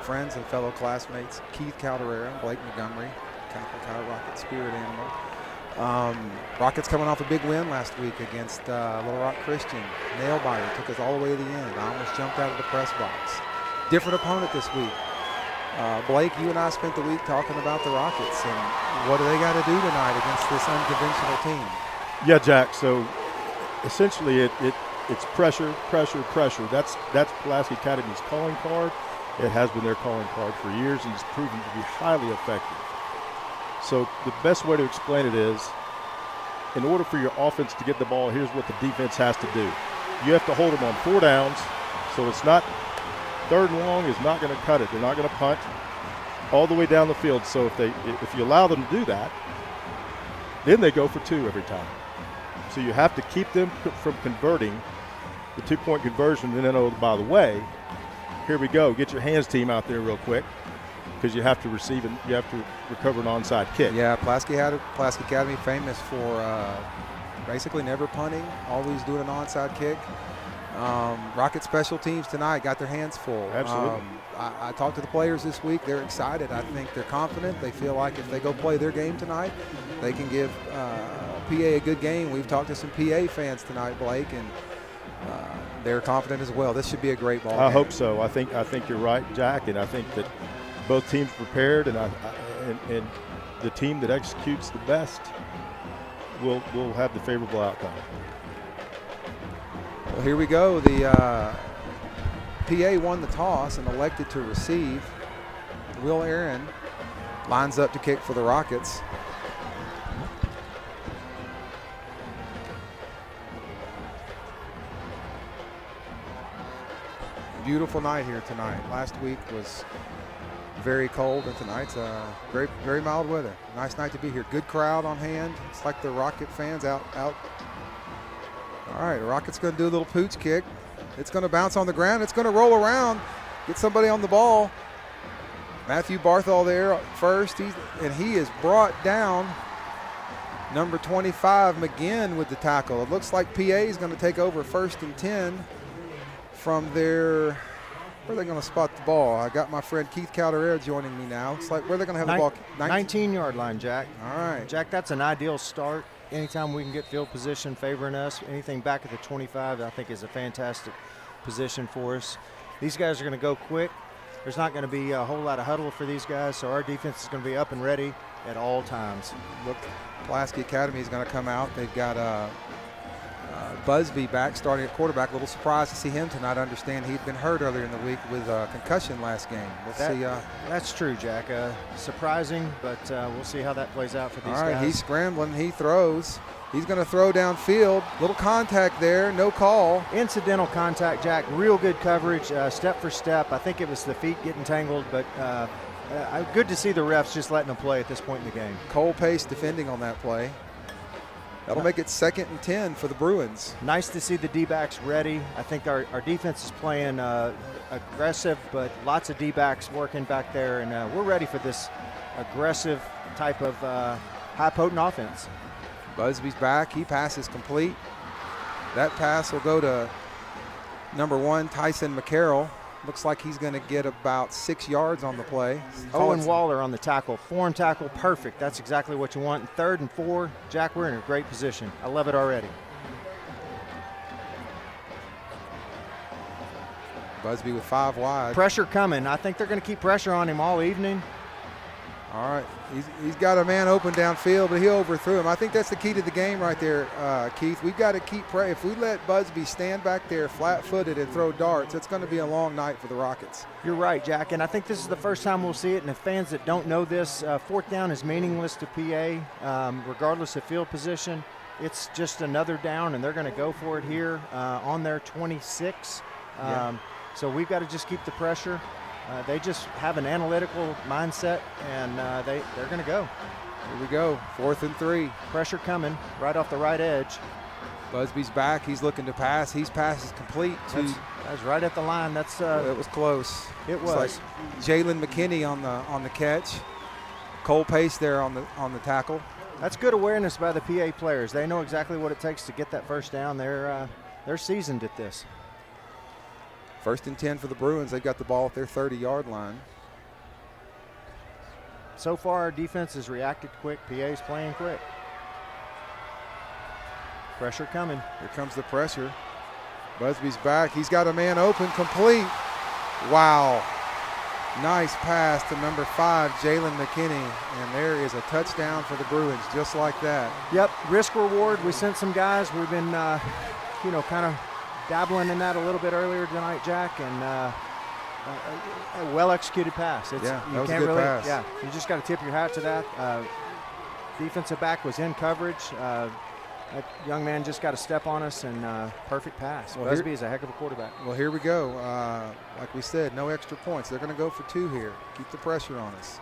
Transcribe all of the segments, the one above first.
friends and fellow classmates, Keith Calderera and Blake Montgomery, Catholic High Rocket spirit animal. Rockets coming off a big win last week against Little Rock Christian. Nail-biter took us all the way to the end. I almost jumped out of the press box. Different opponent this week. Blake, you and I spent the week talking about the Rockets and what do they got to do tonight against this unconventional team? Yeah, Jack. So essentially it's pressure, pressure, pressure. That's Pulaski Academy's calling card. It has been their calling card for years, and it's proven to be highly effective. So the best way to explain it is, in order for your offense to get the ball, here's what the defense has to do. You have to hold them on 4 downs, so it's not third and long is not going to cut it. They're not going to punt all the way down the field. So if you allow them to do that, then they go for 2 every time. So you have to keep them from converting the 2-point conversion. And then, oh, by the way, here we go. Get your hands team out there real quick, because you have to receive and you have to recover an onside kick. Yeah, Pulaski Academy famous for basically never punting, always doing an onside kick. Rocket special teams tonight got their hands full. Absolutely. I talked to the players this week. They're excited. I think they're confident. They feel like if they go play their game tonight, they can give PA a good game. We've talked to some PA fans tonight, Blake, and they're confident as well. This should be a great ball game. I hope so. I think you're right, Jack, and I think that both teams prepared, and the team that executes the best will have the favorable outcome. Well, here we go. The PA won the toss and elected to receive. Will Aaron lines up to kick for the Rockets. Beautiful night here tonight. Last week was very cold, and tonight's very, very mild weather. Nice night to be here. Good crowd on hand. It's like the Rocket fans out. All right, Rocket's going to do a little pooch kick. It's going to bounce on the ground. It's going to roll around, get somebody on the ball. Matthew Barthol there first, and he is brought down. Number 25, McGinn, with the tackle. It looks like PA is going to take over 1st and 10 from their, where are they going to spot the ball? I got my friend Keith Calderera joining me now. It's like, where are they going to have the ball? 19-yard line, Jack. All right. Jack, that's an ideal start. Anytime we can get field position favoring us, anything back at the 25, I think is a fantastic position for us. These guys are going to go quick. There's not going to be a whole lot of huddle for these guys, so our defense is going to be up and ready at all times. Look, Pulaski Academy is going to come out. They've got Busby back, starting at quarterback. A little surprised to see him tonight. I understand he'd been hurt earlier in the week with a concussion last game. We'll see. That's true, Jack. Surprising, but we'll see how that plays out for these guys. All right, he's scrambling. He throws. He's going to throw downfield. Little contact there. No call. Incidental contact, Jack. Real good coverage, step for step. I think it was the feet getting tangled, but good to see the refs just letting them play at this point in the game. Cole Pace defending on that play. That'll make it 2nd and 10 for the Bruins. Nice to see the D-backs ready. I think our defense is playing aggressive, but lots of D-backs working back there, and we're ready for this aggressive type of high-potent offense. Busby's back. He passes complete. That pass will go to number 1, Tyson McCarroll. Looks like he's going to get about 6 yards on the play. Owen Waller on the tackle. Form tackle, perfect. That's exactly what you want. And 3rd and 4, Jack, we're in a great position. I love it already. Busby with 5 wide. Pressure coming. I think they're going to keep pressure on him all evening. All right, he's got a man open downfield, but he overthrew him. I think that's the key to the game right there, Keith. We've got to keep pressure. If we let Busby stand back there flat-footed and throw darts, it's going to be a long night for the Rockets. You're right, Jack, and I think this is the first time we'll see it. And the fans that don't know this, 4th down is meaningless to PA, regardless of field position. It's just another down, and they're going to go for it here on their 26. So we've got to just keep the pressure. They just have an analytical mindset, and they're going to go. Here we go, 4th and 3. Pressure coming right off the right edge. Busby's back. He's looking to pass. His pass is complete. That's right at the line. It was close. It was. Like Jalen McKinney on the catch. Cole Pace there on the tackle. That's good awareness by the PA players. They know exactly what it takes to get that first down. They're seasoned at this. First and 10 for the Bruins. They've got the ball at their 30-yard line. So far, our defense has reacted quick. PA's playing quick. Pressure coming. Here comes the pressure. Busby's back. He's got a man open, complete. Wow. Nice pass to number 5, Jalen McKinney. And there is a touchdown for the Bruins, just like that. Yep, risk reward. We sent some guys. We've been, kind of dabbling in that a little bit earlier tonight, Jack, and a well-executed pass. That was a good pass. Yeah, you just got to tip your hat to that. Defensive back was in coverage. That young man just got a step on us, and perfect pass. Well, Busby is a heck of a quarterback. Well, here we go. Like we said, no extra points. They're going to go for 2 here. Keep the pressure on us.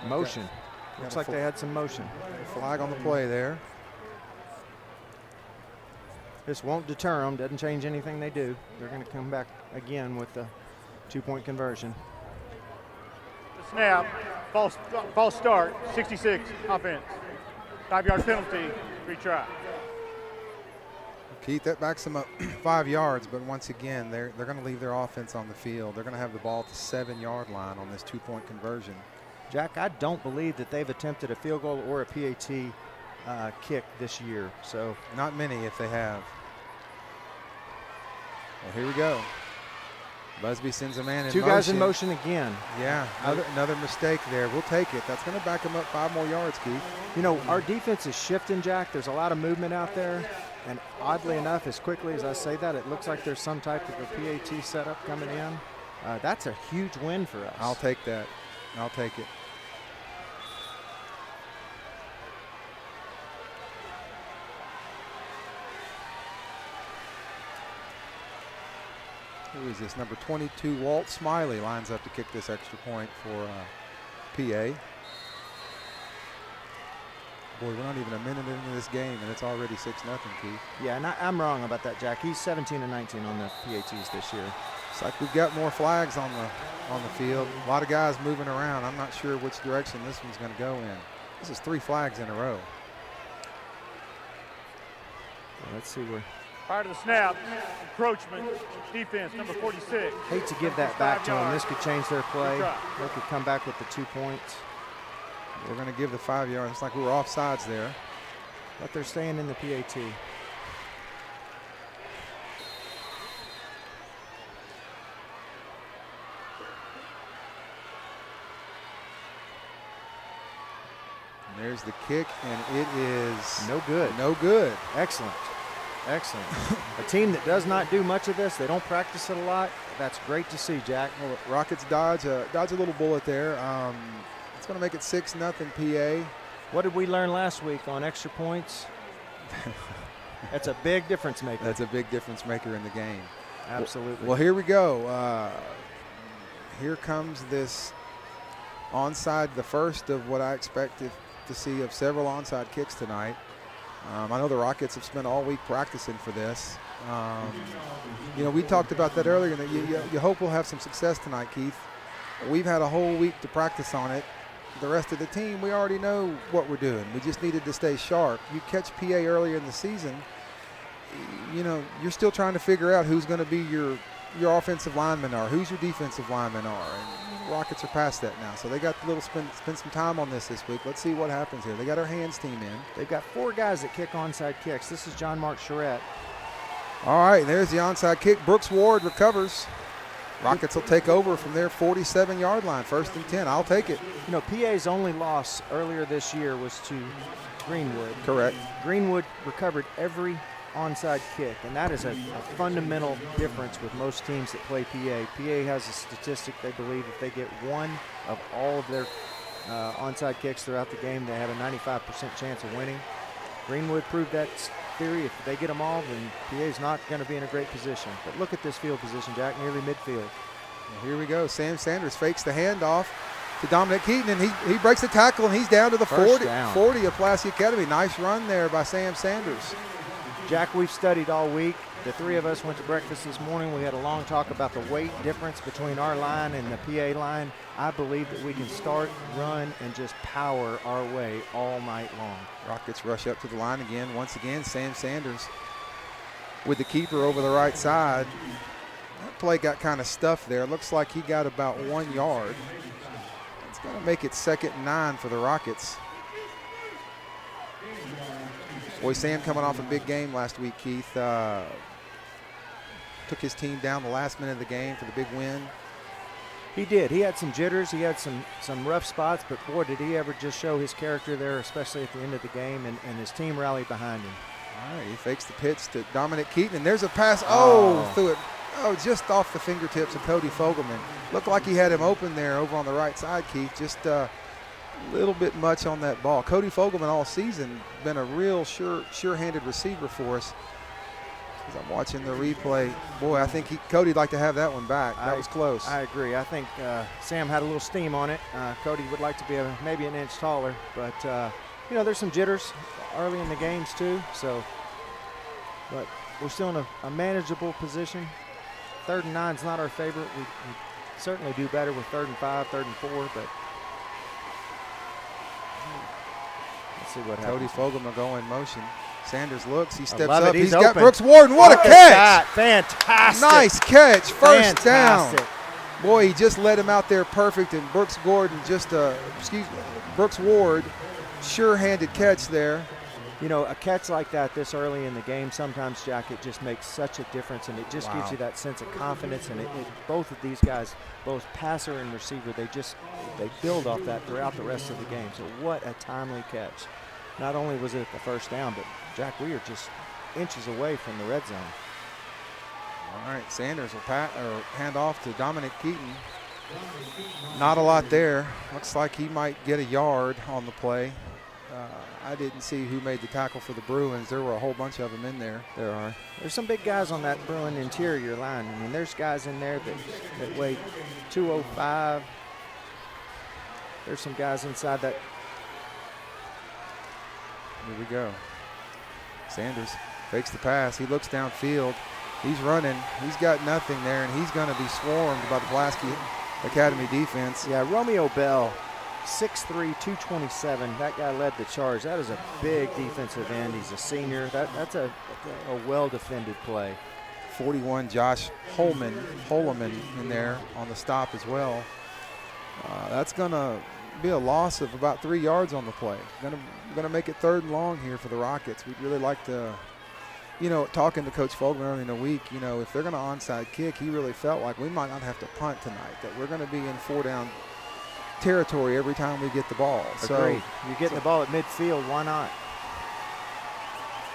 Motion. Looks like they had some motion. Flag on the play there. This won't deter them. Doesn't change anything they do. They're going to come back again with the 2-point conversion. The snap, false start, 66, offense. 5-yard penalty, retry. Keith, that backs them up 5 yards, but once again, they're going to leave their offense on the field. They're going to have the ball at the 7-yard line on this 2-point conversion. Jack, I don't believe that they've attempted a field goal or a PAT kick this year. So not many if they have. Well, here we go. Busby sends a man in motion. 2 guys in motion again. Yeah, another mistake there. We'll take it. That's going to back them up 5 more yards, Keith. You know, our defense is shifting, Jack. There's a lot of movement out there. And oddly enough, as quickly as I say that, it looks like there's some type of a PAT setup coming in. That's a huge win for us. I'll take that. I'll take it. Who is this? Number 22, Walt Smiley, lines up to kick this extra point for PA. Boy, we're not even a minute into this game, and it's already 6-0, Keith. Yeah, and I'm wrong about that, Jack. He's 17 and 19 on the PATs this year. It's like we've got more flags on the field. A lot of guys moving around. I'm not sure which direction this one's going to go in. This is 3 flags in a row. Well, let's see where. Prior to the snap, encroachment, defense, number 46. Hate to give that back to them. 5 This could change their play. They could come back with the 2 points. We're going to give the 5 yards. It's like we were offsides there. But they're staying in the PAT. And there's the kick, and it is no good. No good. Excellent. Excellent. A team that does not do much of this, they don't practice it a lot. That's great to see, Jack. Well, Rockets dodge a little bullet there. It's going to make it 6-0 PA. What did we learn last week on extra points? That's a big difference maker. That's a big difference maker in the game. Absolutely. Well, here we go. Here comes this onside, the first of what I expected to see of several onside kicks tonight. I know the Rockets have spent all week practicing for this. We talked about that earlier, that you hope we'll have some success tonight, Keith. We've had a whole week to practice on it. The rest of the team, we already know what we're doing. We just needed to stay sharp. You catch PA earlier in the season, you're still trying to figure out who's going to be your offensive linemen are, who's your defensive linemen are. And Rockets are past that now. So they got to spend some time on this week. Let's see what happens here. They got our hands team in. They've got 4 guys that kick onside kicks. This is John Mark Charette. All right, there's the onside kick. Brooks Ward recovers. Rockets will take over from their 47-yard line, 1st and 10. I'll take it. PA's only loss earlier this year was to Greenwood. Correct. Greenwood recovered every onside kick, and that is a fundamental difference with most teams that play PA. PA has a statistic they believe if they get one of all of their onside kicks throughout the game, they have a 95% chance of winning. Greenwood proved that theory. If they get them all, then PA's not going to be in a great position. But look at this field position, Jack, nearly midfield. Well, here we go. Sam Sanders fakes the handoff to Dominic Keaton, and he breaks the tackle, and he's down to the 40 of Pulaski Academy. Nice run there by Sam Sanders. Jack, we've studied all week. the three of us went to breakfast this morning. We had a long talk about the weight difference between our line and the PA line. I believe that we can start, run, and just power our way all night long. Rockets rush up to the line again. Once again, Sam Sanders with the keeper over the right side. That play got kind of stuffed there. Looks like he got about 1 yard. It's going to make it 2nd and 9 for the Rockets. Boy, Sam coming off a big game last week, Keith. Took his team down the last minute of the game for the big win. He did. He had some jitters. He had some rough spots, but boy, did he ever just show his character there, especially at the end of the game, and his team rallied behind him. All right, he fakes the pitch to Dominic Keaton, and there's a pass. Through it. Just off the fingertips of Cody Fogelman. Looked like he had him open there over on the right side, Keith. Just a little bit much on that ball. Cody Fogelman all season been a real sure-handed receiver for us. As I'm watching the replay, boy, I think Cody'd like to have that one back. That was close. I agree. I think Sam had a little steam on it. Cody would like to be maybe an inch taller, but there's some jitters early in the games too. So, but we're still in a manageable position. 3rd and 9 is not our favorite. We certainly do better with 3rd and 5, 3rd and 4, but let's see what happens. Cody Fogelman will go in motion. Sanders looks, he steps love up, it. he's Open. got Brooks Warden. What a Look catch! at that. Fantastic. Nice catch, first Fantastic. down. Boy, he just let him out there perfect, and Brooks Ward, sure-handed catch there. A catch like that this early in the game, sometimes, Jack, it just makes such a difference, and it just gives you that sense of confidence. And both of these guys, both passer and receiver, they build off that throughout the rest of the game. So what a timely catch. Not only was it the first down, but, Jack, we are just inches away from the red zone. All right, Sanders will hand off to Dominic Keaton. Not a lot there. Looks like he might get a yard on the play. I didn't see who made the tackle for the Bruins. There were a whole bunch of them in there. There's some big guys on that Bruin interior line. I mean, there's guys in there that weigh 205. There's some guys inside that. Here we go. Sanders fakes the pass. He looks downfield. He's running. He's got nothing there, and he's going to be swarmed by the Pulaski Academy defense. Yeah, Romeo Bell, 6'3", 227. That guy led the charge. That is a big defensive end. He's a senior. That's a well-defended play. 41, Josh Holman in there on the stop as well. That's going to be a loss of about 3 yards on the play. Going to make it 3rd and long here for the Rockets. We'd really like to, talking to Coach Fogelman early in the week, if they're going to onside kick, he really felt like we might not have to punt tonight, that we're going to be in 4-down territory every time we get the ball. Agreed. So you're getting the ball at midfield, why not?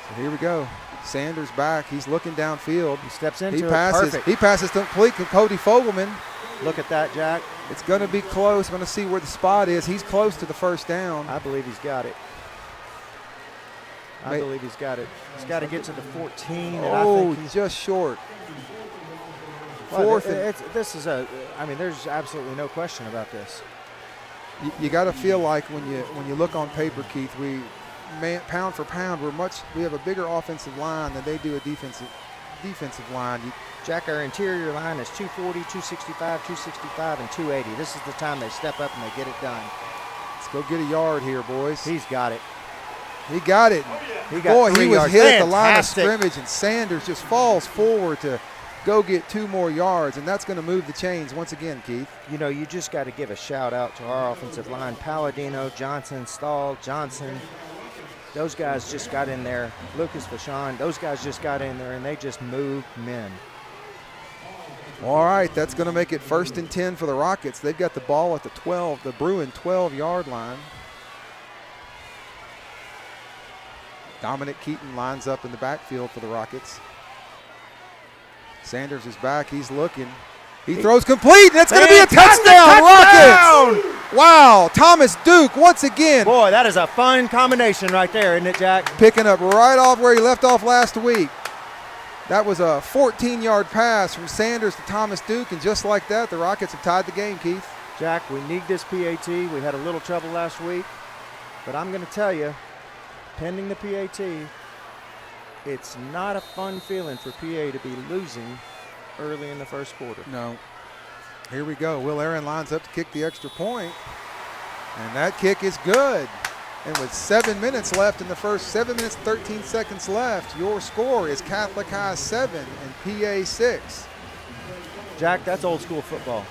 So here we go. Sanders back. He's looking downfield. He steps into it. Perfect. He passes to Cody Fogelman. Look at that, Jack. It's going to be close. Going to see where the spot is. He's close to the first down. I believe he's got it. I believe he's got it. He's got to get to the 14. And I think he's just short. Well, there's absolutely no question about this. You got to feel like when you look on paper, Keith, pound for pound, we have a bigger offensive line than they do a defensive line. Jack, our interior line is 240, 265, 265, and 280. This is the time they step up and they get it done. Let's go get a yard here, boys. He's got it. He got it. He was hit at the line of scrimmage, and Sanders just falls forward to go get 2 more yards, and that's going to move the chains once again, Keith. You just got to give a shout-out to our offensive line. Palladino, Johnson, Stahl, Johnson. Those guys just got in there. Lucas Vachon, those guys just got in there, and they just moved men. All right, that's going to make it 1st and 10 for the Rockets. They've got the ball at the Bruin 12-yard line. Dominic Keaton lines up in the backfield for the Rockets. Sanders is back. He's looking. He throws complete, and it's going to be a touchdown, Rockets! Wow, Thomas Duke once again. Boy, that is a fun combination right there, isn't it, Jack? Picking up right off where he left off last week. That was a 14-yard pass from Sanders to Thomas Duke, and just like that, the Rockets have tied the game, Keith. Jack, we need this PAT. We had a little trouble last week, but I'm going to tell you, pending the PAT, it's not a fun feeling for PA to be losing early in the first quarter. No. Here we go. Will Aaron lines up to kick the extra point, and that kick is good. And with 7 minutes left in the first, 7 minutes, 13 seconds left, your score is Catholic High 7 and PA 6. Jack, that's old school football.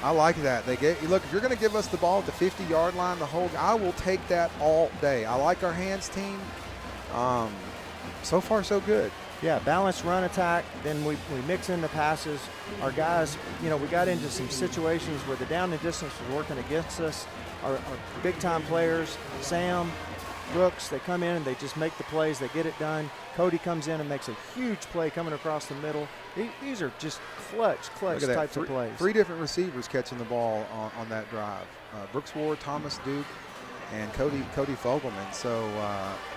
I like that. Look, if you're going to give us the ball at the 50-yard line, I will take that all day. I like our hands team. So far, so good. Yeah, balanced run attack. Then we mix in the passes. Our guys, we got into some situations where the down and distance was working against us. Our big-time players, Sam, Brooks, they come in and they just make the plays. They get it done. Cody comes in and makes a huge play coming across the middle. These are just clutch types of plays. 3 different receivers catching the ball on that drive. Brooks Ward, Thomas Duke, and Cody Fogelman. So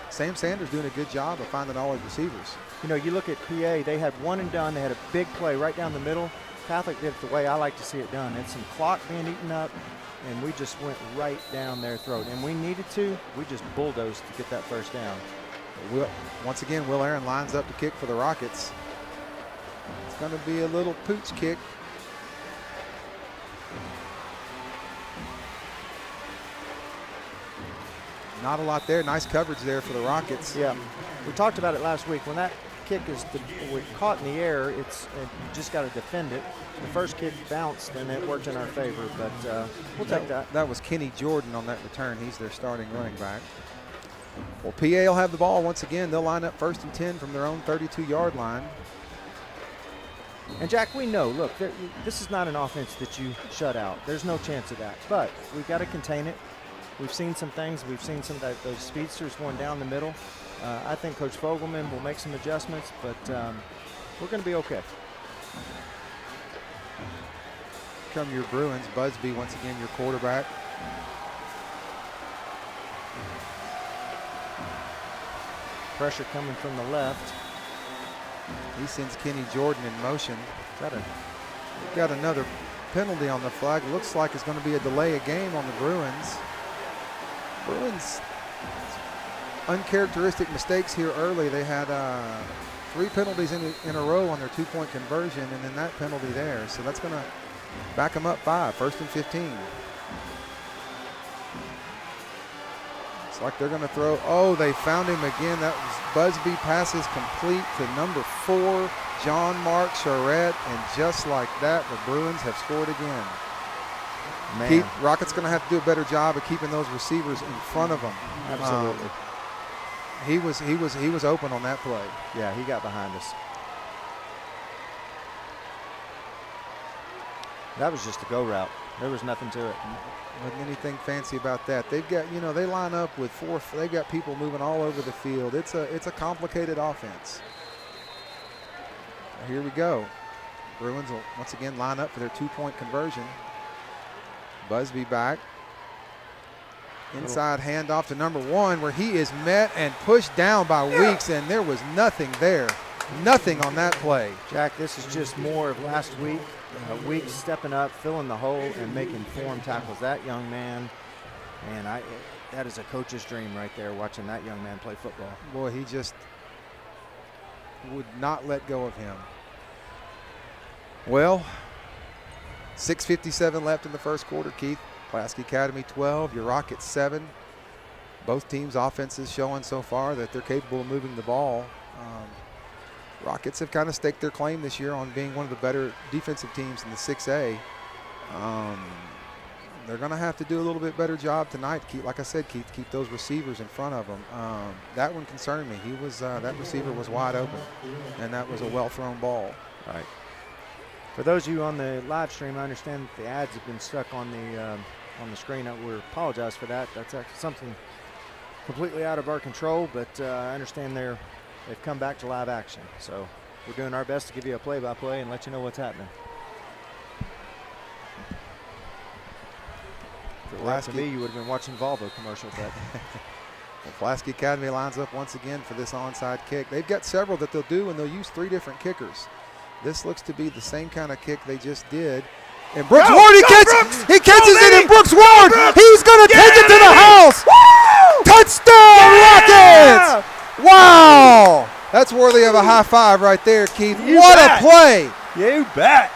Sam Sanders doing a good job of finding all his receivers. You look at PA, they had one and done. They had a big play right down the middle. Catholic did it the way I like to see it done. It's some clock being eaten up, and we just went right down their throat. And we needed to. We just bulldozed to get that first down. Once again, Will Aaron lines up to kick for the Rockets. It's going to be a little pooch kick. Not a lot there. Nice coverage there for the Rockets. Yeah, we talked about it last week. When that kick is caught in the air, you just got to defend it. The first kick bounced and it worked in our favor, but we'll take that. That was Kenny Jordan on that return. He's their starting running back. Well, PA will have the ball once again. They'll line up 1st and 10 from their own 32-yard line. And Jack, we know, look, this is not an offense that you shut out. There's no chance of that, but we've got to contain it. We've seen some things. We've seen some of those speedsters going down the middle. I think Coach Fogelman will make some adjustments, but we're going to be okay. Come your Bruins. Busby, once again, your quarterback. Pressure coming from the left. He sends Kenny Jordan in motion. Got another penalty on the flag. It looks like it's going to be a delay of game on the Bruins. Bruins, uncharacteristic mistakes here early. They had 3 penalties in a row on their 2-point conversion, and then that penalty there. So that's going to back them up 5, 1st and 15. It's like they're going to throw. Oh, they found him again. That was Busby. Passes complete to number 4, John Mark Charette, and just like that, the Bruins have scored again. Man. Rockets going to have to do a better job of keeping those receivers in front of them. Absolutely. He was open on that play. Yeah, he got behind us. That was just a go route. There was nothing to it. Wasn't anything fancy about that. They've got, they line up with 4. They've got people moving all over the field. It's a complicated offense. Here we go. Bruins will once again line up for their 2-point conversion. Busby back. Inside handoff to number 1, where he is met and pushed down by Weeks, and there was nothing there. Nothing on that play. Jack, this is just more of last week. Weeks stepping up, filling the hole, and making form tackles. That young man, man, that is a coach's dream right there, watching that young man play football. Boy, he just would not let go of him. Well, 6:57 left in the first quarter, Keith. Pulaski Academy 12, your Rockets 7. Both teams' offenses showing so far that they're capable of moving the ball. Rockets have kind of staked their claim this year on being one of the better defensive teams in the 6A. They're going to have to do a little bit better job tonight. Like I said, Keith, keep those receivers in front of them. That one concerned me. That receiver was wide open, and that was a well-thrown ball. Right. For those of you on the live stream, I understand that the ads have been stuck on the screen. We apologize for that. That's actually something completely out of our control, but I understand they've come back to live action. So we're doing our best to give you a play-by-play and let you know what's happening. For the last of me, you would have been watching Volvo commercial, but well, Pulaski Academy lines up once again for this onside kick. They've got several that they'll do, and they'll use 3 different kickers. This looks to be the same kind of kick they just did. And Brooks Ward, he catches it, and Brooks Ward, he's going to take it to the house. Woo! Touchdown, Rockets! Wow! That's worthy of a high five right there, Keith. You What bet. a play! You bet.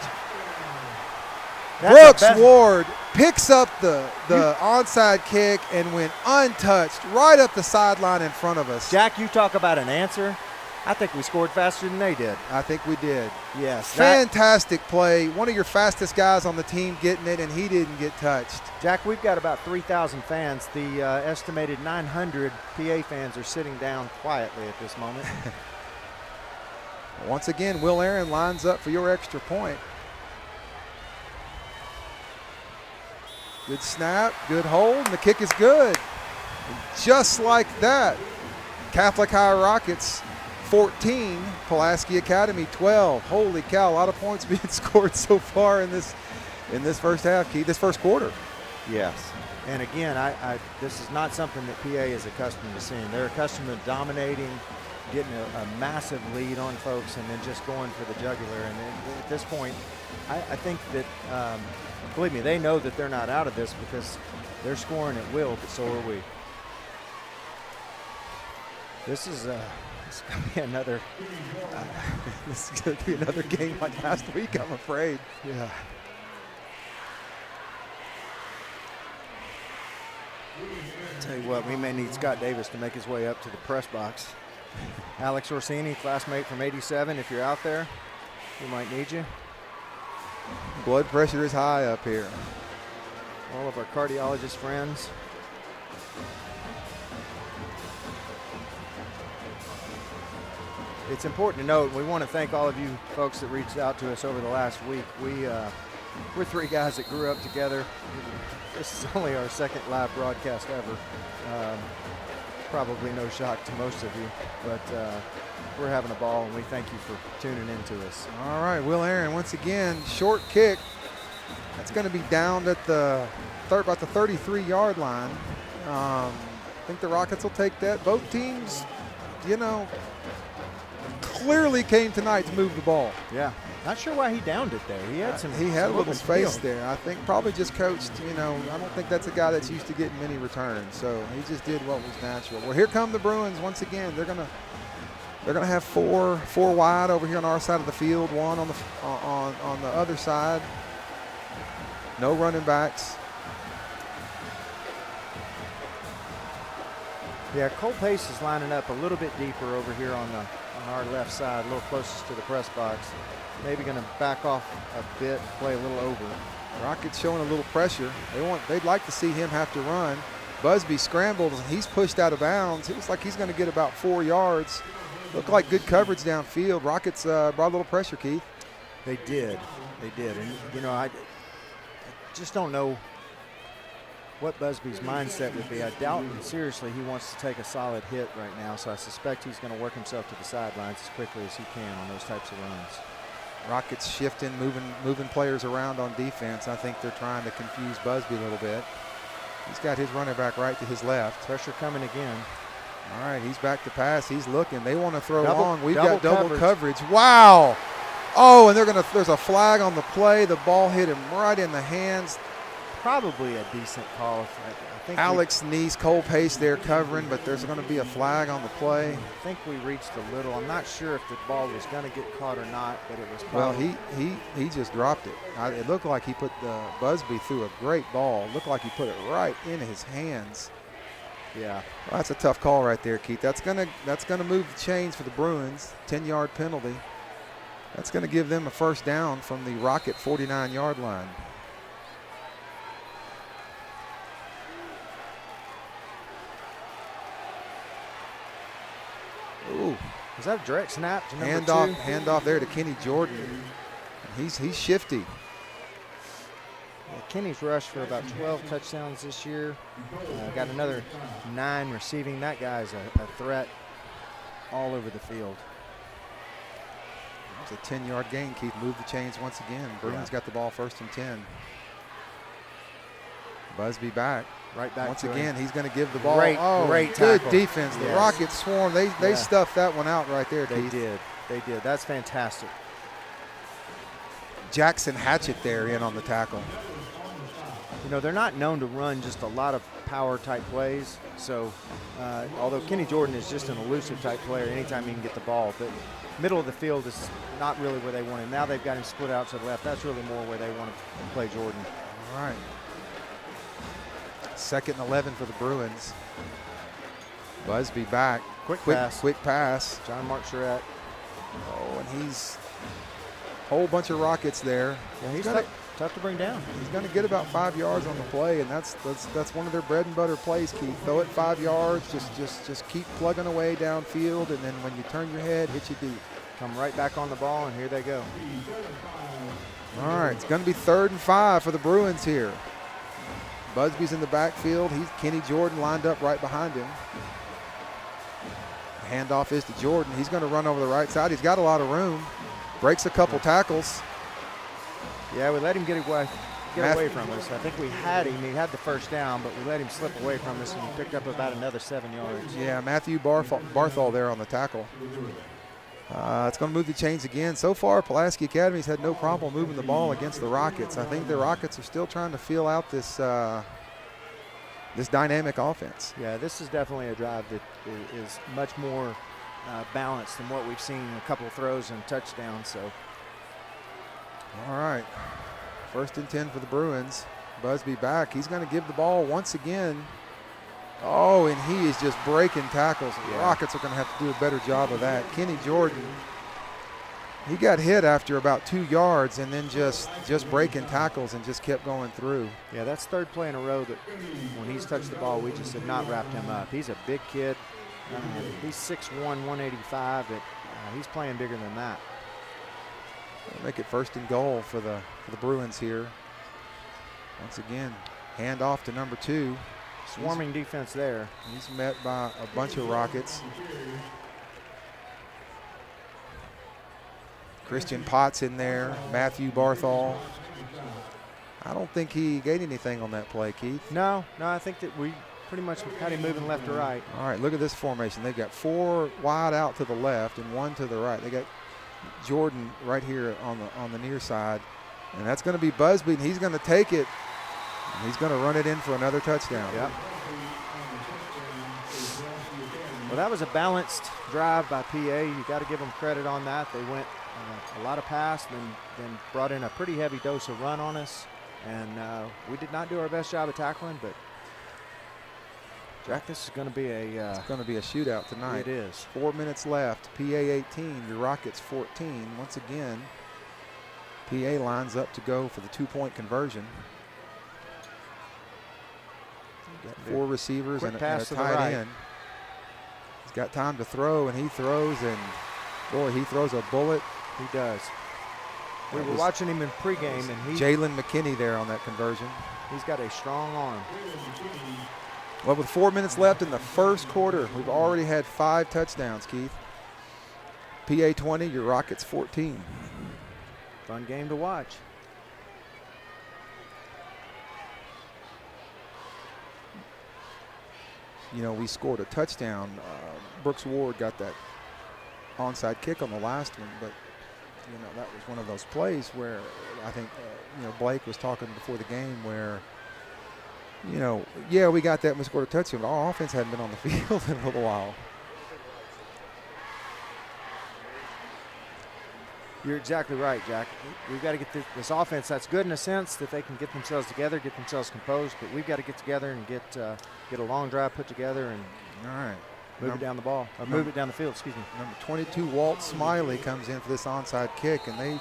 That's Brooks Ward picks up the onside kick and went untouched right up the sideline in front of us. Jack, you talk about an answer. I think we scored faster than they did. I think we did. Yes. Fantastic play. One of your fastest guys on the team getting it, and he didn't get touched. Jack, we've got about 3,000 fans. The estimated 900 PA fans are sitting down quietly at this moment. Once again, Will Aaron lines up for your extra point. Good snap, good hold, and the kick is good. And just like that, Catholic High Rockets 14, Pulaski Academy 12. Holy cow, a lot of points being scored so far in this first half, Keith, this first quarter. Yes. And again, this is not something that PA is accustomed to seeing. They're accustomed to dominating, getting a massive lead on folks, and then just going for the jugular. And at this point, I think that, believe me, they know that they're not out of this because they're scoring at will, but so are we. This is going to be another. This is going to be another game like last week, I'm afraid. Yeah. Tell you what, we may need Scott Davis to make his way up to the press box. Alex Orsini, classmate from '87. If you're out there, we might need you. Blood pressure is high up here. All of our cardiologist friends. It's important to note, we want to thank all of you folks that reached out to us over the last week. We're three guys that grew up together. This is only our second live broadcast ever. Probably no shock to most of you, but we're having a ball, and we thank you for tuning in to us. All right, Will Aaron, once again, short kick. That's going to be down at about the 33-yard line. I think the Rockets will take that. Both teams, clearly came tonight to move the ball. Yeah, not sure why he downed it there. He had a little open space field there. I think probably just coached, I don't think that's a guy that's used to getting many returns. So he just did what was natural. Well, here come the Bruins once again. They're gonna have four wide over here on our side of the field, one on the other side. No running backs. Yeah, Cole Pace is lining up a little bit deeper over here on our left side, a little closest to the press box. Maybe going to back off a bit, play a little over. Rockets showing a little pressure. They'd like to see him have to run. Busby scrambled and he's pushed out of bounds. It looks like he's going to get about 4 yards. Looked like good coverage downfield. Rockets brought a little pressure, Keith. They did. And I just don't know what Busby's mindset would be. I doubt seriously he wants to take a solid hit right now, so I suspect he's going to work himself to the sidelines as quickly as he can on those types of runs. Rockets shifting, moving players around on defense. I think they're trying to confuse Busby a little bit. He's got his running back right to his left. Pressure coming again. All right, he's back to pass. He's looking. They want to throw Double- long. We've double got double coverage. coverage. Wow. Oh, and there's a flag on the play. The ball hit him right in the hands. Probably a decent call. I think Alex Neese, Cole Pace there covering, but there's going to be a flag on the play. I think we reached a little. I'm not sure if the ball was going to get caught or not, but it was Well, probably. he just dropped it. It looked like he put Busby through a great ball. Looked like he put it right in his hands. Yeah. Well, that's a tough call right there, Keith. That's gonna move the chains for the Bruins. 10-yard penalty. That's going to give them a first down from the Rocket 49-yard line. Ooh. Was that a direct snap to number two? Handoff there to Kenny Jordan. He's shifty. Yeah, Kenny's rushed for about 12 touchdowns this year. Got another 9 receiving. That guy's a threat all over the field. It's a 10-yard gain, Keith. Move the chains once again. Bruins got the ball first and 10. Busby back. Right back once to again, him. He's going to give the ball. Great good tackle. defense. The Yes. Rockets swarm. They stuffed that one out right there, They Keith. did. They did. That's fantastic. Jackson Hatchett there in on the tackle. they're not known to run just a lot of power type plays. So, although Kenny Jordan is just an elusive type player anytime he can get the ball, but middle of the field is not really where they want him. Now they've got him split out to the left. That's really more where they want to play Jordan. All right. 2nd and 11 for the Bruins. Busby back. Quick pass. John Mark Charette. Oh, and he's whole bunch of rockets there. Yeah, he's tough to bring down. He's going to get about 5 yards on the play, and that's one of their bread and butter plays, Keith. Throw it 5 yards, just keep plugging away downfield, and then when you turn your head, hit you deep. Come right back on the ball, and here they go. All right, it's going to be 3rd and 5 for the Bruins here. Busby's in the backfield. Kenny Jordan lined up right behind him. The handoff is to Jordan. He's going to run over the right side. He's got a lot of room. Breaks a couple tackles. Yeah, we let him get away from us. I think we had him. He had the first down, but we let him slip away from us, and he picked up about another 7 yards. Yeah, Matthew Barthol there on the tackle. It's going to move the chains again. So far, Pulaski Academy's had no problem moving the ball against the Rockets. I think the Rockets are still trying to feel out this this dynamic offense. Yeah, this is definitely a drive that is much more balanced than what we've seen, a couple of throws and touchdowns. So, all right, 1st and 10 for the Bruins. Busby back. He's going to give the ball once again. Oh, and he is just breaking tackles. The Rockets are going to have to do a better job of that. Kenny Jordan, he got hit after about 2 yards and then just breaking tackles and just kept going through. Yeah, that's 3rd play in a row that when he's touched the ball, we just have not wrapped him up. He's a big kid. He's 6'1", 185, but he's playing bigger than that. They'll make it 1st and goal for the Bruins here. Once again, hand off to number 2. Swarming defense there. He's met by a bunch of Rockets. Christian Potts in there, Matthew Barthol. I don't think he gained anything on that play, Keith. No, I think that we pretty much had him moving left to right. All right, look at this formation. They've got 4 wide out to the left and 1 to the right. They got Jordan right here on the near side, and that's going to be Busby, and he's going to take it. He's going to run it in for another touchdown. Yep. Well, that was a balanced drive by PA. You got to give them credit on that. They went a lot of pass, then brought in a pretty heavy dose of run on us, and we did not do our best job of tackling. But Jack, this is going to be it's going to be a shootout tonight. It is. 4 minutes left. PA 18, your Rockets 14. Once again, PA lines up to go for the 2-point conversion. Got 4 receivers and a tight end. He's got time to throw, and he throws, and boy, he throws a bullet. He does. We were watching him in pregame, and Jalen McKinney there on that conversion. He's got a strong arm. Well, with 4 minutes left in the first quarter, we've already had 5 touchdowns, Keith. PA 20, your Rockets 14. Fun game to watch. You know, we scored a touchdown. Brooks Ward got that onside kick on the last one, but, you know, that was one of those plays where I think, Blake was talking before the game where, you know, yeah, we got that and we scored a touchdown, but our offense hadn't been on the field in a little while. You're exactly right, Jack. We've got to get this offense that's good in a sense that they can get themselves together, get themselves composed, but we've got to get together and get a long drive put together and move it down the ball, or move it down the field, excuse me. Number 22, Walt Smiley, comes in for this onside kick, and they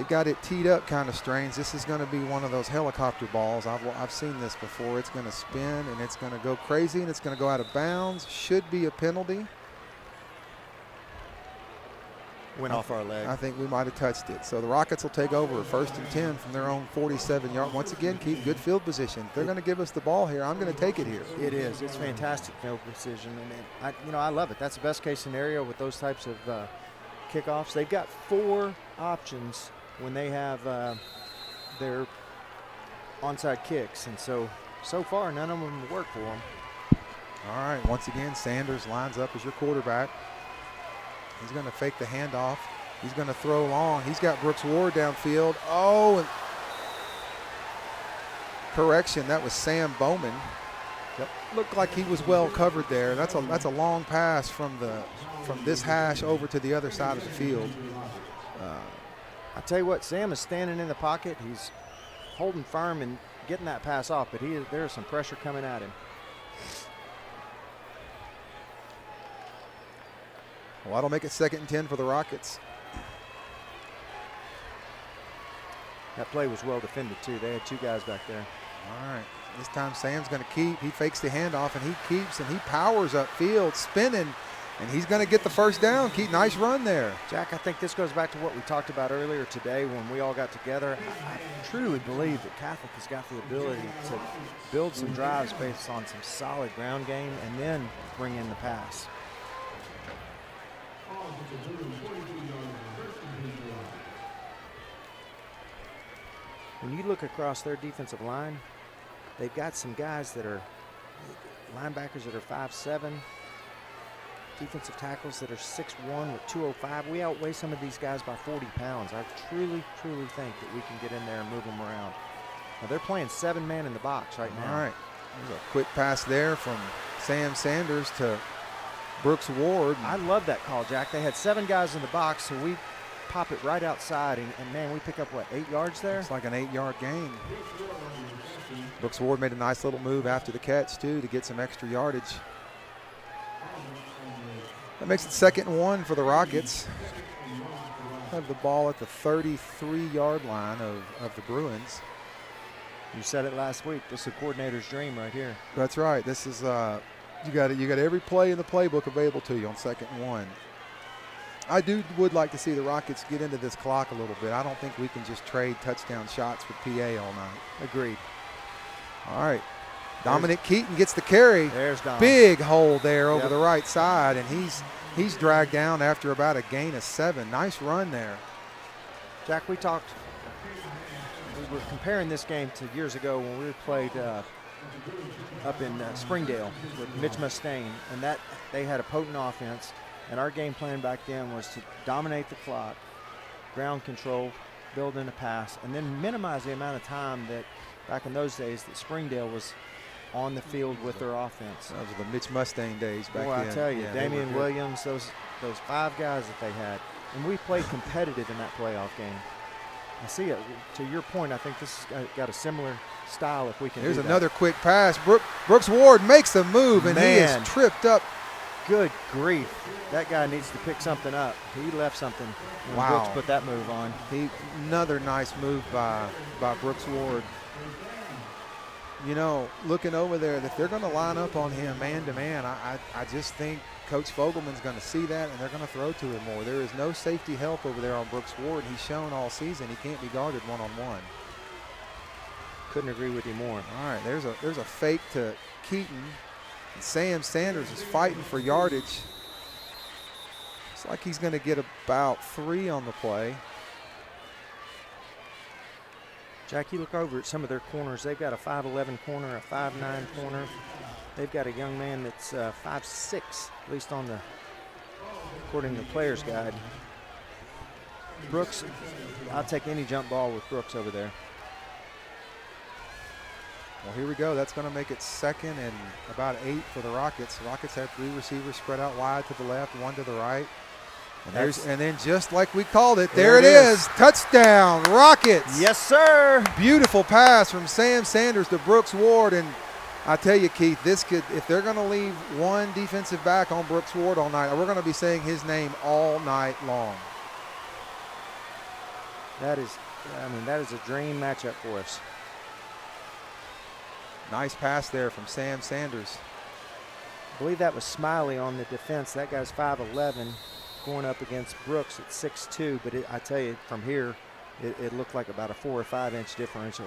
got it teed up kind of strange. This is going to be one of those helicopter balls. I've seen this before. It's going to spin, and it's going to go crazy, and it's going to go out of bounds. Should be a penalty. Went off our leg. I think we might have touched it. So the Rockets will take over 1st and 10 from their own 47-yard. Once again, keep good field position. They're going to give us the ball here. I'm going to take it here. It is. It's fantastic field position, and I love it. That's the best case scenario with those types of kickoffs. They've got 4 options when they have their onside kicks, and so far none of them work for them. All right. Once again, Sanders lines up as your quarterback. He's going to fake the handoff. He's going to throw long. He's got Brooks Ward downfield. Oh, and correction, that was Sam Bowman. Yep. Looked like he was well covered there. That's a long pass from this hash over to the other side of the field. I tell you what, Sam is standing in the pocket. He's holding firm and getting that pass off, but there's some pressure coming at him. Well, that'll make it 2nd and 10 for the Rockets. That play was well defended, too. They had 2 guys back there. All right. This time Sam's going to keep. He fakes the handoff, and he keeps, and he powers upfield, spinning, and he's going to get the first down. Nice run there. Jack, I think this goes back to what we talked about earlier today when we all got together. I truly believe that Catholic has got the ability to build some drives based on some solid ground game and then bring in the pass. When you look across their defensive line, they've got some guys that are linebackers that are 5'7", defensive tackles that are 6'1" with 205. We outweigh some of these guys by 40 pounds. I truly, truly think that we can get in there and move them around. Now they're playing 7-man in the box right now. All right. There's a quick pass there from Sam Sanders to Brooks Ward. I love that call, Jack. They had 7 guys in the box, so we pop it right outside, and man, we pick up, what, 8 yards there? It's like an 8-yard gain. Brooks Ward made a nice little move after the catch, too, to get some extra yardage. That makes it 2nd and 1 for the Rockets. Have the ball at the 33-yard line of the Bruins. You said it last week. This is a coordinator's dream right here. That's right. This is you got every play in the playbook available to you on 2nd and 1. I would like to see the Rockets get into this clock a little bit. I don't think we can just trade touchdown shots with PA all night. Agreed. All right. Dominic Keaton gets the carry. There's Dom. Big hole there over the right side, and he's dragged down after about a gain of 7. Nice run there. Jack, we were comparing this game to years ago when we played up in Springdale with Mitch Mustaine, and that they had a potent offense, and our game plan back then was to dominate the clock, ground control, build in a pass, and then minimize the amount of time that back in those days that Springdale was on the field with their offense. Those were the Mitch Mustaine days back then. then. I tell you, yeah, Damian Williams, those 5 guys that they had, and we played competitive in that playoff game. I see it. To your point, I think this has got a similar style if we can Here's do that. another quick pass. Brooks Ward makes the move, and he is tripped up. Good grief. That guy needs to pick something up. He left something when Brooks put that move on. Another nice move by Brooks Ward. You know, looking over there, if they're going to line up on him man-to-man, I just think Coach Fogelman's going to see that, and they're going to throw to him more. There is no safety help over there on Brooks Ward. He's shown all season he can't be guarded one-on-one. Couldn't agree with you more. All right, there's a fake to Keaton. And Sam Sanders is fighting for yardage. Looks like he's going to get about 3 on the play. Jack, you look over at some of their corners. They've got a 5'11" corner, a 5'9" corner. They've got a young man that's 5'6", at least according to the player's guide. Brooks, I'll take any jump ball with Brooks over there. Well, here we go. That's going to make it 2nd and about 8 for the Rockets. The Rockets have 3 receivers spread out wide to the left, 1 to the right. And then just like we called it, there it is. Touchdown, Rockets. Yes, sir. Beautiful pass from Sam Sanders to Brooks Ward. And I tell you, Keith, if they're going to leave one defensive back on Brooks Ward all night, we're going to be saying his name all night long. That is a dream matchup for us. Nice pass there from Sam Sanders. I believe that was Smiley on the defense. That guy's 5'11", going up against Brooks at 6'2", but I tell you, from here, it looked like about a 4 or 5 inch differential.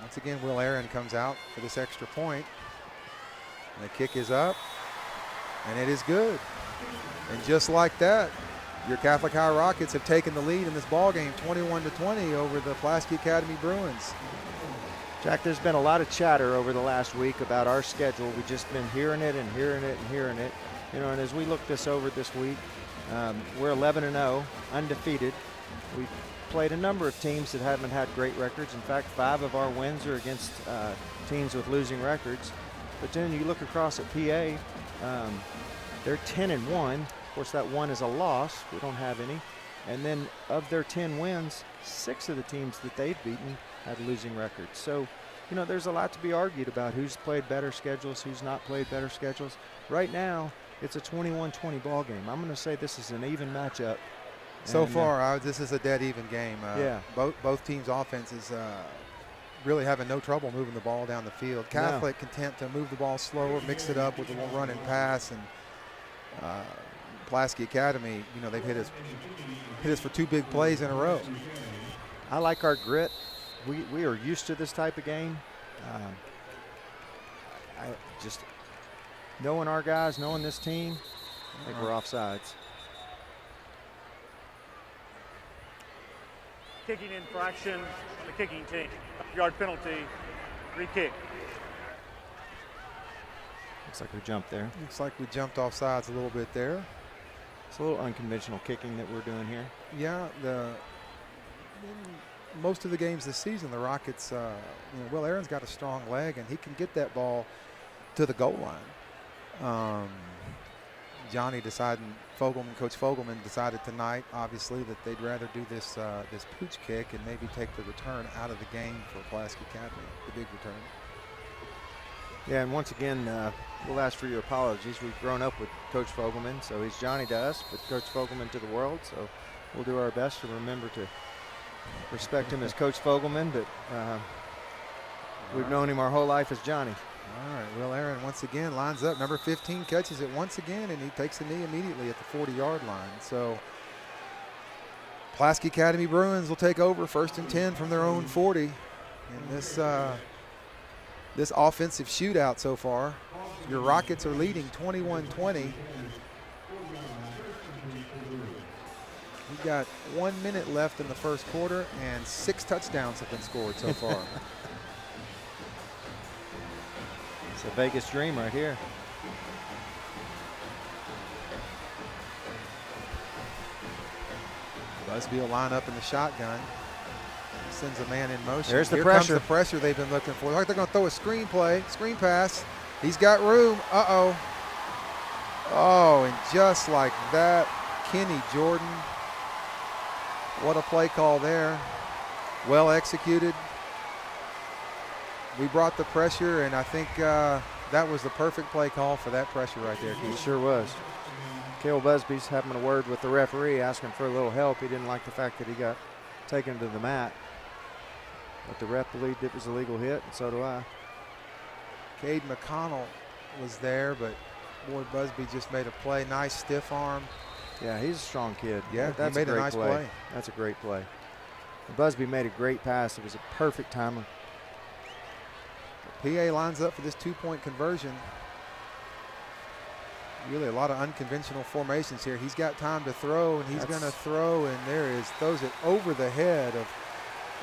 Once again, Will Aaron comes out for this extra point. And the kick is up, and it is good. And just like that, your Catholic High Rockets have taken the lead in this ball game, 21-20 over the Pulaski Academy Bruins. Jack, there's been a lot of chatter over the last week about our schedule. We've just been hearing it and hearing it and hearing it. You know, and as we look this over this week, we're 11-0, undefeated. We played a number of teams that haven't had great records. In fact, 5 of our wins are against teams with losing records. But then you look across at PA, they're 10-1. Of course, that 1 is a loss. We don't have any. And then of their 10 wins, 6 of the teams that they've beaten had losing records. So, you know, there's a lot to be argued about who's played better schedules, who's not played better schedules. Right now, it's a 21-20 ball game. I'm going to say this is an even matchup. So far, this is a dead even game. Yeah. Both teams' offenses really having no trouble moving the ball down the field. Catholic content to move the ball slower, mix it up with a little run and pass, and Pulaski Academy, you know, they've hit us for 2 big plays in a row. I like our grit. We are used to this type of game. I just knowing our guys, knowing this team, I think we're offsides. Kicking infraction on the kicking team. Yard penalty, re-kick. Looks like we jumped there. Looks like we jumped off sides a little bit there. It's a little unconventional kicking that we're doing here. Yeah, most of the games this season, the Rockets, Will Aaron's got a strong leg, and he can get that ball to the goal line. Johnny Coach Fogelman decided tonight, obviously, that they'd rather do this pooch kick and maybe take the return out of the game for Pulaski Academy, the big return. Yeah, and once again, we'll ask for your apologies. We've grown up with Coach Fogelman, so he's Johnny to us, but Coach Fogelman to the world. So we'll do our best to remember to respect him as Coach Fogelman, but we've known him our whole life as Johnny. All right, Will Aaron once again lines up. Number 15 catches it once again, and he takes a knee immediately at the 40-yard line. So Pulaski Academy Bruins will take over 1st and 10 from their own 40 in this offensive shootout so far. Your Rockets are leading 21-20. We've got 1 minute left in the first quarter, and 6 touchdowns have been scored so far. It's a Vegas dream right here. Busby will line up in the shotgun. Sends a man in motion. There's the Here pressure. comes the pressure they've been looking for. Like they're going to throw a screen pass. He's got room. Uh-oh. Oh, and just like that, Kenny Jordan. What a play call there. Well executed. We brought the pressure, and I think that was the perfect play call for that pressure right there, Keith. It sure was. Cale Busby's having a word with the referee, asking for a little help. He didn't like the fact that he got taken to the mat. But the ref believed it was a legal hit, and so do I. Cade McConnell was there, but boy, Busby just made a play. Nice stiff arm. Yeah, he's a strong kid. Yeah, that's he made a great nice play. That's a great play. And Busby made a great pass. It was a perfect timing. PA lines up for this 2-point conversion. Really a lot of unconventional formations here. He's got time to throw, and he's going to throw, and throws it over the head of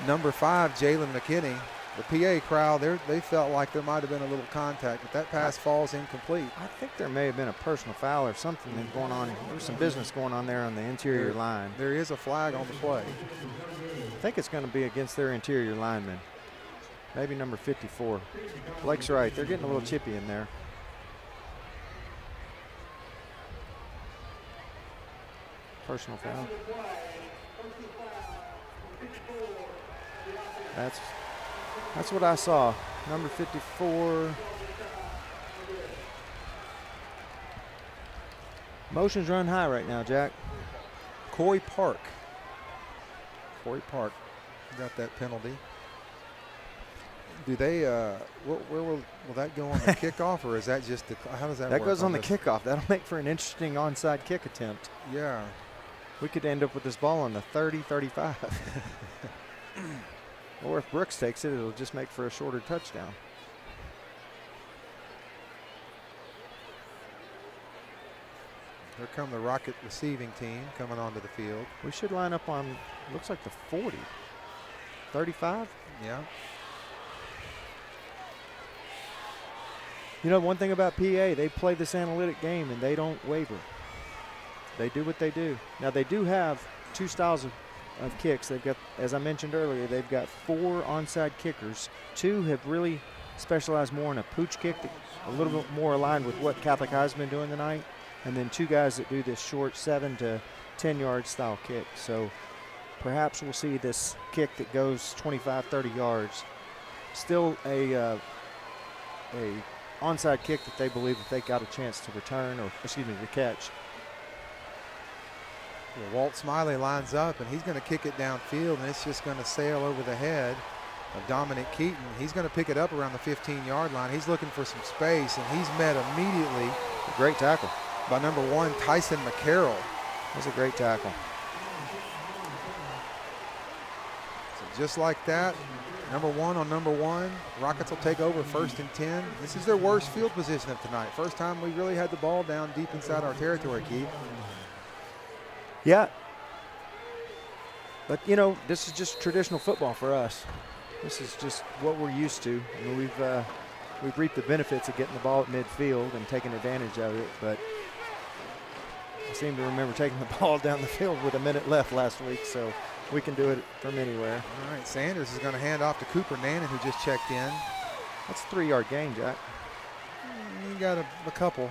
number 5, Jalen McKinney. The PA crowd, they felt like there might have been a little contact, but that pass falls incomplete. I think there may have been a personal foul or something going on. There was some business going on there on the interior line. There is a flag on the play. I think it's going to be against their interior lineman. Maybe number 54. Blake's right. They're getting a little chippy in there. Personal foul. That's what I saw. Number 54. Motion's run high right now, Jack. Corey Park got that penalty. Do they? Where will that go on the kickoff, or is that just how does that work? That goes on the this? kickoff. That'll make for an interesting onside kick attempt. Yeah. We could end up with this ball on the 30-35. Or if Brooks takes it, it'll just make for a shorter touchdown. Here come the Rocket receiving team coming onto the field. We should line up on, looks like the 40. 35? Yeah. You know, one thing about PA, they play this analytic game and they don't waver. They do what they do. Now, they do have 2 styles of of kicks. They've got, as I mentioned earlier, they've got 4 onside kickers. 2 have really specialized more in a pooch kick, a little bit more aligned with what Catholic High's been doing tonight, and then 2 guys that do this short 7 to 10-yard style kick. So perhaps we'll see this kick that goes 25, 30 yards. Still a onside kick that they believe that they got a chance to return, or excuse me, to catch. Well, Walt Smiley lines up, and he's going to kick it downfield, and it's just going to sail over the head of Dominic Keaton. He's going to pick it up around the 15-yard line. He's looking for some space, and he's met immediately. A great tackle By number 1, Tyson McCarroll. That was a great tackle. So just like that, number 1 on number 1. Rockets will take over 1st and 10. This is their worst field position of tonight. First time we really had the ball down deep inside our territory, Keith. Yeah. But, you know, this is just traditional football for us. This is just what we're used to. I mean, we've reaped the benefits of getting the ball at midfield and taking advantage of it, but I seem to remember taking the ball down the field with a minute left last week, so we can do it from anywhere. All right, Sanders is going to hand off to Cooper Nannon, who just checked in. That's a 3-yard gain, Jack. He got a couple.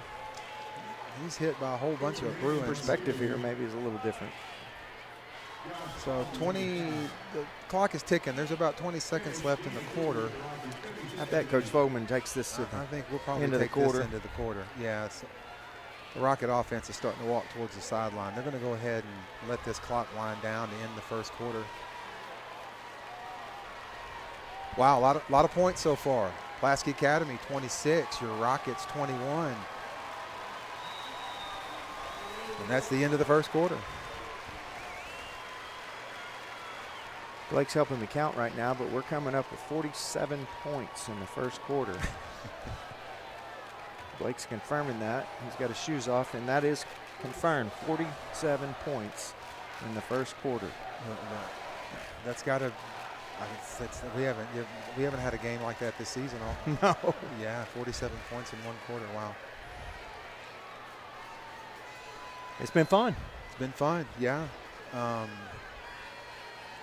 He's hit by a whole bunch of Bruins. Perspective here maybe is a little different. So the clock is ticking. There's about 20 seconds left in the quarter. I bet Coach Fogelman takes this to I think we'll probably into take the quarter. this into the quarter. Yeah, the Rocket offense is starting to walk towards the sideline. They're going to go ahead and let this clock wind down to end the first quarter. Wow, a lot of points so far. Pulaski Academy 26, your Rockets 21. And that's the end of the first quarter. Blake's helping me count right now, but we're coming up with 47 points in the first quarter. Blake's confirming that. He's got his shoes off, and that is confirmed. 47 points in the first quarter. That's got to. We haven't had a game like that this season. No. Yeah, 47 points in one quarter. Wow. It's been fun. It's been fun. Yeah.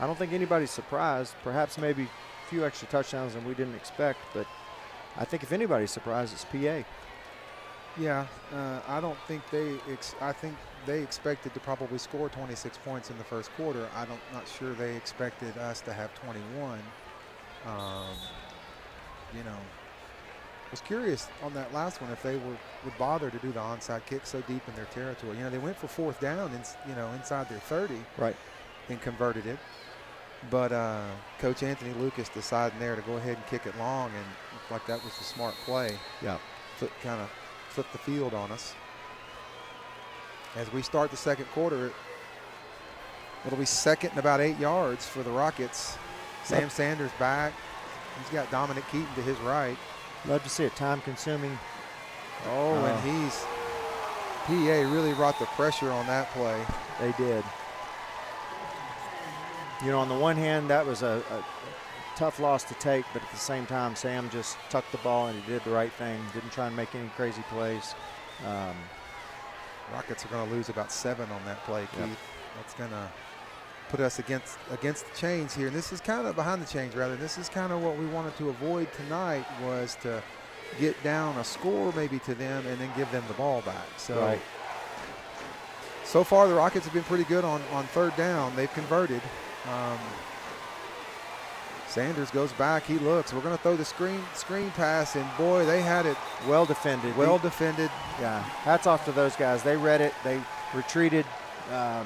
I don't think anybody's surprised. Perhaps maybe a few extra touchdowns than we didn't expect, but I think if anybody's surprised, it's PA. Yeah, I don't think I think they expected to probably score 26 points in the first quarter. Not sure they expected us to have 21. You know, was curious on that last one if they would bother to do the onside kick so deep in their territory. You know, they went for 4th down, inside their 30, right, and converted it. But Coach Anthony Lucas decided there to go ahead and kick it long, and looked like that was the smart play. Yeah, Kind of flipped the field on us. As we start the second quarter, it'll be 2nd and about 8 yards for the Rockets. Sam Sanders back. He's got Dominic Keaton to his right. Love to see it. Time-consuming. And PA really brought the pressure on that play. They did. You know, on the one hand, that was a tough loss to take, but at the same time, Sam just tucked the ball and he did the right thing. Didn't try and make any crazy plays. Rockets are going to lose about 7 on that play, Keith. Yep. That's going to put us against the chains here. And this is kind of behind the chains, rather. This is kind of what we wanted to avoid tonight, was to get down a score maybe to them and then give them the ball back. So, right. So far, the Rockets have been pretty good on 3rd down. They've converted. Sanders goes back. He looks. We're going to throw the screen pass, and boy, they had it well defended. Well defended. Yeah. Hats off to those guys. They read it. They retreated. Who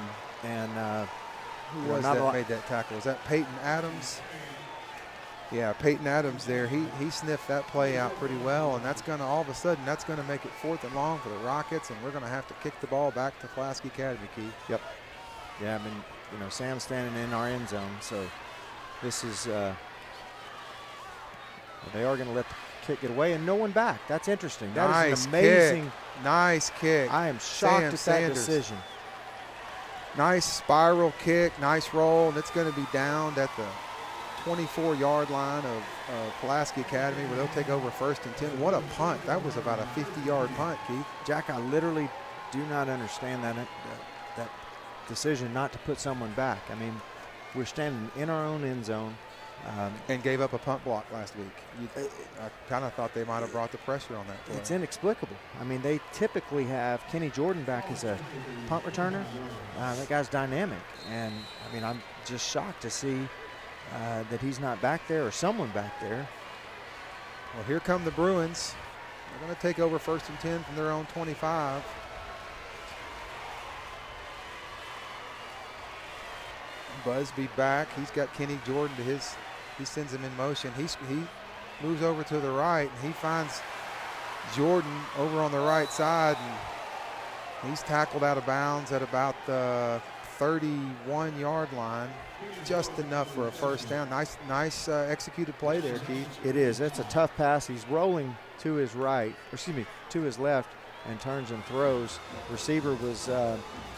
was that made that tackle? Was that Peyton Adams? Yeah, Peyton Adams there. He sniffed that play out pretty well, and that's going to all of a sudden that's going to make it 4th and long for the Rockets, and we're going to have to kick the ball back to Pulaski Academy, Keith. Yep. Yeah, I mean, you know, Sam's standing in our end zone, so this is they are going to let the kick get away and no one back. That's interesting. That is an amazing kick. Nice kick. I am shocked at that decision. Nice spiral kick, nice roll, and it's going to be downed at the 24-yard line of Pulaski Academy, where they'll take over 1st and 10. What a punt. That was about a 50-yard punt, Keith. Jack, I literally do not understand that decision not to put someone back. I mean, We're standing in our own end zone. And gave up a punt block last week. I kind of thought they might have brought the pressure on that play. It's inexplicable. I mean, they typically have Kenny Jordan back as a punt returner. That guy's dynamic. And, I mean, I'm just shocked to see that he's not back there or someone back there. Well, here come the Bruins. They're going to take over 1st and 10 from their own 25. Busby back. He's got Kenny Jordan to his. He sends him in motion. He moves over to the right, and he finds Jordan over on the right side, and he's tackled out of bounds at about the 31-yard line. Just enough for a first down. Nice executed play there, Keith. It is. That's a tough pass. He's rolling to his right, or excuse me, to his left, and turns and throws. Receiver was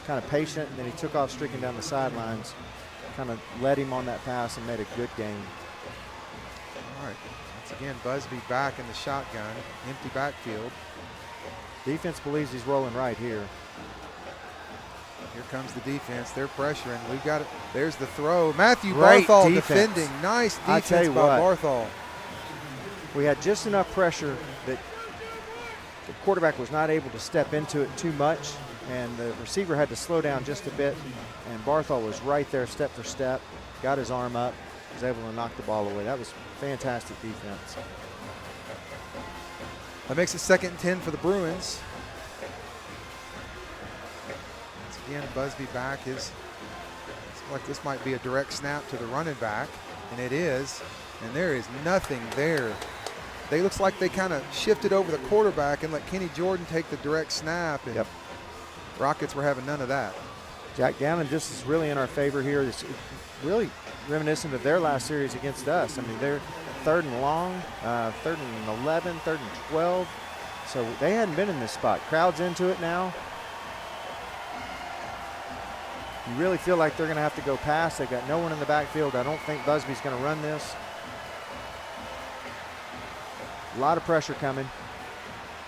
kind of patient, and then he took off streaking down the sidelines. Kind of led him on that pass and made a good gain. All right. Once again, Busby back in the shotgun. Empty backfield. Defense believes he's rolling right here. Here comes the defense. They're pressuring. We've got it. There's the throw. Matthew Great Barthol defense. defending. Nice I tell defense you by what. Barthol. We had just enough pressure that the quarterback was not able to step into it too much, and the receiver had to slow down just a bit, and Barthol was right there step for step, got his arm up, was able to knock the ball away. That was fantastic defense. That makes it 2nd and 10 for the Bruins. Once again, Busby back. It's like this might be a direct snap to the running back, and it is, and there is nothing there. They looks like they kind of shifted over the quarterback and let Kenny Jordan take the direct snap, and Rockets were having none of that. Jack Gannon just is really in our favor here. It's really reminiscent of their last series against us. I mean, they're 3rd and long, 3rd and 11, 3rd and 12. So they hadn't been in this spot. Crowd's into it now. You really feel like they're going to have to go pass. They've got no one in the backfield. I don't think Busby's going to run this. A lot of pressure coming.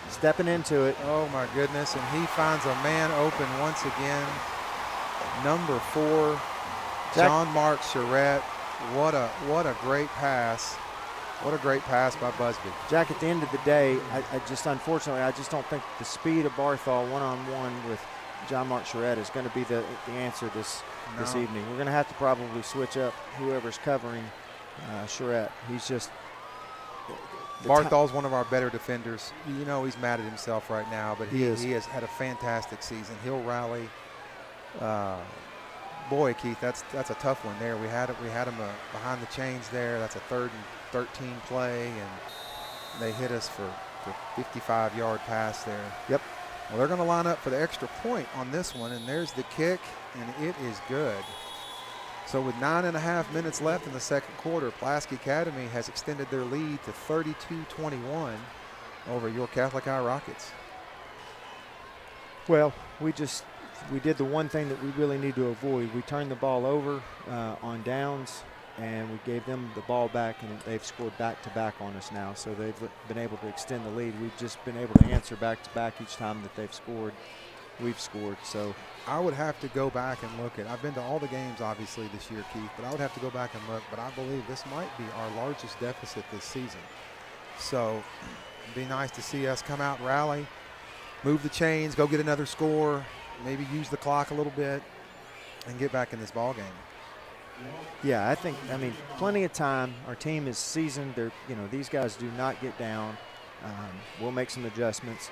Stepping into it. Oh my goodness, and he finds a man open once again. Number 4, John Mark Charette. What a great pass. What a great pass by Busby. Jack, at the end of the day, unfortunately, I just don't think the speed of Barthol one-on-one with John Mark Charette is going to be the answer this evening. We're going to have to probably switch up whoever's covering Charette. He's just Barthol's one of our better defenders. You know he's mad at himself right now, but he has had a fantastic season. He'll rally. Boy, Keith, that's a tough one there. We had him behind the chains there. That's a 3rd and 13 play, and they hit us for 55-yard pass there. Yep. Well, they're going to line up for the extra point on this one, and there's the kick, and it is good. So with 9.5 minutes left in the 2nd quarter, Pulaski Academy has extended their lead to 32-21 over your Catholic High Rockets. Well, we did the one thing that we really need to avoid. We turned the ball over on downs, and we gave them the ball back, and they've scored back-to-back on us now. So they've been able to extend the lead. We've just been able to answer back-to-back each time that they've scored. We've scored. So I would have to go back and look at. I've been to all the games, obviously, this year, Keith, but I would have to go back and look. But I believe this might be our largest deficit this season. So it'd be nice to see us come out, rally, move the chains, go get another score, maybe use the clock a little bit, and get back in this ball game. Yeah, I mean, plenty of time. Our team is seasoned. These guys do not get down. We'll make some adjustments.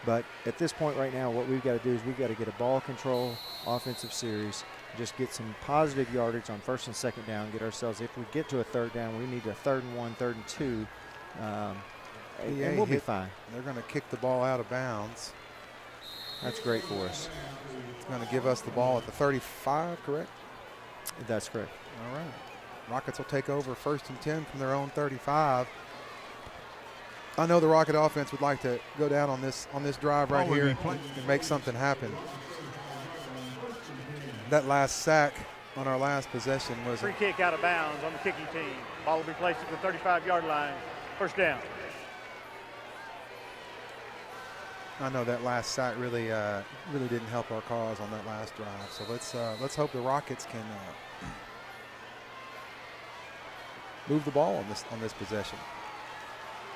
But at this point right now, what we've got to do is we've got to get a ball control offensive series, just get some positive yardage on 1st and 2nd down, get ourselves, if we get to a 3rd down, we need a 3rd and 1, 3rd and 2, and we'll be fine. They're going to kick the ball out of bounds. That's great for us. It's going to give us the ball at the 35, correct? That's correct. All right. Rockets will take over 1st and 10 from their own 35. I know the Rocket offense would like to go down on this drive right here and make something happen. That last sack on our last possession was free kick out of bounds on the kicking team. Ball will be placed at the 35-yard line. 1st down. I know that last sack really didn't help our cause on that last drive. So let's hope the Rockets move the ball on this possession.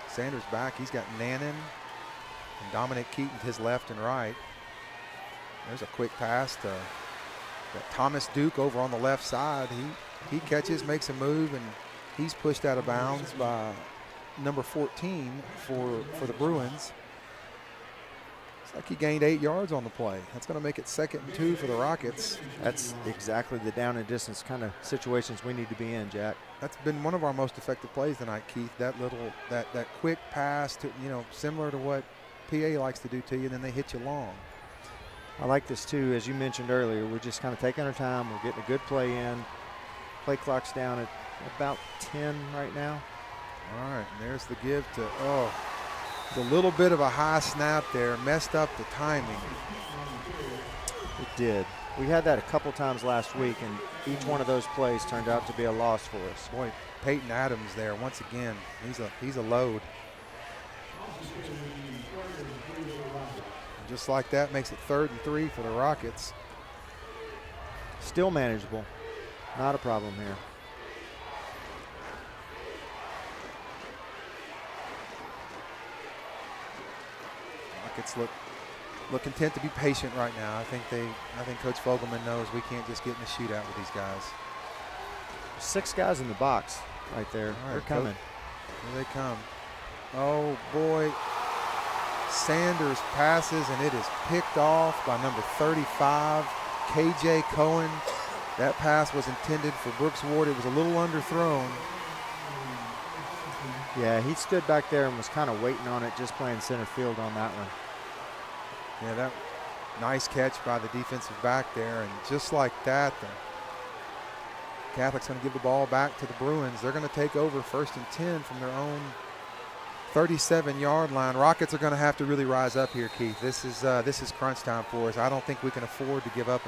Sanders back. He's got Nannon and Dominic Keaton to his left and right. There's a quick pass to Thomas Duke over on the left side. He catches, makes a move, and he's pushed out of bounds by number 14 for the Bruins. It's like he gained 8 yards on the play. That's going to make it 2nd and 2 for the Rockets. That's exactly the down and distance kind of situations we need to be in, Jack. That's been one of our most effective plays tonight, Keith. That quick pass to, similar to what PA likes to do to you, and then they hit you long. I like this too, as you mentioned earlier. We're just kind of taking our time. We're getting a good play in. Play clock's down at about 10 right now. All right, and there's the give to, it's a little bit of a high snap there. Messed up the timing. It did. We had that a couple times last week, and each one of those plays turned out to be a loss for us. Boy, Peyton Adams there once again. He's a load. Just like that, makes it 3rd and 3 for the Rockets. Still manageable. Not a problem here. Rockets look content to be patient right now. I think Coach Fogelman knows we can't just get in a shootout with these guys. 6 guys in the box right there. All right, they're coming. Here they come. Oh boy. Sanders passes, and it is picked off by number 35, KJ Cohen. That pass was intended for Brooks Ward. It was a little underthrown. Yeah, he stood back there and was kind of waiting on it, just playing center field on that one. Yeah, that nice catch by the defensive back there, and just like that, the Catholic's going to give the ball back to the Bruins. They're going to take over 1st and 10 from their own 37-yard line. Rockets are going to have to really rise up here, Keith. This is crunch time for us. I don't think we can afford to give up.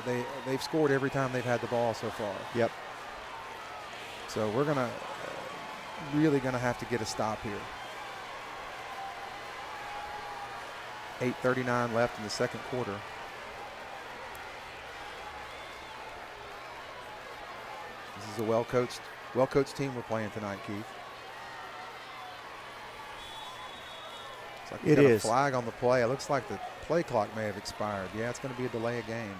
They've scored every time they've had the ball so far. Yep. So we're really going to have to get a stop here. 8:39 left in the 2nd quarter. This is a well-coached team we're playing tonight, Keith. Looks like it is. A flag on the play. It looks like the play clock may have expired. Yeah, it's going to be a delay of game.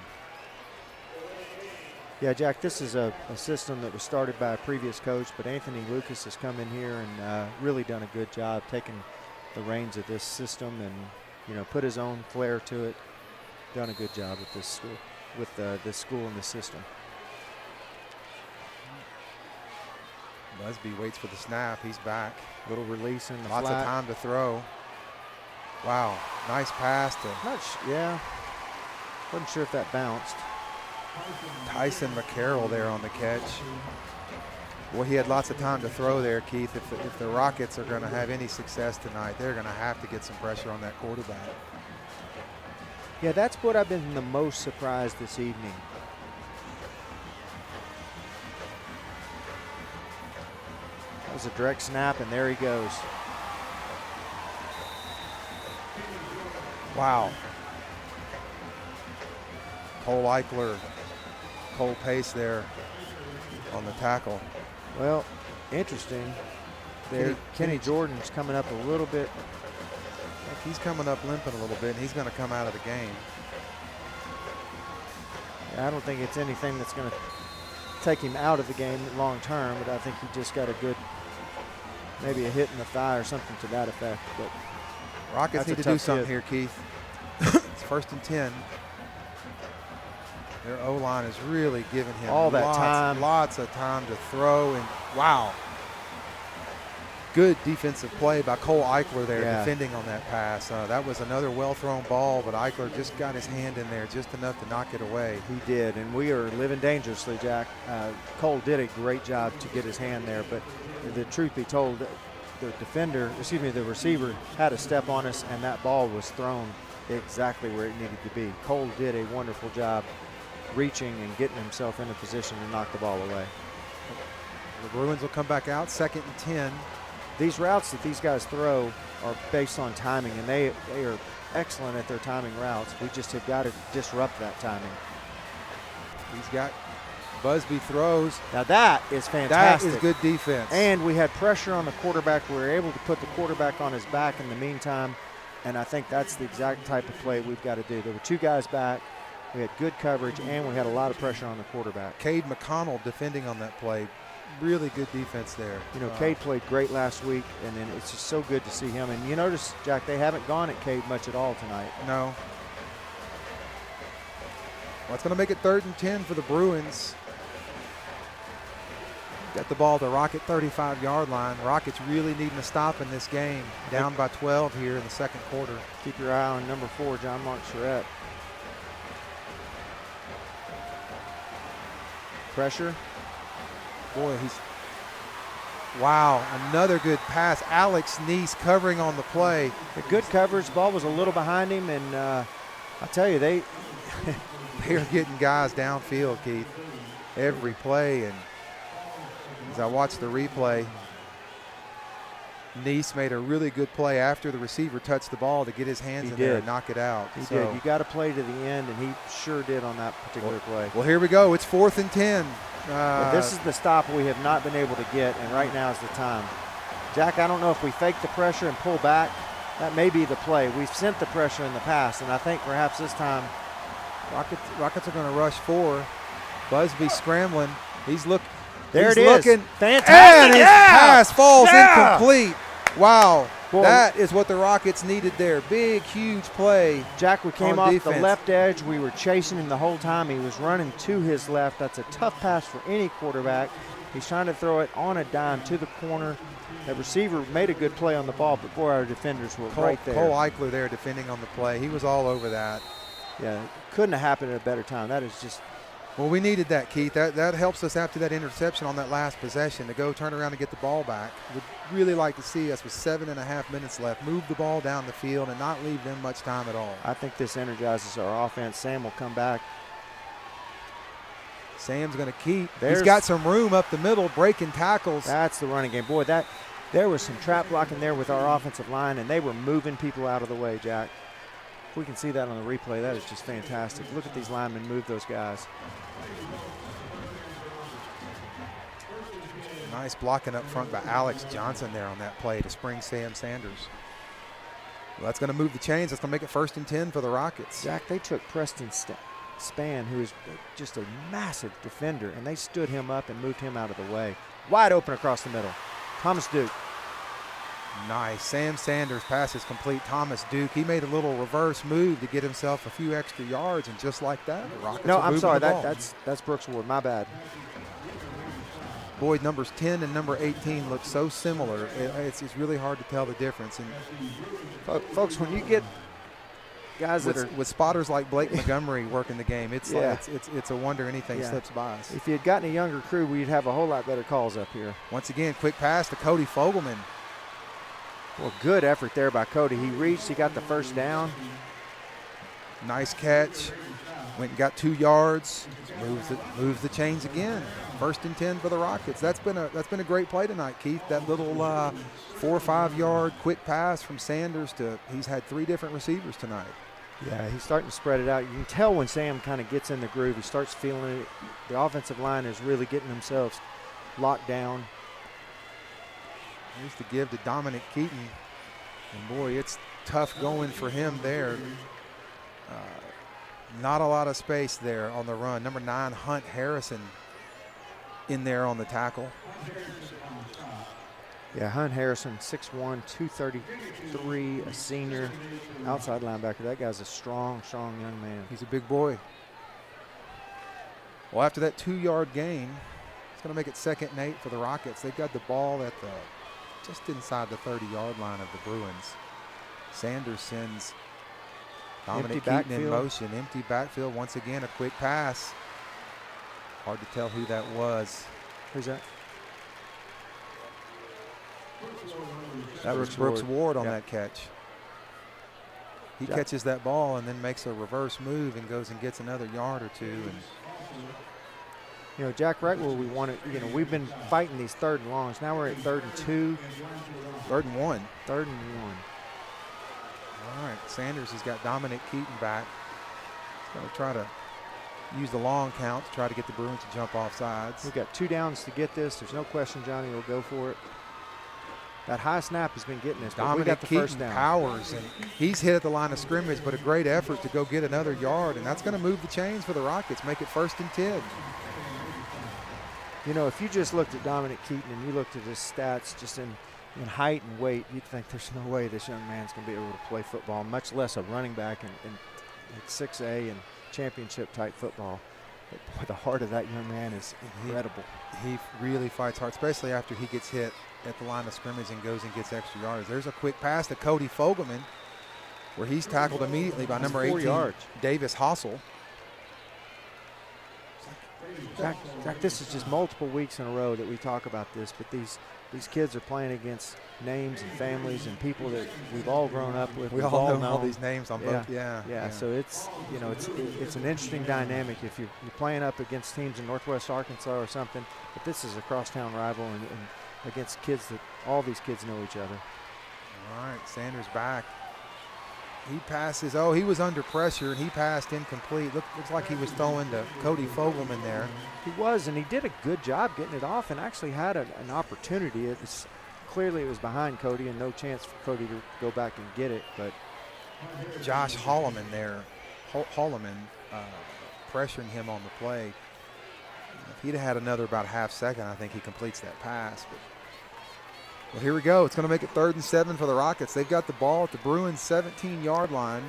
Yeah, Jack, this is a system that was started by a previous coach, but Anthony Lucas has come in here and really done a good job taking the reins of this system and, put his own flair to it. Done a good job with this school and this system. Busby waits for the snap. He's back. Little release in the Lots flat. of time to throw. Wow, nice pass to yeah. Wasn't sure if that bounced. Tyson McCarroll there on the catch. Boy, he had lots of time to throw there, Keith. If the Rockets are going to have any success tonight, they're going to have to get some pressure on that quarterback. Yeah, that's what I've been the most surprised this evening. That was a direct snap, and there he goes. Wow. Cole Eichler, Cole Pace there on the tackle. Well, interesting. Kenny Jordan's coming up a little bit. He's coming up limping a little bit, and he's going to come out of the game. Yeah, I don't think it's anything that's going to take him out of the game long term, but I think he just got maybe a hit in the thigh or something to that effect. But Rockets need to do something here, Keith. It's 1st and 10. Their O-line is really giving him lots of time to throw, and wow. Good defensive play by Cole Eichler there, defending on that pass. That was another well-thrown ball, but Eichler just got his hand in there just enough to knock it away. He did, and we are living dangerously, Jack. Cole did a great job to get his hand there, but the truth be told, the receiver had a step on us, and that ball was thrown exactly where it needed to be. Cole did a wonderful job reaching and getting himself in a position to knock the ball away. The Bruins will come back out, 2nd and 10. These routes that these guys throw are based on timing, and they are excellent at their timing routes. We just have got to disrupt that timing. He's got Busby throws. Now that is That fantastic. is good defense. And we had pressure on the quarterback. We were able to put the quarterback on his back in the meantime, and I think that's the exact type of play we've got to do. There were 2 guys back. We had good coverage, and we had a lot of pressure on the quarterback. Cade McConnell defending on that play. Really good defense there. You know, Cade played great last week, and then it's just so good to see him. And you notice, Jack, they haven't gone at Cade much at all tonight. No. Well, it's going to make it 3rd and 10 for the Bruins. Got the ball to Rocket 35-yard line. Rockets really needing to stop in this game. Down by 12 here in the second quarter. Keep your eye on number 4, John Mark Charette. Pressure. Boy, wow, another good pass. Alex Neese covering on the play. The good coverage. Ball was a little behind him, and I'll tell you, they are getting guys downfield, Keith, every play. And as I watched the replay, Neese made a really good play after the receiver touched the ball to get his hands in there and knock it out. He did. You got to play to the end, and he sure did on that particular play. Well, here we go. It's 4th and 10. This is the stop we have not been able to get, and right now is the time. Jack, I don't know if we fake the pressure and pull back. That may be the play. We've sent the pressure in the past, and I think perhaps this time Rockets are going to rush 4. Busby scrambling. He's looking. There it is. Looking. Fantastic. And his pass falls incomplete. Wow. Boy, that is what the Rockets needed there. Big, huge play. Jack, we came off defense. The left edge. We were chasing him the whole time. He was running to his left. That's a tough pass for any quarterback. He's trying to throw it on a dime to the corner. That receiver made a good play on the ball, but boy, our defenders were right there. Cole Eichler there defending on the play. He was all over that. Yeah, couldn't have happened at a better time. That is just. Well, we needed that, Keith. That helps us after that interception on that last possession to go turn around and get the ball back. Would really like to see us with 7.5 minutes left move the ball down the field and not leave them much time at all. I think this energizes our offense. Sam will come back. Sam's going to keep. He's got some room up the middle, breaking tackles. That's the running game. Boy, there was some trap blocking there with our offensive line, and they were moving people out of the way, Jack. If we can see that on the replay, that is just fantastic. Look at these linemen move those guys. Nice blocking up front by Alex Johnson there on that play to spring Sam Sanders. Well, that's going to move the chains. That's going to make it 1st and 10 for the Rockets. Jack, they took Preston Spann, who is just a massive defender, and they stood him up and moved him out of the way. Wide open across the middle. Thomas Duke. Nice. Sam Sanders passes complete. Thomas Duke. He made a little reverse move to get himself a few extra yards, and just like that, the Rockets No, are I'm sorry. the ball. That's Brooks Ward. My bad. Boy, numbers 10 and number 18 look so similar. It's really hard to tell the difference. And folks, when you get guys with spotters like Blake Montgomery working the game, it's a wonder anything slips by us. If you had gotten a younger crew, we'd have a whole lot better calls up here. Once again, quick pass to Cody Fogelman. Well, good effort there by Cody. He reached, he got the first down. Nice catch. Went and got 2 yards. Moves the chains again. 1st and 10 for the Rockets. That's been a great play tonight, Keith. That little 4 or 5 yard quick pass from Sanders to he's had 3 different receivers tonight. Yeah, he's starting to spread it out. You can tell when Sam kind of gets in the groove. He starts feeling it. The offensive line is really getting themselves locked down. Here's the give to Dominic Keaton. And boy, it's tough going for him there. Not a lot of space there on the run. Number 9, Hunt Harrison, in there on the tackle. Yeah, Hunt Harrison, 6'1", 233, a senior, outside linebacker. That guy's a strong young man. He's a big boy. Well, after that 2-yard gain, it's going to make it 2nd and 8 for the Rockets. They've got the ball at just inside the 30-yard line of the Bruins. Sanders sends Dominic Keaton in motion. Empty backfield. Once again, a quick pass. Hard to tell who that was. Who's that? That was Brooks Ward on that catch. He catches that ball and then makes a reverse move and goes and gets another yard or 2. And you know, Jack, right where we want it, you know, we've been fighting these 3rd and longs. Now we're at 3rd and 2. 3rd and 1. 3rd and 1. All right, Sanders has got Dominic Keaton back. He's going to try to use the long count to try to get the Bruins to jump off sides. We've got 2 downs to get this. There's no question Johnny will go for it. That high snap has been getting us, but we Dominic got the Keaton first down. powers, and he's hit at the line of scrimmage, but a great effort to go get another yard, and that's going to move the chains for the Rockets, make it 1st and 10. You know, if you just looked at Dominic Keaton and you looked at his stats just in height and weight, you'd think there's no way this young man's going to be able to play football, much less a running back in 6A and championship-type football. But boy, the heart of that young man is incredible. He really fights hard, especially after he gets hit at the line of scrimmage and goes and gets extra yards. There's a quick pass to Cody Fogelman where he's tackled immediately by number 18, yards. Davis Hossel. Jack, this is just multiple weeks in a row that we talk about this, but these kids are playing against names and families and people that we've all grown up with. We We've all know known all these names on both. Yeah. So it's it's an interesting dynamic if you're playing up against teams in Northwest Arkansas or something. But this is a crosstown rival and against kids that all these kids know each other. All right, Sanders back. He passes. Oh, he was under pressure, and he passed incomplete. Looks like he was throwing to Cody Fogelman there. He was, and he did a good job getting it off and actually had an opportunity. Clearly it was behind Cody and no chance for Cody to go back and get it. But Josh Holloman there, pressuring him on the play. If he'd have had another about half second, I think he completes that pass. But well, here we go. It's going to make it 3rd and 7 for the Rockets. They've got the ball at the Bruins 17-yard line.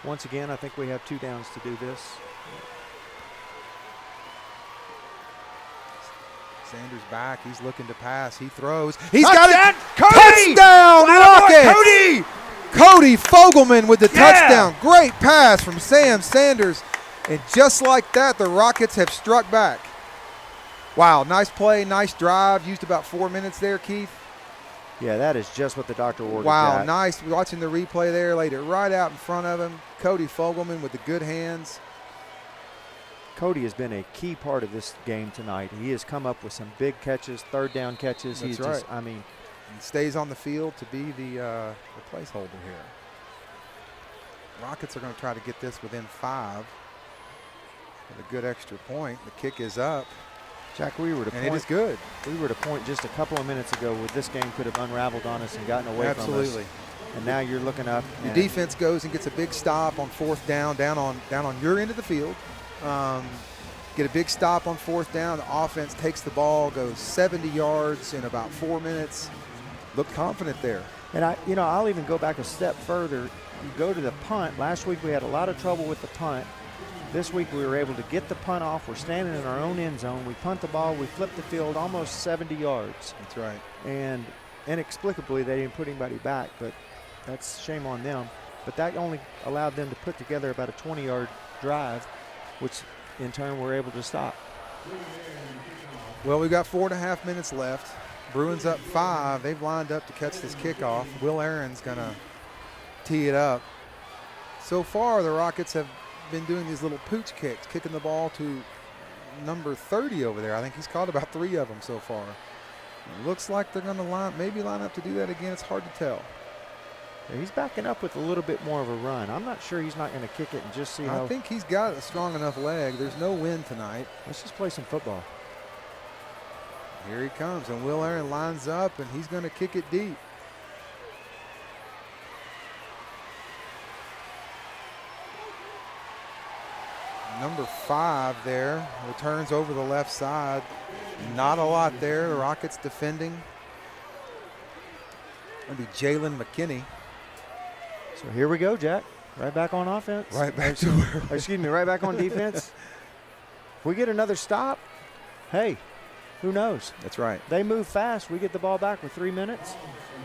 Once again, I think we have 2 downs to do this. Sanders back. He's looking to pass. He throws. He's got it. Cody! Touchdown, Rockets! Cody! Cody Fogelman with the touchdown. Great pass from Sam Sanders. And just like that, the Rockets have struck back. Wow, nice play, nice drive. Used about 4 minutes there, Keith. Yeah, that is just what the doctor ordered. Wow, Jack. nice. Watching the replay there, laid it right out in front of him. Cody Fogelman with the good hands. Cody has been a key part of this game tonight. He has come up with some big catches, 3rd down catches. That's He's right. just, I mean, He stays on the field to be the placeholder here. Rockets are going to try to get this within 5 with a good extra point. The kick is up. Jack, we were to And it is good. We were to point just a couple of minutes ago where this game could have unraveled on us and gotten away from us. Absolutely. And now you're looking up. The defense goes and gets a big stop on 4th down, down on your end of the field. Get a big stop on 4th down. The offense takes the ball, goes 70 yards in about 4 minutes. Look confident there. And I'll even go back a step further. You go to the punt. Last week we had a lot of trouble with the punt. This week we were able to get the punt off. We're standing in our own end zone. We punt the ball. We flip the field almost 70 yards. That's right. And inexplicably they didn't put anybody back, but that's shame on them. But that only allowed them to put together about a 20-yard drive, which in turn we're able to stop. Well, we've got 4.5 minutes left. Bruins up 5. They've lined up to catch this kickoff. Will Aaron's going to tee it up. So far, the Rockets have been doing these little pooch kicks, kicking the ball to number 30 over there. I think he's caught about 3 of them so far. Looks like they're going to line up to do that again. It's hard to tell. Yeah, he's backing up with a little bit more of a run. I'm not sure he's not going to kick it and just see how. I think he's got a strong enough leg. There's no wind tonight. Let's just play some football. Here he comes, and Will Aaron lines up, and he's going to kick it deep. Number 5 there, returns over the left side. Not a lot there. The Rockets defending. That'll be Jalen McKinney. So here we go, Jack. Right back on offense. Right back to where. Excuse me, right back on defense. If we get another stop, hey, who knows? That's right. They move fast. We get the ball back with 3 minutes.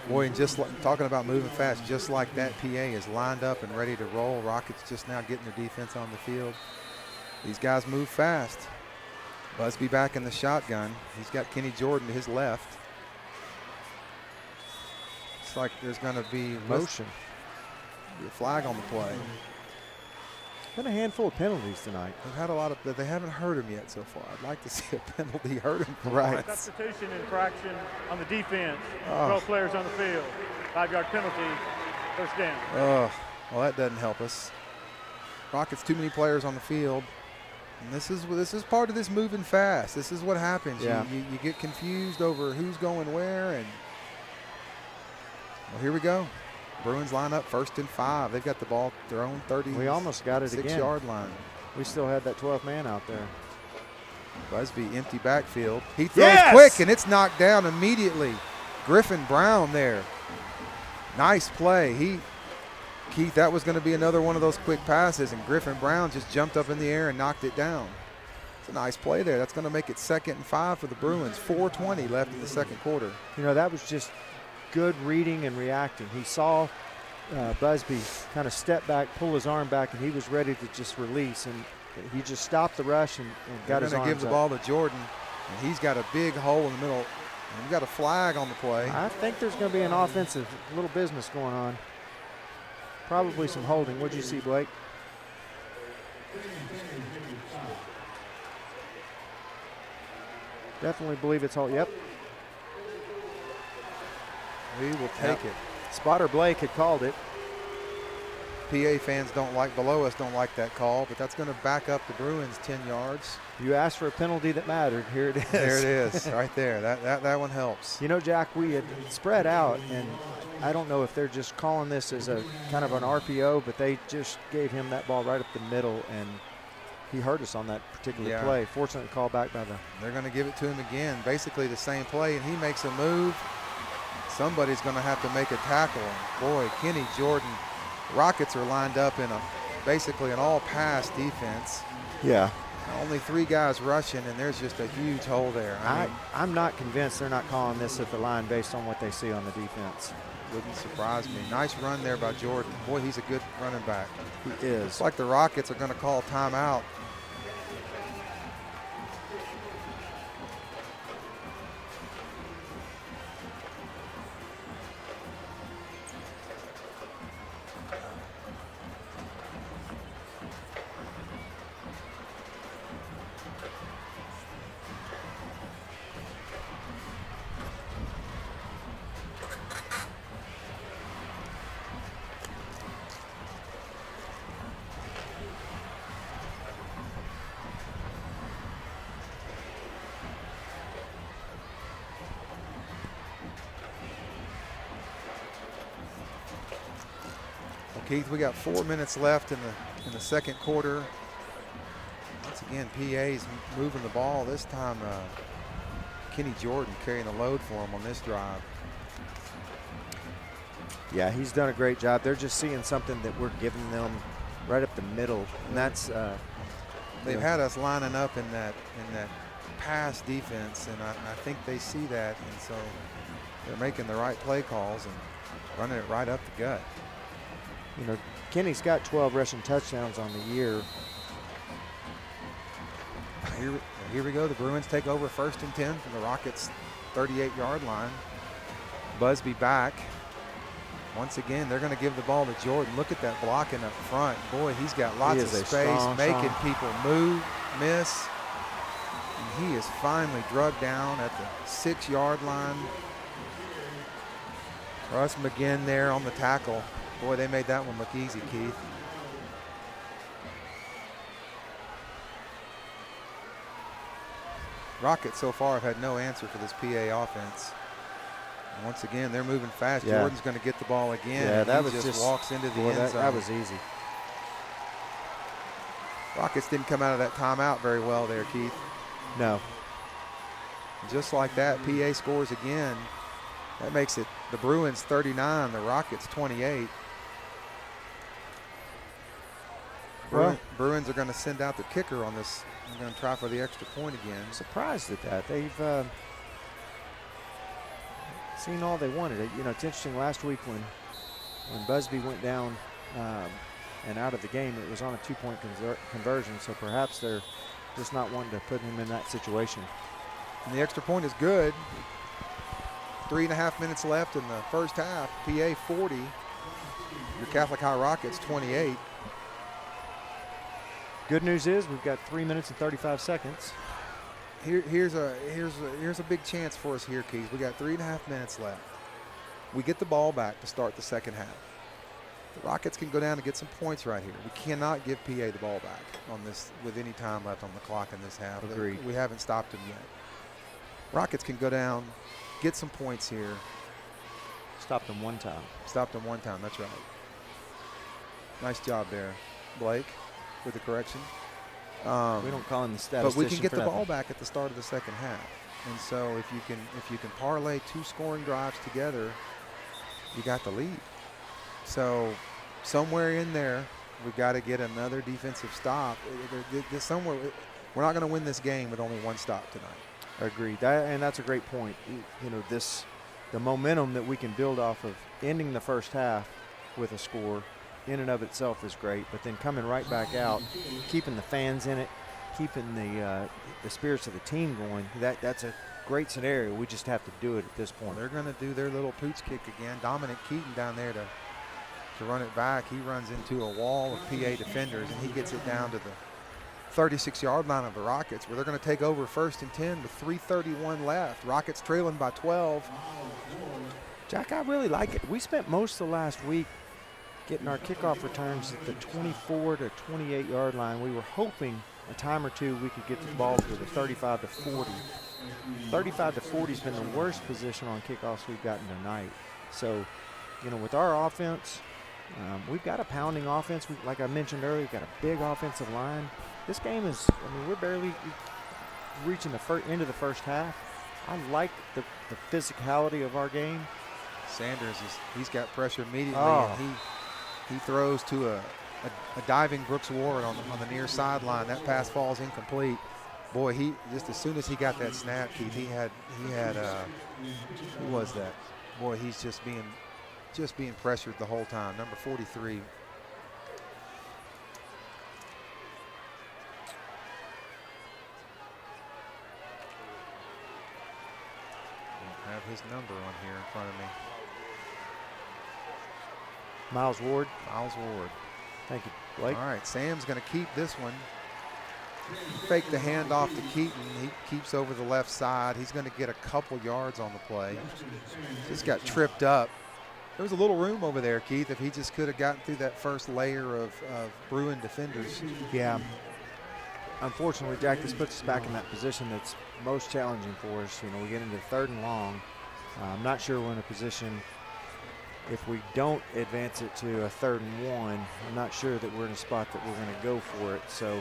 Boy, and just talking about moving fast, just like that, PA is lined up and ready to roll. Rockets just now getting their defense on the field. These guys move fast. Busby back in the shotgun. He's got Kenny Jordan to his left. It's like there's going to be Motion. a flag on the play. Been a handful of penalties tonight. They've had a lot of, but they haven't hurt him yet so far. I'd like to see a penalty hurt him. Right. Substitution infraction on the defense. Oh. 12 players on the field. 5-yard penalty. First down. Oh, well, that doesn't help us. Rockets too many players on the field. And this is part of this moving fast. This is what happens. Yeah. You get confused over who's going where, and well, here we go. Bruins line up 1st and 5. They've got the ball at their own 30. We almost got it again. 6-yard line. We still had that 12th man out there. Busby empty backfield. He throws quick, and it's knocked down immediately. Griffin Brown there. Nice play. Keith, that was going to be another one of those quick passes, and Griffin Brown just jumped up in the air and knocked it down. It's a nice play there. That's going to make it 2nd and 5 for the Bruins. 4:20 left in the second quarter. You know, that was just good reading and reacting. He saw Busby kind of step back, pull his arm back, and he was ready to just release, and he just stopped the rush and got his arms up. They're going to give the ball to Jordan, and he's got a big hole in the middle. And we've got a flag on the play. I think there's going to be an offensive little business going on. Probably some holding. What'd you see, Blake? Definitely believe it's hold. Yep. We will take it. Spotter Blake had called it. PA fans below us don't like that call, but that's going to back up the Bruins 10 yards. You asked for a penalty that mattered. Here it is. There it is, right there. That one helps. You know, Jack, we had spread out, and I don't know if they're just calling this as a kind of an RPO, but they just gave him that ball right up the middle, and he hurt us on that particular play. Fortunately, called back by the. They're going to give it to him again, basically the same play, and he makes a move. Somebody's going to have to make a tackle. Boy, Kenny Jordan. Rockets are lined up in basically an all-pass defense. Yeah. Only 3 guys rushing, and there's just a huge hole there. I'm not convinced they're not calling this at the line based on what they see on the defense. Wouldn't surprise me. Nice run there by Jordan. Boy, he's a good running back. He is. It's like the Rockets are going to call timeout. Keith, we got 4 minutes left in the second quarter. Once again, PA's moving the ball. This time, Kenny Jordan carrying the load for him on this drive. Yeah, he's done a great job. They're just seeing something that we're giving them right up the middle, and that's. They've had us lining up in that pass defense, and I think they see that, and so they're making the right play calls and running it right up the gut. You know, Kenny's got 12 rushing touchdowns on the year. Here we go. The Bruins take over 1st and 10 from the Rockets' 38-yard line. Busby back. Once again, they're going to give the ball to Jordan. Look at that blocking up front. Boy, he's got lots of space, making people move, miss. And he is finally drugged down at the 6-yard line. Russ McGinn there on the tackle. Boy, they made that one look easy, Keith. Rockets so far have had no answer for this PA offense. And once again, they're moving fast. Yeah. Jordan's going to get the ball again. Yeah, that was just walks into the end zone. That was easy. Rockets didn't come out of that timeout very well there, Keith. No. Just like that, PA scores again. That makes it the Bruins 39, the Rockets 28. Bruins are going to send out the kicker on this. They're going to try for the extra point again. Surprised at that. They've seen all they wanted. You know, it's interesting. Last week when Busby went down and out of the game, it was on a 2-point conversion. So perhaps they're just not wanting to put him in that situation. And the extra point is good. 3.5 minutes left in the first half. PA 40. Your Catholic High Rockets 28. Good news is we've got 3 minutes and 35 seconds. Here's a big chance for us here, Keith. We got 3.5 minutes left. We get the ball back to start the second half. The Rockets can go down and get some points right here. We cannot give PA the ball back on this with any time left on the clock in this half. Agreed. We haven't stopped them yet. Rockets can go down, get some points here. Stopped them one time. Stopped them one time, that's right. Nice job there, Blake, with the correction. We don't call him the statistician. But we can get for the nothing. ball back at the start of the second half. And so if you can parlay 2 scoring drives together, you got the lead. So somewhere in there, we've got to get another defensive stop. There's somewhere we're not going to win this game with only 1 stop tonight. Agreed. And that's a great point. You know, the momentum that we can build off of ending the first half with a score in and of itself is great, but then coming right back out, keeping the fans in it, keeping the spirits of the team going, that's a great scenario. We just have to do it at this point. They're going to do their little pooch kick again. Dominic Keaton down there to run it back. He runs into a wall of PA defenders, and he gets it down to the 36-yard line of the Rockets, where they're going to take over 1st and 10 with 3:31 left. Rockets trailing by 12. Jack, I really like it. We spent most of the last week getting our kickoff returns at the 24 to 28-yard line. We were hoping a time or two we could get the ball to the 35 to 40. 35 to 40 has been the worst position on kickoffs we've gotten tonight. So, you know, with our offense, we've got a pounding offense. Like I mentioned earlier, we've got a big offensive line. This game is, I mean, we're barely reaching the end of the first half. I like the physicality of our game. Sanders, he's got pressure immediately, Oh. and he throws to a diving Brooks Ward on the near sideline. That pass falls incomplete. Boy, he just as soon as he got that snap, Keith, he had who was that? Boy, he's just being pressured the whole time. Number 43. I have his number on here in front of me. Miles Ward. Miles Ward. Thank you, Blake. All right, Sam's going to keep this one. Fake the handoff to Keaton. He keeps over the left side. He's going to get a couple yards on the play. Just got tripped up. There was a little room over there, Keith, if he just could have gotten through that first layer of Bruin defenders. Yeah. Unfortunately, Jack, this puts us back in that position that's most challenging for us. You know, we get into 3rd and long. I'm not sure we're in a position, if we don't advance it to a 3rd and 1, I'm not sure that we're in a spot that we're going to go for it. So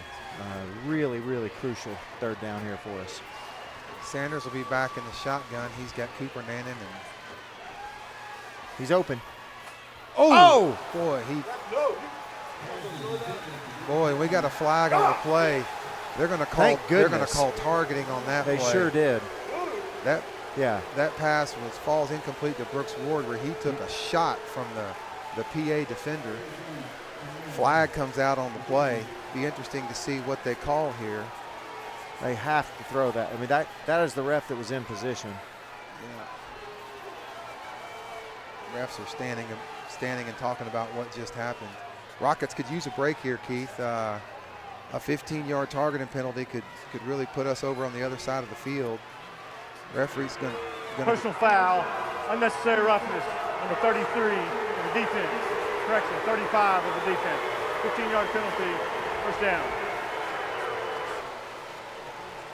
really, really crucial 3rd down here for us. Sanders will be back in the shotgun. He's got Cooper Nannon, and he's open. Oh! Boy, we got a flag on the play. They're going to call. Thank They're going to goodness. call targeting on that They play. sure did. That pass falls incomplete to Brooks Ward, where he took a shot from the PA defender. Flag comes out on the play. Be interesting to see what they call here. They have to throw that. I mean, that is the ref that was in position. Yeah. Refs are standing and talking about what just happened. Rockets could use a break here, Keith. A 15-yard targeting penalty could really put us over on the other side of the field. Referee's going to Personal foul, unnecessary roughness, number 33 of the defense. Correction, 35 of the defense. 15-yard penalty, 1st down.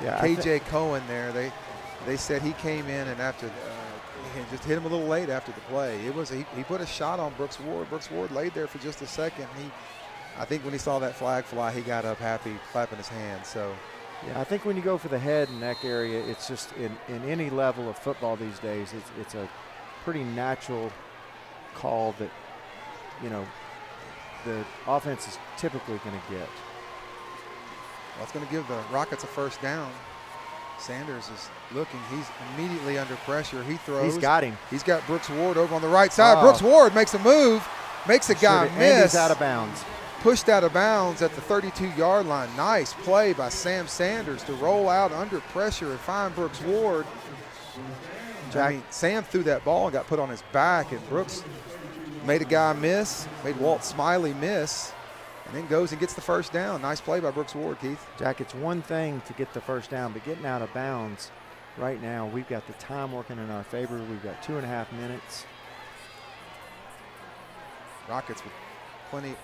Yeah, KJ Cohen there. They said he came in and after he just hit him a little late after the play. He put a shot on Brooks Ward. Brooks Ward laid there for just a second. I think when he saw that flag fly, he got up happy, clapping his hands. So. Yeah, I think when you go for the head and neck area, it's just in any level of football these days, it's a pretty natural call that, you know, the offense is typically going to get. Well, it's going to give the Rockets a 1st down. Sanders is looking. He's immediately under pressure. He throws. He's got him. He's got Brooks Ward over on the right side. Brooks Ward makes a move, makes a guy miss. And he's out of bounds. Pushed out of bounds at the 32-yard line. Nice play by Sam Sanders to roll out under pressure and find Brooks Ward. Sam threw that ball and got put on his back, and Brooks made a guy miss, made Walt Smiley miss, and then goes and gets the 1st down. Nice play by Brooks Ward, Keith. Jack, it's one thing to get the 1st down, but getting out of bounds right now, we've got the time working in our favor. We've got 2.5 minutes. Rockets with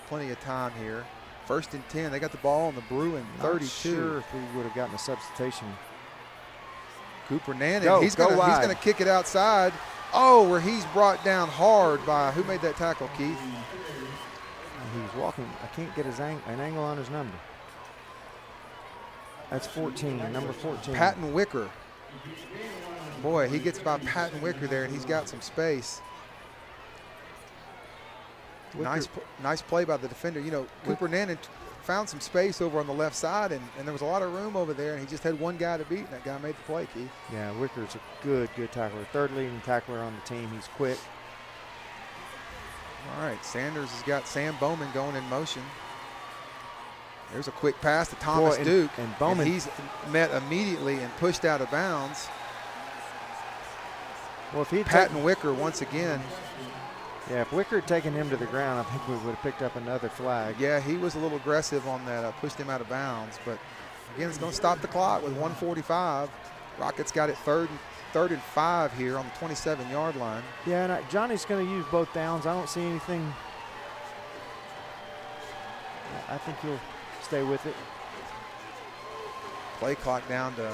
plenty of time here. 1st and 10. They got the ball on the Bruin 32. Not sure if we would have gotten a substitution. Cooper Nannon, he's gonna kick it outside. Oh, where he's brought down hard by, who made that tackle, Keith? He was walking. I can't get an angle on his number. That's 14, number 14. Patton Wicker. Boy, he gets by Patton Wicker there, and he's got some space. Nice play by the defender. You know, Cooper Nannon found some space over on the left side, and there was a lot of room over there, and he just had one guy to beat, and that guy made the play, Keith. Yeah, Wicker's a good tackler. 3rd leading tackler on the team. He's quick. All right, Sanders has got Sam Bowman going in motion. There's a quick pass to Thomas Duke, and Bowman, he's met immediately and pushed out of bounds. Well, if he'd Patton Wicker once again. Yeah, if Wicker had taken him to the ground, I think we would have picked up another flag. Yeah, he was a little aggressive on that, pushed him out of bounds. But again, it's going to stop the clock with 1:45. Rockets got it 3rd and 5 here on the 27-yard line. Yeah, and Johnny's going to use both downs. I don't see anything. I think he'll stay with it. Play clock down to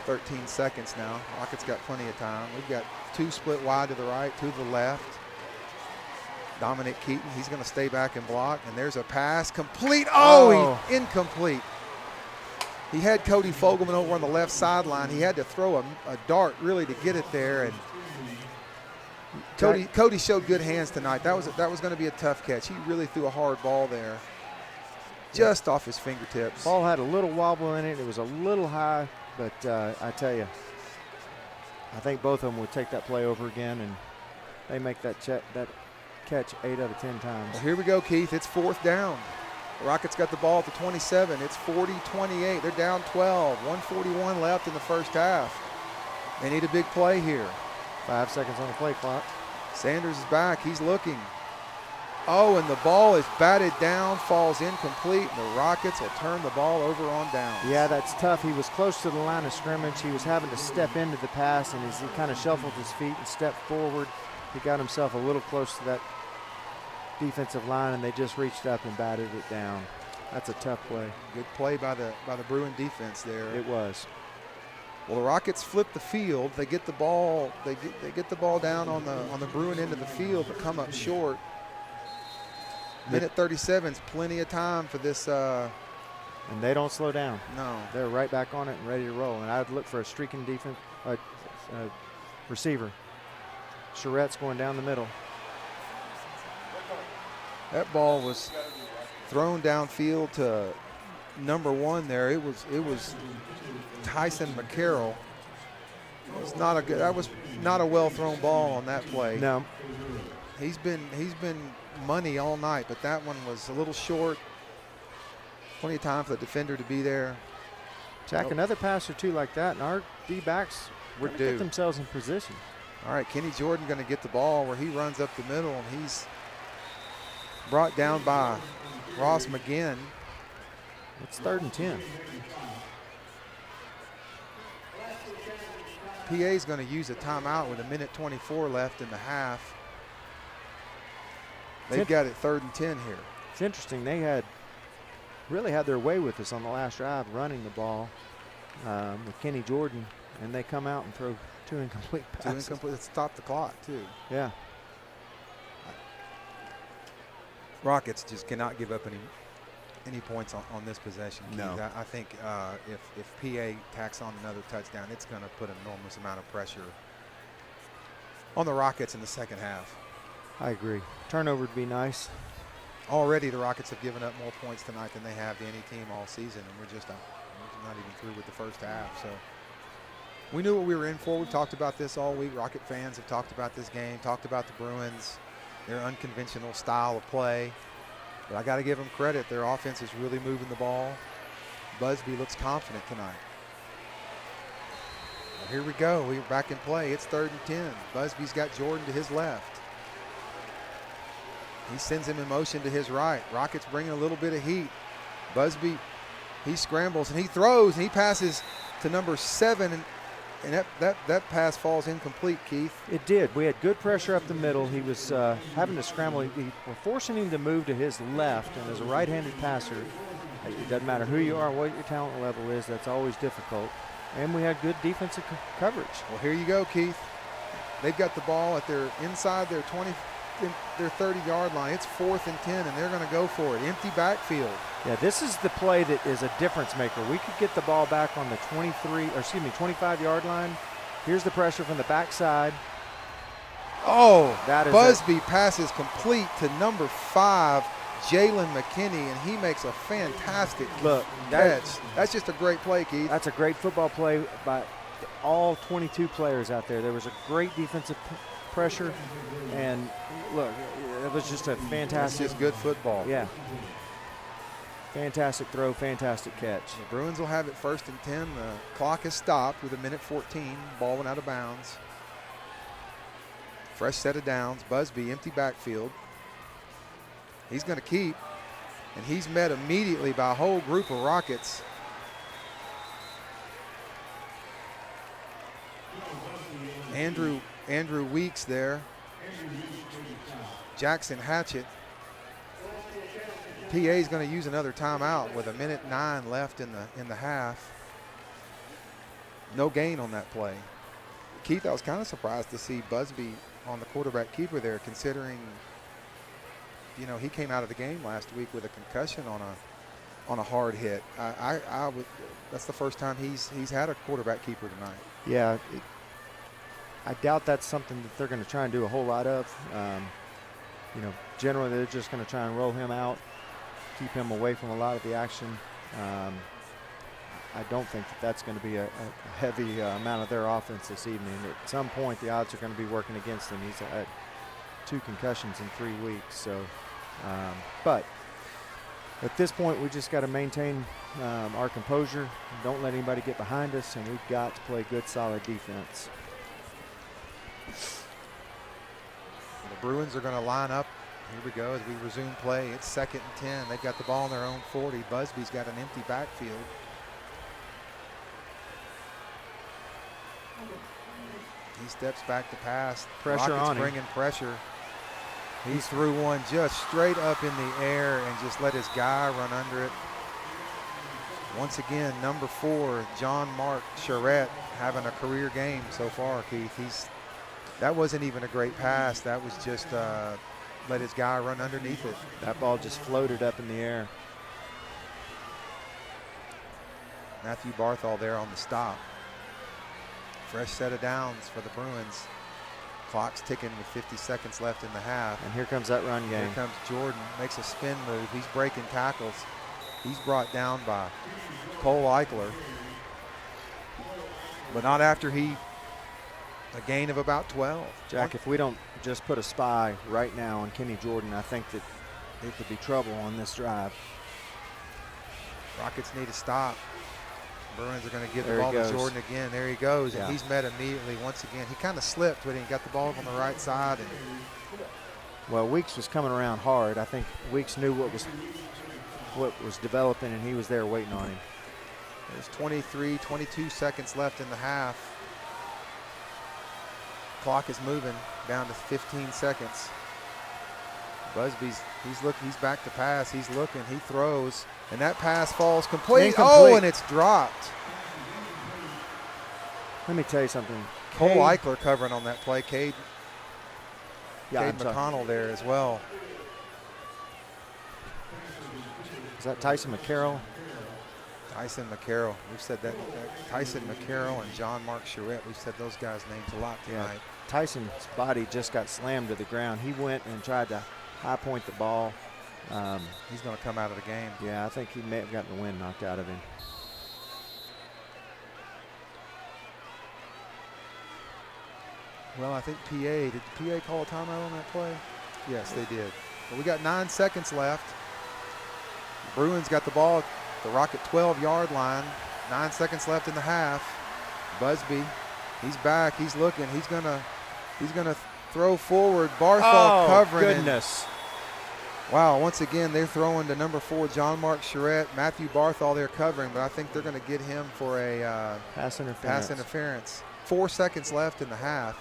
13 seconds now. Rockets got plenty of time. We've got 2 split wide to the right, 2 to the left. Dominic Keaton, he's going to stay back and block. And there's a pass complete. Incomplete. He had Cody Fogelman over on the left sideline. He had to throw a dart really to get it there. And Cody showed good hands tonight. That was going to be a tough catch. He really threw a hard ball there, just off his fingertips. Ball had a little wobble in it. It was a little high, but I tell you, I think both of them would take that play over again, and they make that catch 8 out of 10 times. Well, here we go, Keith. It's 4th down. The Rockets got the ball at the 27. It's 40-28. They're down 12. 1:41 left in the first half. They need a big play here. 5 seconds on the play clock. Sanders is back. He's looking. Oh, and the ball is batted down, falls incomplete, and the Rockets will turn the ball over on downs. Yeah, that's tough. He was close to the line of scrimmage. He was having to step into the pass, and as he kind of shuffled his feet and stepped forward, he got himself a little close to that defensive line, and they just reached up and batted it down. That's a tough play. Good play by the Bruin defense there. It was. Well, the Rockets flip the field. They get the ball. They get the ball down on the Bruin end of the field, but come up short. Minute 37 is plenty of time for this. And they don't slow down. No. They're right back on it and ready to roll. And I'd look for a streaking defense receiver. Charrette's going down the middle. That ball was thrown downfield to number 1 there. It was Tyson McCarroll. That was not a well thrown ball on that play. No. He's been money all night, but that one was a little short. Plenty of time for the defender to be there. Jack, another pass or two like that, and our D-backs would get themselves in position. All right, Kenny Jordan going to get the ball where he runs up the middle, and he's brought down by Ross McGinn. It's 3rd and 10. PA's going to use a timeout with 1:24 left in the half. They've got it 3rd and 10 here. It's interesting. They really had their way with us on the last drive, running the ball with Kenny Jordan, and they come out and throw 2 incomplete passes. 2 incomplete. Stop the clock, too. Yeah. Rockets just cannot give up any points on this possession. No. I think if PA tacks on another touchdown, it's going to put an enormous amount of pressure on the Rockets in the second half. I agree. Turnover would be nice. Already the Rockets have given up more points tonight than they have to any team all season, and we're just not even through with the first half. So we knew what we were in for. We've talked about this all week. Rocket fans have talked about this game, talked about the Bruins, their unconventional style of play. But I got to give them credit. Their offense is really moving the ball. Busby looks confident tonight. Well, here we go. We're back in play. It's 3rd and 10. Busby's got Jordan to his left. He sends him in motion to his right. Rockets bringing a little bit of heat. Busby, he scrambles and he throws and he passes to number 7 And that pass falls incomplete, Keith. It did. We had good pressure up the middle. He was having to scramble. We're forcing him to move to his left, and as a right-handed passer, it doesn't matter who you are, what your talent level is, that's always difficult. And we had good defensive coverage. Well, here you go, Keith. They've got the ball at inside their 30-yard line. It's 4th and 10, and they're going to go for it. Empty backfield. Yeah, this is the play that is a difference maker. We could get the ball back on the 25-yard line. Here's the pressure from the backside. Oh, that is Busby passes complete to number 5, Jalen McKinney, and he makes a fantastic catch. That's just a great play, Keith. That's a great football play by all 22 players out there. There was a great defensive pressure, and look, it was just a fantastic. It's just good football. Yeah. Fantastic throw, fantastic catch. The Bruins will have it 1st and 10. The clock is stopped with 1:14. Ball went out of bounds. Fresh set of downs. Busby, empty backfield. He's going to keep, and he's met immediately by a whole group of Rockets. Andrew Weeks there. Jackson Hatchett. PA is going to use another timeout with 1:09 left in the half. No gain on that play. Keith, I was kind of surprised to see Busby on the quarterback keeper there, considering, you know, he came out of the game last week with a concussion on a hard hit. That's the first time he's had a quarterback keeper tonight. Yeah, I doubt that's something that they're going to try and do a whole lot of. You know, generally they're just going to try and roll him out, keep him away from a lot of the action. I don't think that's going to be a heavy amount of their offense this evening. At some point, the odds are going to be working against him. He's had 2 concussions in 3 weeks. So, but at this point, we just got to maintain our composure. Don't let anybody get behind us, and we've got to play good, solid defense. The Bruins are going to line up. Here we go as we resume play. It's 2nd and 10. They've got the ball on their own 40. Busby's got an empty backfield. He steps back to pass. Pressure Rockets on him. bringing pressure. He threw one just straight up in the air and just let his guy run under it. Once again, number 4, John Mark Charette, having a career game so far, Keith. That wasn't even a great pass. That was just let his guy run underneath it. That ball just floated up in the air. Matthew Barthol there on the stop. Fresh set of downs for the Bruins. Clock's ticking with 50 seconds left in the half. And here comes that run game. Here comes Jordan, makes a spin move. He's breaking tackles. He's brought down by Cole Eichler. But not after a gain of about 12. Jack, if we don't just put a spy right now on Kenny Jordan, I think that it could be trouble on this drive. Rockets need to stop. Bruins are going to give There the ball he to goes. Jordan again. There he goes, Yeah. and he's met immediately once again. He kind of slipped, but he got the ball up on the right side. And Well, Weeks was coming around hard. I think Weeks knew what was developing, and he was there waiting on him. there's 22 seconds left in the half. Clock is moving down to 15 seconds. Busby's he's back to pass. He's looking. He throws, and that pass falls complete. Incomplete. Oh, and it's dropped. Let me tell you something. Cole Cade- Eichler covering on that play. Cade I'm sorry. McConnell there as well. Is that Tyson McCarroll? Tyson McCarroll. We've said that. Tyson McCarroll and John Mark Charette. We've said those guys' names a lot tonight. Tyson's body just got slammed to the ground. He went and tried to high point the ball. He's going to come out of the game. Yeah, I think he may have gotten the wind knocked out of him. Well, I think did PA call a timeout on that play? Yes, they did. But we got 9 seconds left. The Bruins got the ball at the Rocket 12-yard line. 9 seconds left in the half. Busby, he's back. He's looking. He's gonna throw forward. Barthol covering. Goodness. Wow, once again, they're throwing to number 4, John Mark Charette. Matthew Barthol they're covering, but I think they're going to get him for a pass interference. Pass interference. 4 seconds left in the half.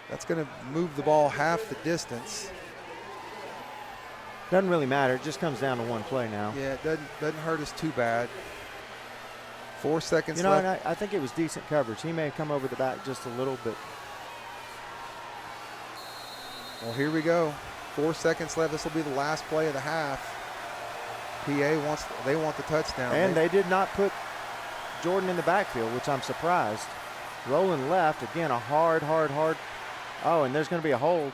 That's going to move the ball half the distance. Doesn't really matter. It just comes down to one play now. Yeah, it doesn't hurt us too bad. 4 seconds left. And I think it was decent coverage. He may have come over the back just a little bit. Well, here we go. 4 seconds left. This will be the last play of the half. PA want the touchdown. And they did not put Jordan in the backfield, which I'm surprised. Rolling left, again, a hard. Oh, and there's going to be a hold.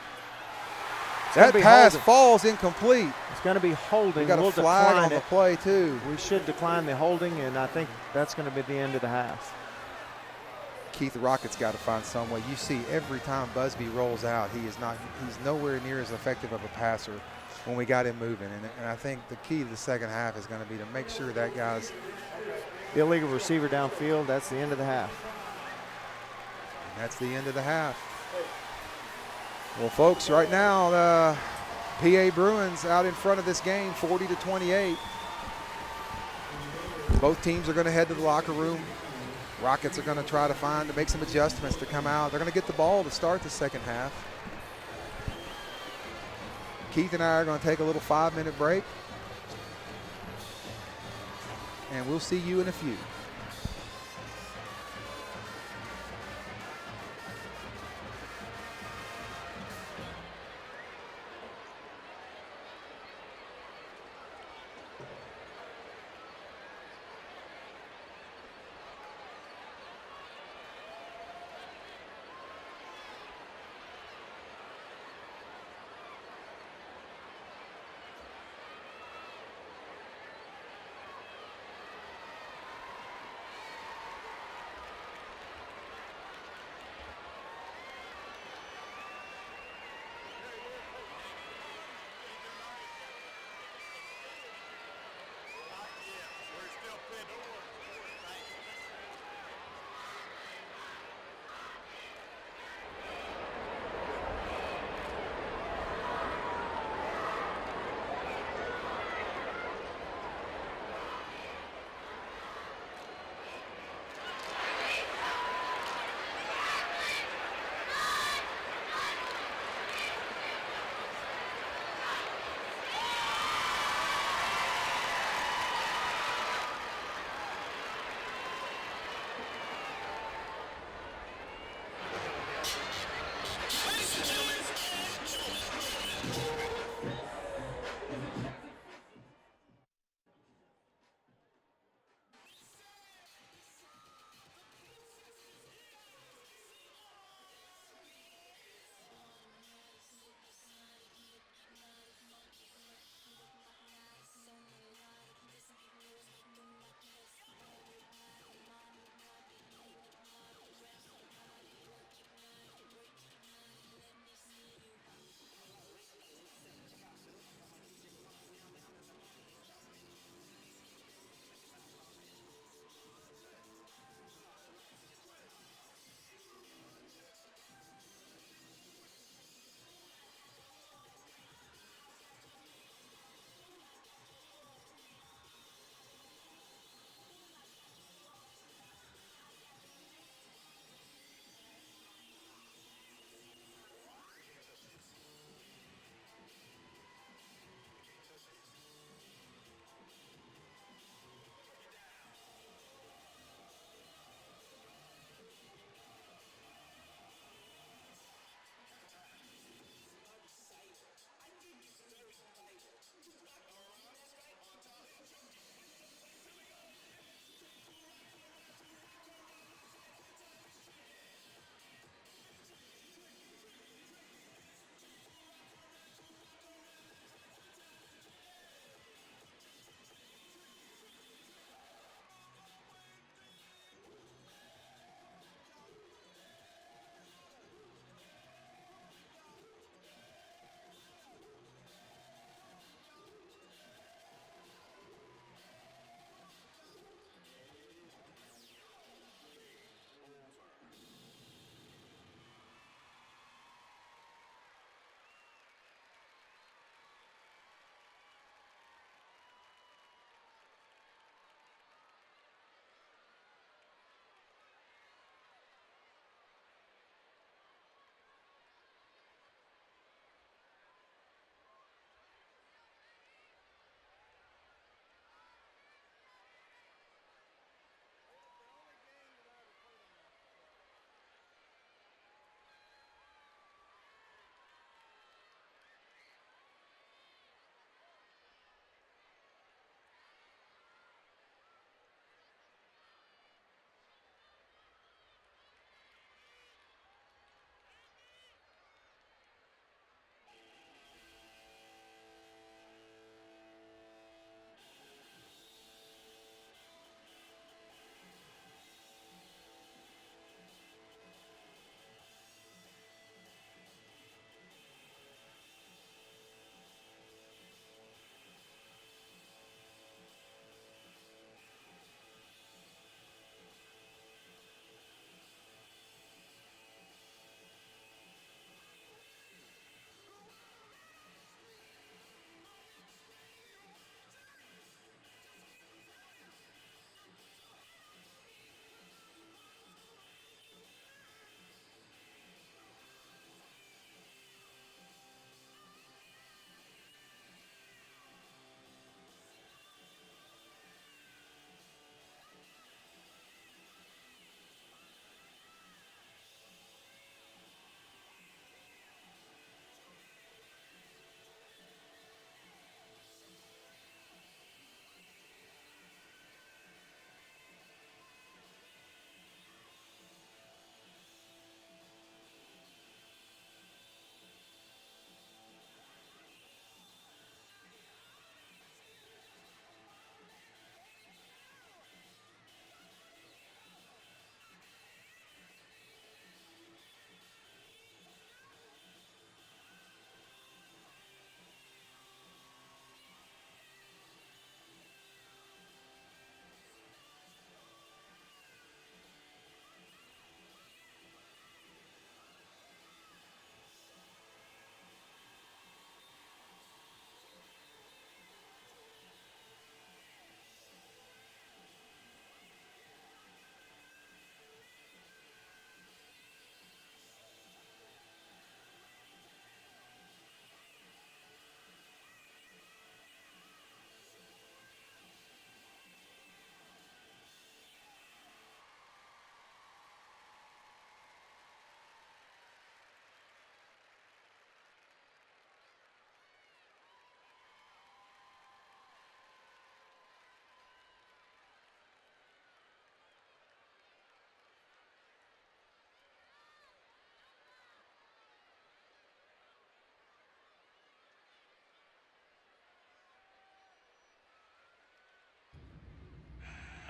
That pass falls incomplete. It's going to be holding. We got a flag on the play, too. We should decline the holding, and I think that's going to be the end of the half. Keith, the Rockets got to find some way. You see every time Busby rolls out, he's nowhere near as effective of a passer when we got him moving. And I think the key to the second half is going to be to make sure that guy's illegal receiver downfield. That's the end of the half. And that's the end of the half. Well, folks, right now, the PA Bruins out in front of this game, 40-28. Both teams are going to head to the locker room. Rockets are going to try to make some adjustments to come out. They're going to get the ball to start the second half. Keith and I are going to take a little 5-minute break. And we'll see you in a few.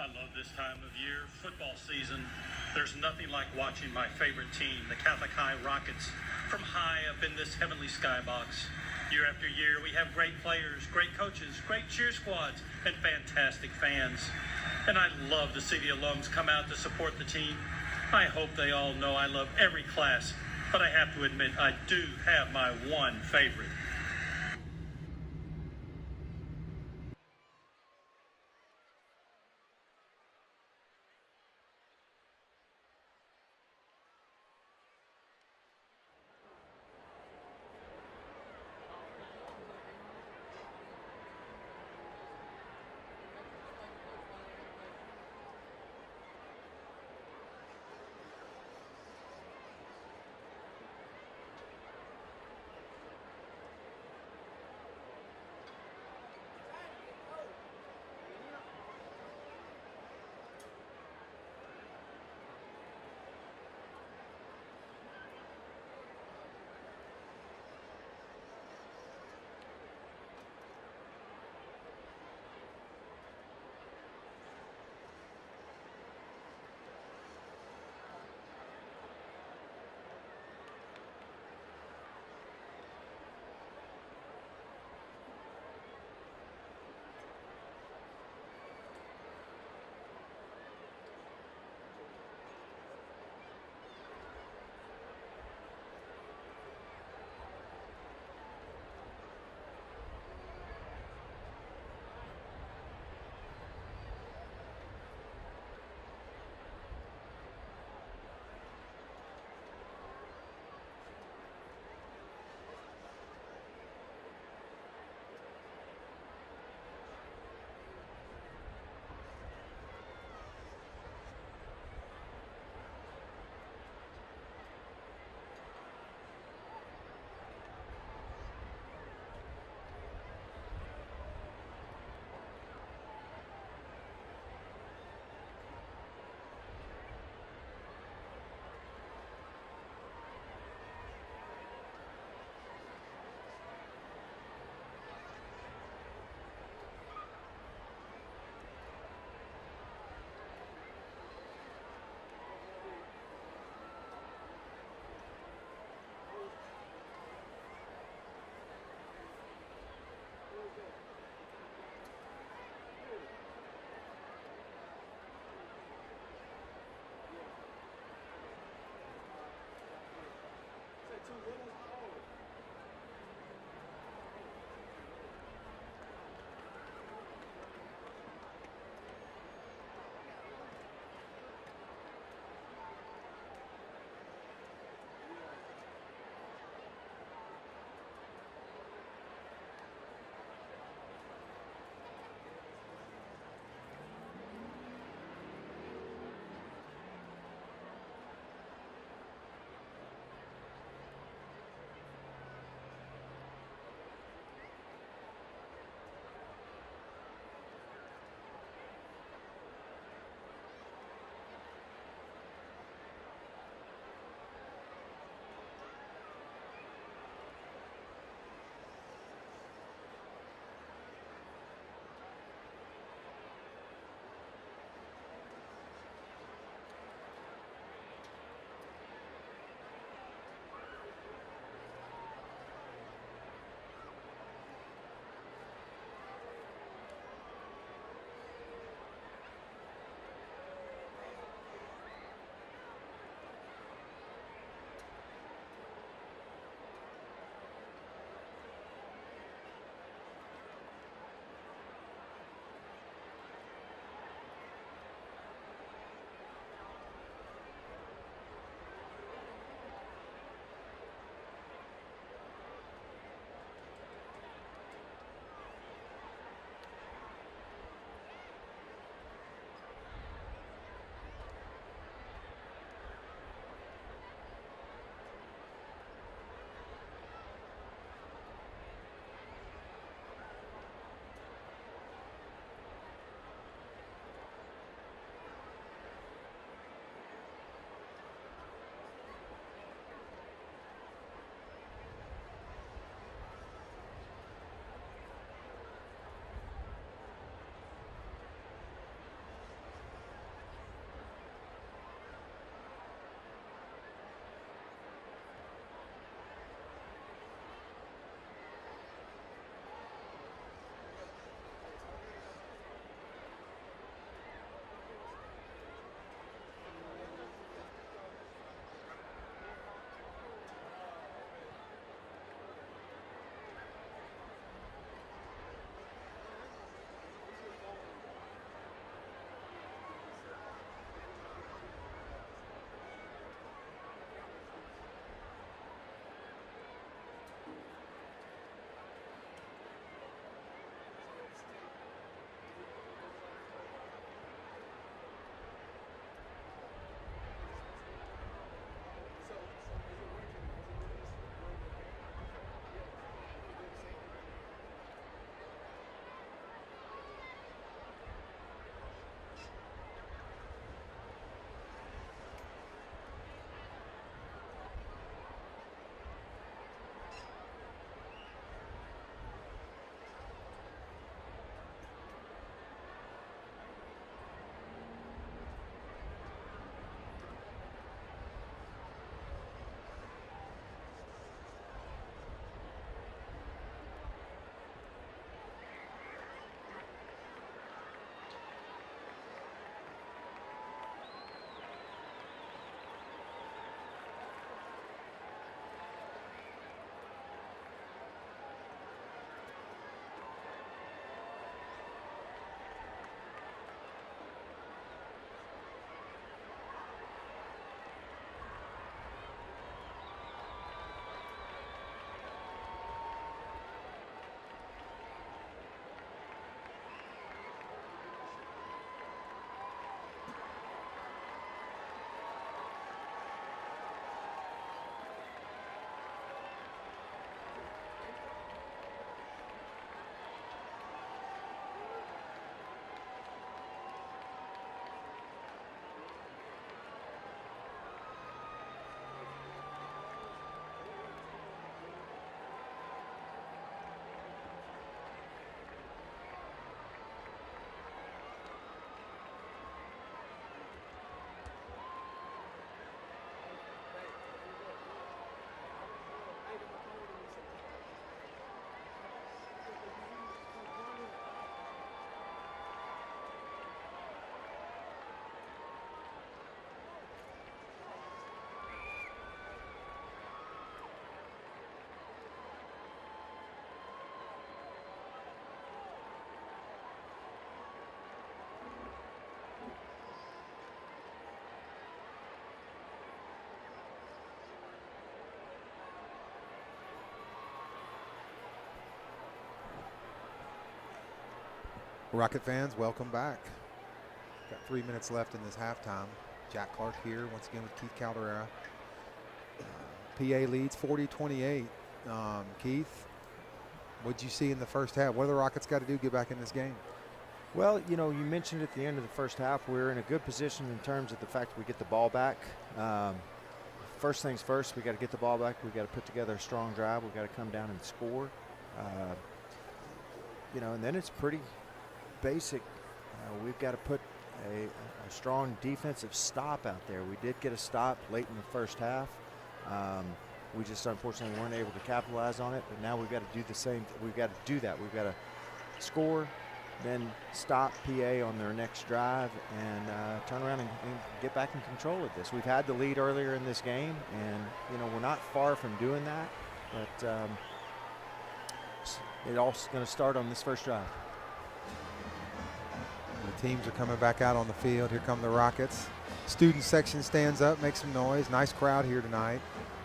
I love this time of year, football season. There's nothing like watching my favorite team, the Catholic High Rockets, from high up in this heavenly skybox. Year after year, we have great players, great coaches, great cheer squads, and fantastic fans. And I love to see the alums come out to support the team. I hope they all know I love every class, but I have to admit I do have my one favorite. Rocket fans, welcome back. Got 3 minutes left in this halftime. Jack Clark here once again with Keith Caldera. PA leads 40-28. Keith, what did you see in the first half? What do the Rockets got to do to get back in this game? Well, you know, you mentioned at the end of the first half, we're in a good position in terms of the fact that we get the ball back. First things first, we got to get the ball back. We got to put together a strong drive. We got to come down and score. You know, and then it's pretty basic. We've got to put a strong defensive stop out there. We did get a stop late in the first half. We just unfortunately weren't able to capitalize on it, but now we've got to do the same. We've got to do that. We've got to score, then stop PA on their next drive and turn around and get back in control of this. We've had the lead earlier in this game, and you know, we're not far from doing that, but it all's going to start on this first drive. The teams are coming back out on the field. Here come the Rockets. Student section stands up, makes some noise. Nice crowd here tonight.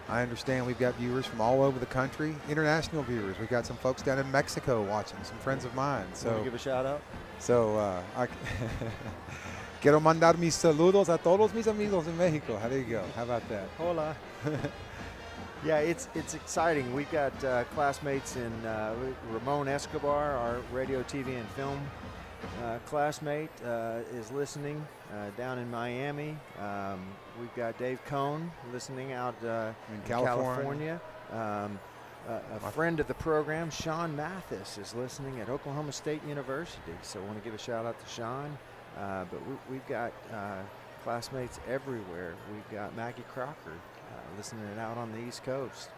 I understand we've got viewers from all over the country, international viewers. We've got some folks down in Mexico watching, some friends of mine. So want to give a shout out? So quiero mandar mis saludos a todos mis amigos en Mexico. How do you go? How about that? Hola. Yeah, it's exciting. We've got classmates in Ramon Escobar, our radio, TV, and film classmate, is listening down in Miami. We've got Dave Cohn listening out in California. A friend of the program, Sean Mathis, is listening at Oklahoma State University. So I want to give a shout out to Sean. But we've got classmates everywhere. We've got Maggie Crocker listening out on the East Coast.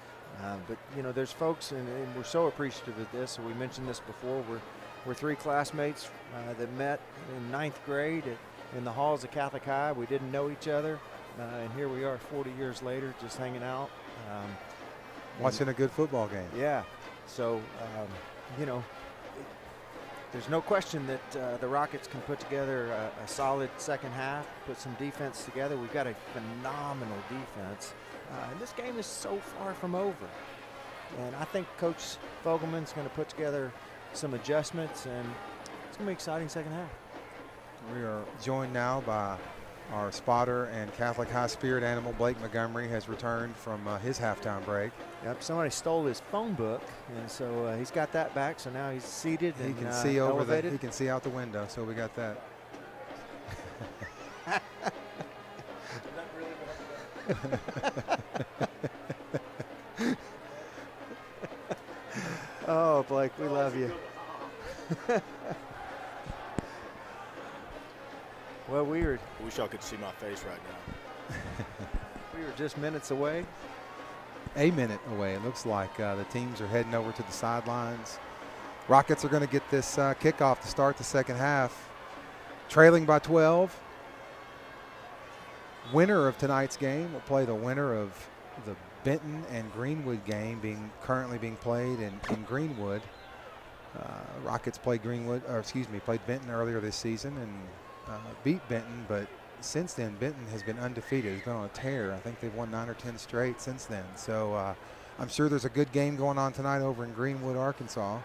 But, you know, there's folks, and we're so appreciative of this. So we mentioned this before. We're three classmates that met in 9th grade in the halls of Catholic High. We didn't know each other, and here we are 40 years later just hanging out. Watching a good football game. Yeah. So, you know, there's no question that the Rockets can put together a solid second half, put some defense together. We've got a phenomenal defense. And this game is so far from over. And I think Coach Fogelman's going to put together some adjustments, and it's going to be an exciting second half. We are joined now by our spotter and Catholic High spirit animal, Blake Montgomery, has returned from his halftime break. Yep, somebody stole his phone book, and so he's got that back. So now he's seated and he can see elevated. he can see out the window. So we got that. Oh, Blake, we love you. Well, I wish y'all could see my face right now. We were just minutes away. A minute away. It looks like the teams are heading over to the sidelines. Rockets are going to get this kickoff to start the second half. Trailing by 12. Winner of tonight's game will play the winner of the Benton and Greenwood game currently being played in Greenwood. Rockets played played Benton earlier this season and beat Benton, but since then Benton has been undefeated. It's been on a tear. I think they've won 9 or 10 straight since then. So I'm sure there's a good game going on tonight over in Greenwood, Arkansas.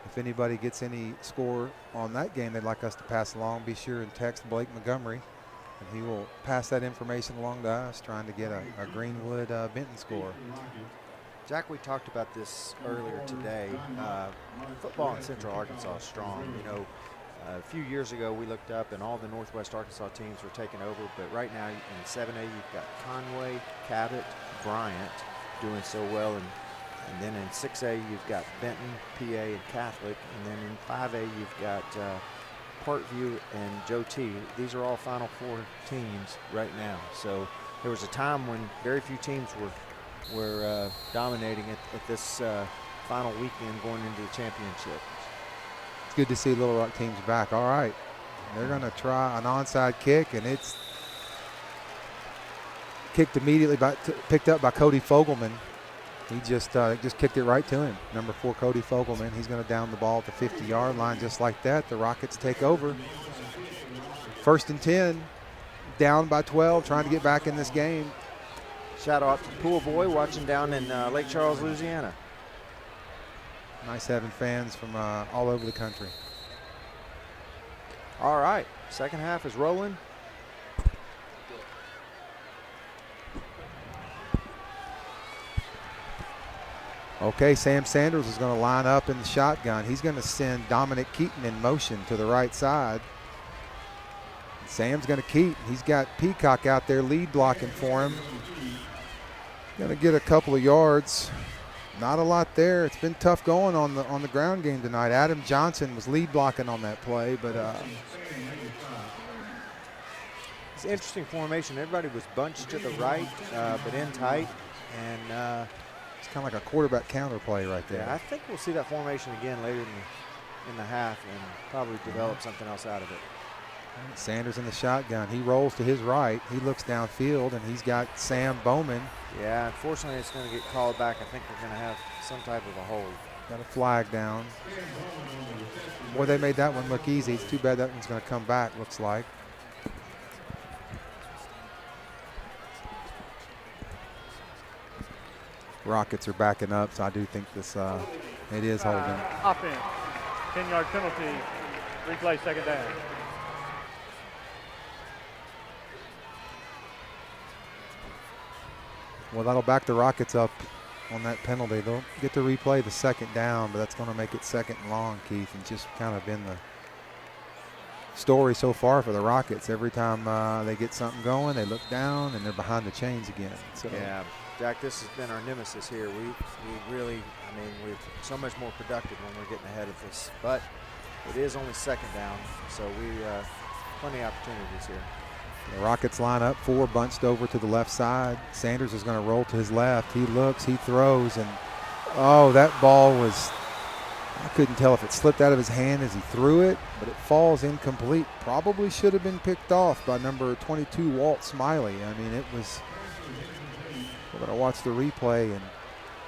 If anybody gets any score on that game they'd like us to pass along, be sure and text Blake Montgomery, and he will pass that information along to us, trying to get a Greenwood Benton score. Jack, we talked about this earlier today. Football in Central Arkansas is strong. You know, a few years ago we looked up and all the Northwest Arkansas teams were taken over, but right now in 7A you've got Conway, Cabot, Bryant doing so well, and then in 6A you've got Benton, PA, and Catholic, and then in 5A you've got Parkview and Joe T. These are all Final Four teams right now. So there was a time when very few teams were dominating at this final weekend going into the championship. It's good to see Little Rock teams back. All right, they're going to try an onside kick, and it's kicked immediately picked up by Cody Fogelman. He just kicked it right to him. Number 4, Cody Fogelman. He's going to down the ball at the 50-yard line just like that. The Rockets take over. 1st and 10, down by 12, trying to get back in this game. Shout out to Pool Boy watching down in Lake Charles, Louisiana. Nice having fans from all over the country. All right, second half is rolling. Okay, Sam Sanders is going to line up in the shotgun. He's going to send Dominic Keaton in motion to the right side. Sam's going to keep. He's got Peacock out there lead blocking for him. Going to get a couple of yards. Not a lot there. It's been tough going on the ground game tonight. Adam Johnson was lead blocking on that play, but it's an interesting formation. Everybody was bunched to the right, but in tight, and it's kind of like a quarterback counter play right there. yeah, I think we'll see that formation again later in the half and probably develop something else out of it. Sanders in the shotgun. He rolls to his right. He looks downfield, and he's got Sam Bowman. Yeah, unfortunately, it's going to get called back. I think we're going to have some type of a hold. Got a flag down. Boy, they made that one look easy. It's too bad that one's going to come back, looks like. Rockets are backing up, so I do think this it is holding. Offense, 10-yard penalty, replay second down. Well, that'll back the Rockets up on that penalty. They'll get to replay the second down, but that's going to make it second and long, Keith, and just kind of been the story so far for the Rockets. Every time they get something going, they look down and they're behind the chains again. So. Yeah, Jack, this has been our nemesis here. We really, I mean, we're so much more productive when we're getting ahead of this, but it is only second down, so we plenty of opportunities here. The Rockets line up, 4 bunched over to the left side. Sanders is going to roll to his left. He looks, he throws, and oh, that ball was, I couldn't tell if it slipped out of his hand as he threw it, but it falls incomplete. Probably should have been picked off by number 22, Walt Smiley. I mean, it was, we're going to watch the replay and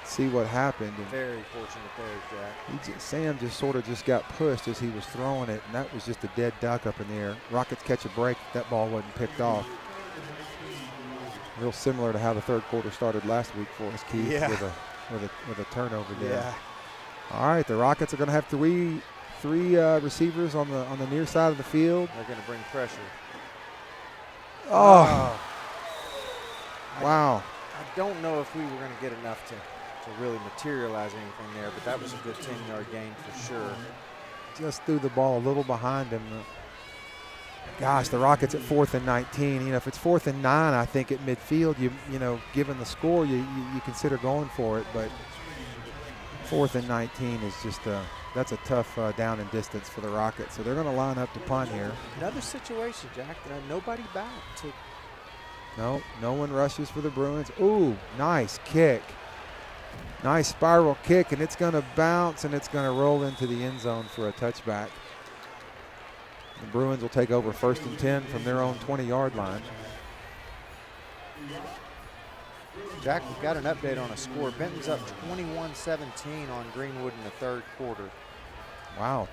see what happened. And very fortunate there, Jack. Sam just sort of just got pushed as he was throwing it, and that was just a dead duck up in the air. Rockets catch a break. That ball wasn't picked off. Real similar to how the third quarter started last week for us, Keith, yeah. with a turnover there. Yeah. All right, the Rockets are going to have three receivers on the near side of the field. They're going to bring pressure. Oh. Wow. I don't know if we were going to get enough to really materialize anything there, but that was a good 10-yard gain for sure. Just threw the ball a little behind him. Gosh, the Rockets at 4th and 19. You know, if it's 4th and 9, I think at midfield, you know, given the score, you consider going for it. But 4th and 19 is just that's a tough down and distance for the Rockets. So they're going to line up to punt here. Another situation, Jack. Nobody back. No one rushes for the Bruins. Ooh, nice kick. Nice spiral kick, and it's going to bounce, and it's going to roll into the end zone for a touchback. The Bruins will take over 1st and 10 from their own 20-yard line. Jack, we've got an update on a score. Benton's up 21-17 on Greenwood in the third quarter. Wow,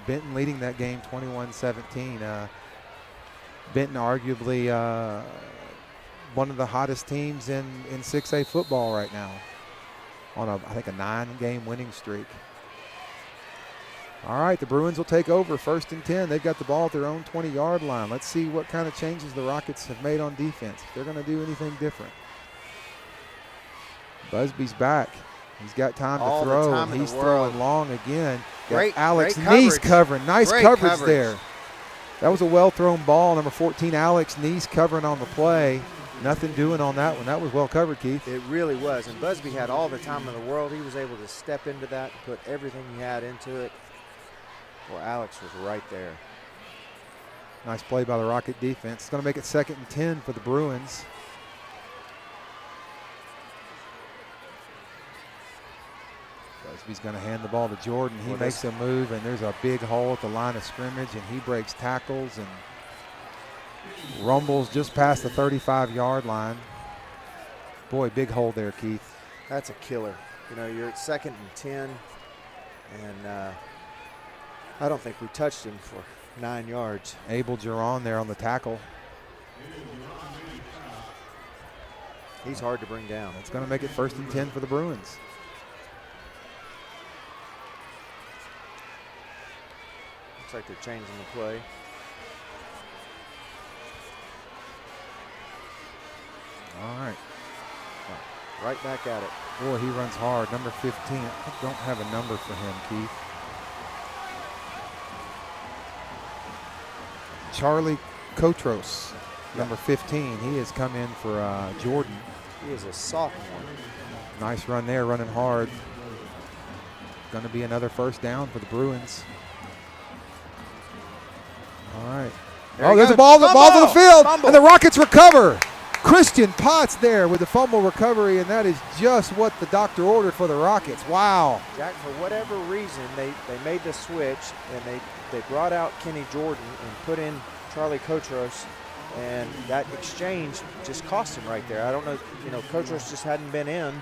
Benton leading that game 21-17. Benton arguably one of the hottest teams in 6A football right now, on I think a 9-game winning streak. All right, the Bruins will take over 1st and 10. They've got the ball at their own 20-yard line. Let's see what kind of changes the Rockets have made on defense, if they're going to do anything different. Busby's back. He's got time to throw. He's throwing long again. Great, Alex great Neese coverage. covering. Nice Great coverage there. That was a well-thrown ball. Number 14, Alex Neese covering on the play. Nothing doing on that one. That was well covered, Keith. It really was. And Busby had all the time in the world. He was able to step into that and put everything he had into it. Well, Alex was right there. Nice play by the Rocket defense. It's going to make it 2nd and 10 for the Bruins. Busby's going to hand the ball to Jordan. He makes a move, and there's a big hole at the line of scrimmage, and he breaks tackles and rumbles just past the 35-yard line. Boy, big hole there, Keith. That's a killer. You know, you're at 2nd and 10, and I don't think we touched him for 9 yards. Abel Giron there on the tackle. He's hard to bring down. It's going to make it 1st and 10 for the Bruins. Looks like they're changing the play. All right. Right back at it. Boy, he runs hard. Number 15. I don't have a number for him, Keith. Charlie Kotros, number 15. He has come in for Jordan. He is a sophomore. Nice run there, running hard. Going to be another first down for the Bruins. All right. There's a ball. The ball's on the field, and the Rockets recover. Christian Potts there with the fumble recovery, and that is just what the doctor ordered for the Rockets. Wow. Jack, for whatever reason, they made the switch, and they brought out Kenny Jordan and put in Charlie Kotros, and that exchange just cost him right there. I don't know, Kotros just hadn't been in,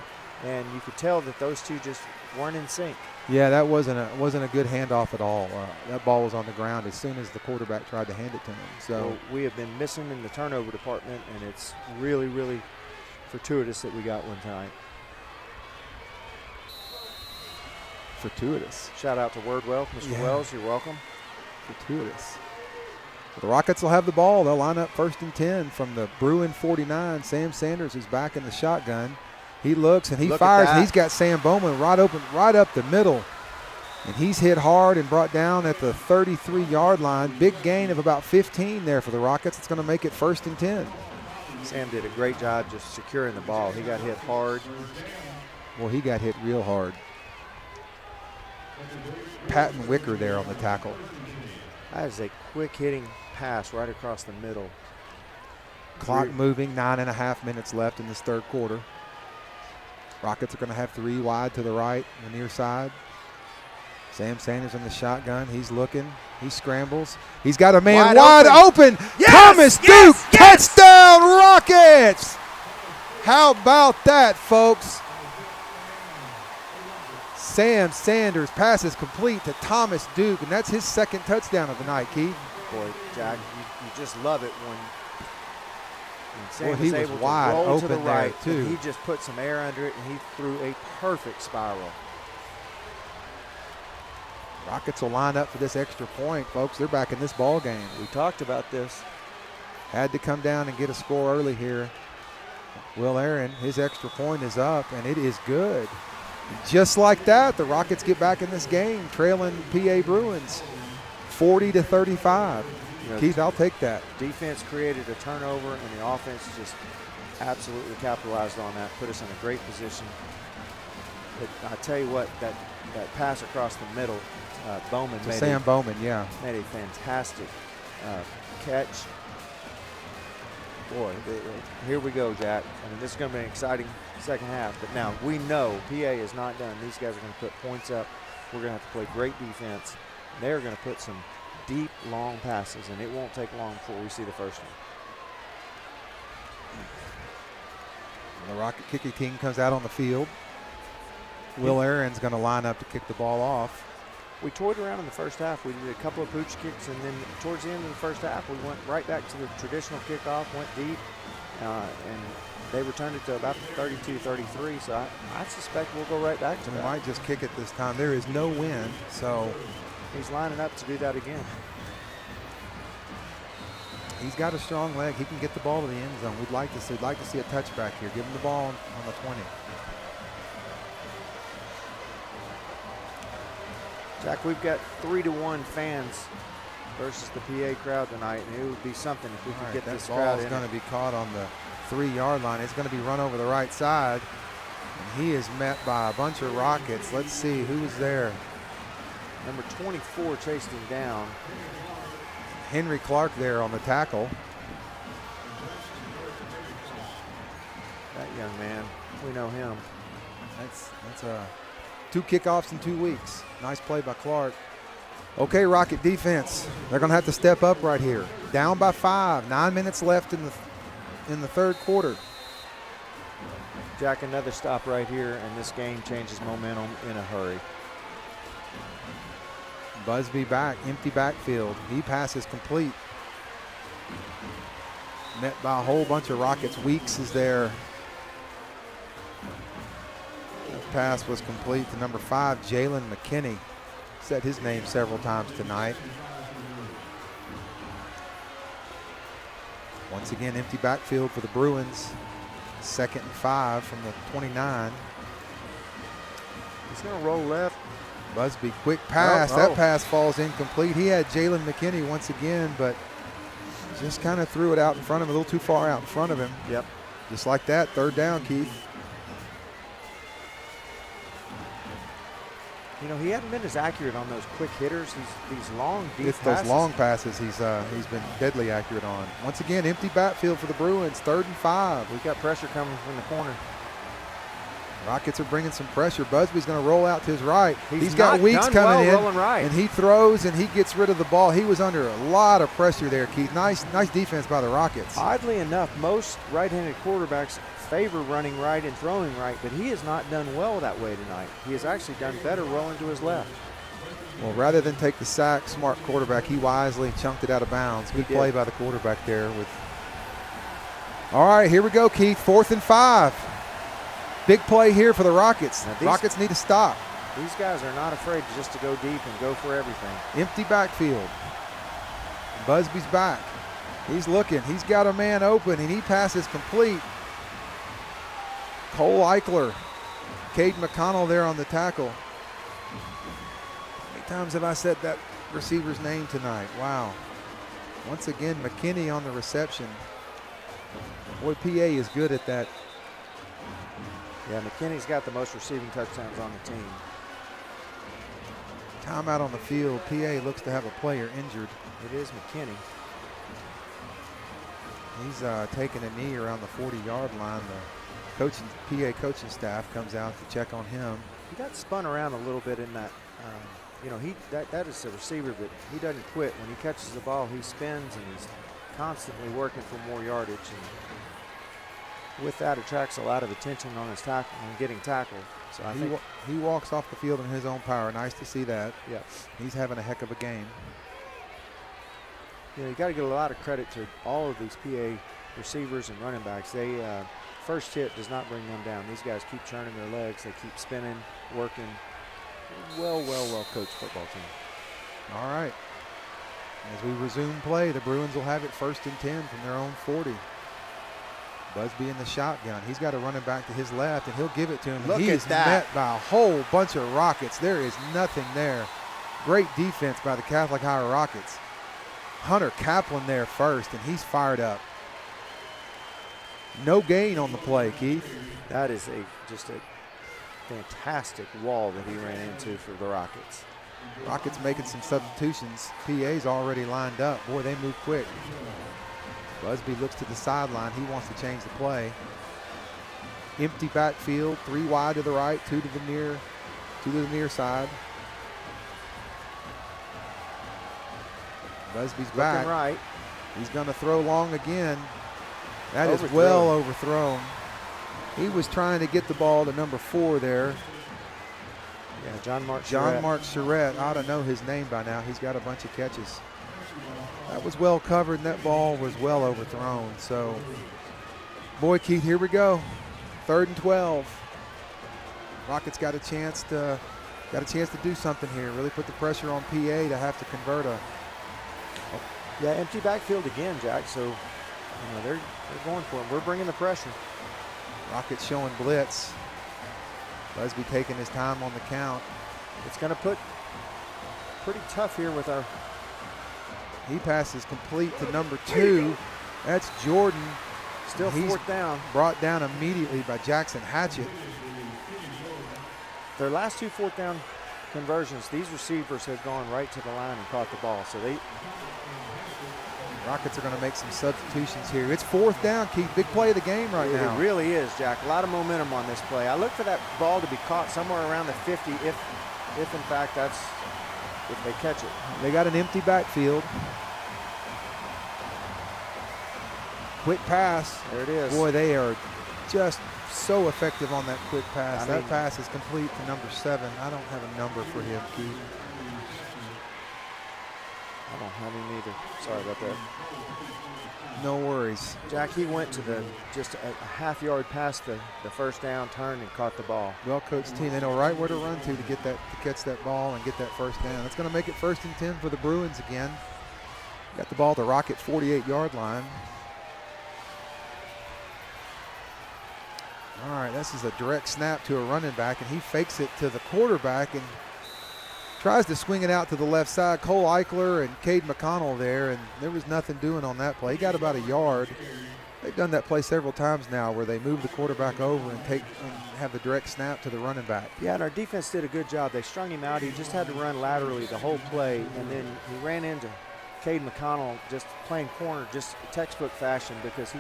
and you could tell that those two just weren't in sync. Yeah, that wasn't a good handoff at all. That ball was on the ground as soon as the quarterback tried to hand it to him. So we have been missing in the turnover department, and it's really, really fortuitous that we got one tonight. Fortuitous. Shout out to Wordwell. Mr. Wells, you're welcome. Fortuitous. The Rockets will have the ball. They'll line up 1st and 10 from the Bruin 49. Sam Sanders is back in the shotgun. He looks and he fires, and he's got Sam Bowman right up the middle. And he's hit hard and brought down at the 33-yard line. Big gain of about 15 there for the Rockets. It's going to make it 1st and 10. Sam did a great job just securing the ball. He got hit hard. Well, he got hit real hard. Patton Wicker there on the tackle. That is a quick hitting pass right across the middle. Clock moving, 9.5 minutes left in this third quarter. Rockets are going to have 3 wide to the right, the near side. Sam Sanders in the shotgun. He's looking. He scrambles. He's got a man wide open. Yes! Thomas Duke, touchdown Rockets! How about that, folks? Sam Sanders passes complete to Thomas Duke, and that's his 2nd touchdown of the night, Keith. Boy, Jack, you just love it when Sam he was was able wide to roll open to the there, right, too. and he just put some air under it, and he threw a perfect spiral. Rockets will line up for this extra point, folks. They're back in this ball game. We talked about this. Had to come down and get a score early here. Will Aaron, his extra point is up, and it is good. Just like that, the Rockets get back in this game, trailing PA Bruins 40-35. Keith, I'll take that. Defense created a turnover, and the offense just absolutely capitalized on that, put us in a great position. But I tell you what, that pass across the middle, Bowman made Sam Bowman, made a fantastic catch. Boy, here we go, Jack. I mean, this is going to be an exciting second half. But now we know PA is not done. These guys are going to put points up. We're going to have to play great defense. They're going to put some deep, long passes, and it won't take long before we see the first one. The Rocket kicking team comes out on the field. Will Aaron's going to line up to kick the ball off. We toyed around in the first half. We did a couple of pooch kicks, and then towards the end of the first half, we went right back to the traditional kickoff, went deep, and they returned it to about 32-33. So I suspect we'll go right back to that. We might just kick it this time. There is no wind, so he's lining up to do that again. He's got a strong leg. He can get the ball to the end zone. We'd like to see a touchback here. Give him the ball on the 20. Jack, we've got 3-1 fans versus the PA crowd tonight, and it would be something if we could get this crowd in. That ball is going to be caught on the 3-yard line. It's going to be run over the right side, and he is met by a bunch of Rockets. Let's see who was there. Number 24 chased him down. Henry Clark there on the tackle. That young man, we know him. That's 2 kickoffs in 2 weeks. Nice play by Clark. Okay, Rocket defense. They're going to have to step up right here. Down by 5. 9 minutes left in the third quarter. Jack, another stop right here, and this game changes momentum in a hurry. Busby back, empty backfield. He passes complete. Met by a whole bunch of Rockets. Weeks is there. That pass was complete to number 5, Jalen McKinney. Said his name several times tonight. Once again, empty backfield for the Bruins. 2nd and 5 from the 29. He's going to roll left. Busby, quick pass. That pass falls incomplete. He had Jalen McKinney once again, but just kind of threw it out in front of him, a little too far out in front of him. Yep. Just like that, 3rd down, Keith. You know, he hadn't been as accurate on those quick hitters. These long, deep It's passes. those long passes he's been deadly accurate on. Once again, empty backfield for the Bruins, 3rd and 5. We got pressure coming from the corner. Rockets are bringing some pressure. Busby's going to roll out to his right. He's got not Weeks done coming well in, rolling right. and he throws and he gets rid of the ball. He was under a lot of pressure there, Keith. Nice defense by the Rockets. Oddly enough, most right-handed quarterbacks favor running right and throwing right, but he has not done well that way tonight. He has actually done better rolling to his left. Well, rather than take the sack, smart quarterback, he wisely chunked it out of bounds. Good play by the quarterback there. All right, here we go, Keith. 4th and 5. Big play here for the Rockets. Rockets need to stop. These guys are not afraid just to go deep and go for everything. Empty backfield. Busby's back. He's looking. He's got a man open, and he passes complete. Cole Eichler. Cade McConnell there on the tackle. How many times have I said that receiver's name tonight? Wow. Once again, McKinney on the reception. Boy, PA is good at that. Yeah, McKinney's got the most receiving touchdowns on the team. Timeout on the field. PA looks to have a player injured. It is McKinney. He's taking a knee around the 40-yard line. The PA coaching staff comes out to check on him. He got spun around a little bit in that. You know, that is a receiver that he doesn't quit. When he catches the ball, he spins, and he's constantly working for more yardage. And with that, attracts a lot of attention on his tackle, on getting tackled. So I think he walks off the field in his own power. Nice to see that. Yeah, he's having a heck of a game. You know, you got to give a lot of credit to all of these PA receivers and running backs. They first hit does not bring them down. These guys keep churning their legs. They keep spinning, working. Well coached football team. All right. As we resume play, the Bruins will have it 1st and 10 from their own 40. Busby in the shotgun. He's got a running back to his left, and he'll give it to him. Look he at is that. met by a whole bunch of Rockets. There is nothing there. Great defense by the Catholic High Rockets. Hunter Kaplan there first, and he's fired up. No gain on the play, Keith. That is just a fantastic wall that he ran into for the Rockets. Rockets making some substitutions. PA's already lined up. Boy, they move quick. Busby looks to the sideline. He wants to change the play. Empty backfield, 3 wide to the right, 2 to the near side. Busby's back. Looking right. He's going to throw long again. That is Overthrown. well overthrown. He was trying to get the ball to number 4 there. Yeah, John Mark Charette. I ought to know his name by now. He's got a bunch of catches. That was well covered, and that ball was well overthrown. So, boy, Keith, here we go. 3rd and 12. Rockets got a chance to do something here. Really put the pressure on PA to have to convert a. Yeah, empty backfield again, Jack. So, you know, they're going for it. We're bringing the pressure. Rockets showing blitz. Busby taking his time on the count. It's going to put pretty tough here with our. He passes complete to number 2. That's Jordan. Still 4th down. Brought down immediately by Jackson Hatchett. Their last 2 4th down conversions, these receivers have gone right to the line and caught the ball. So Rockets are going to make some substitutions here. It's 4th down, Keith. Big play of the game right now. It really is, Jack. A lot of momentum on this play. I look for that ball to be caught somewhere around the 50 if in fact if they catch it. They got an empty backfield. Quick pass. There it is. Boy, they are just so effective on that quick pass. That pass is complete to number 7. I don't have a number for him, Keith. I don't have him either. Sorry about that. No worries. Jack, he went to just a half yard past the 1st down, turned and caught the ball. Well-coached team. They know right where to run to catch that ball and get that 1st down. That's going to make it 1st and 10 for the Bruins again. Got the ball at the Rocket 48-yard line. All right, this is a direct snap to a running back, and he fakes it to the quarterback and tries to swing it out to the left side. Cole Eichler and Cade McConnell there, and there was nothing doing on that play. He got about a yard. They've done that play several times now where they move the quarterback over and have the direct snap to the running back. Yeah, and our defense did a good job. They strung him out. He just had to run laterally the whole play, and then he ran into Cade McConnell just playing corner, just textbook fashion, because he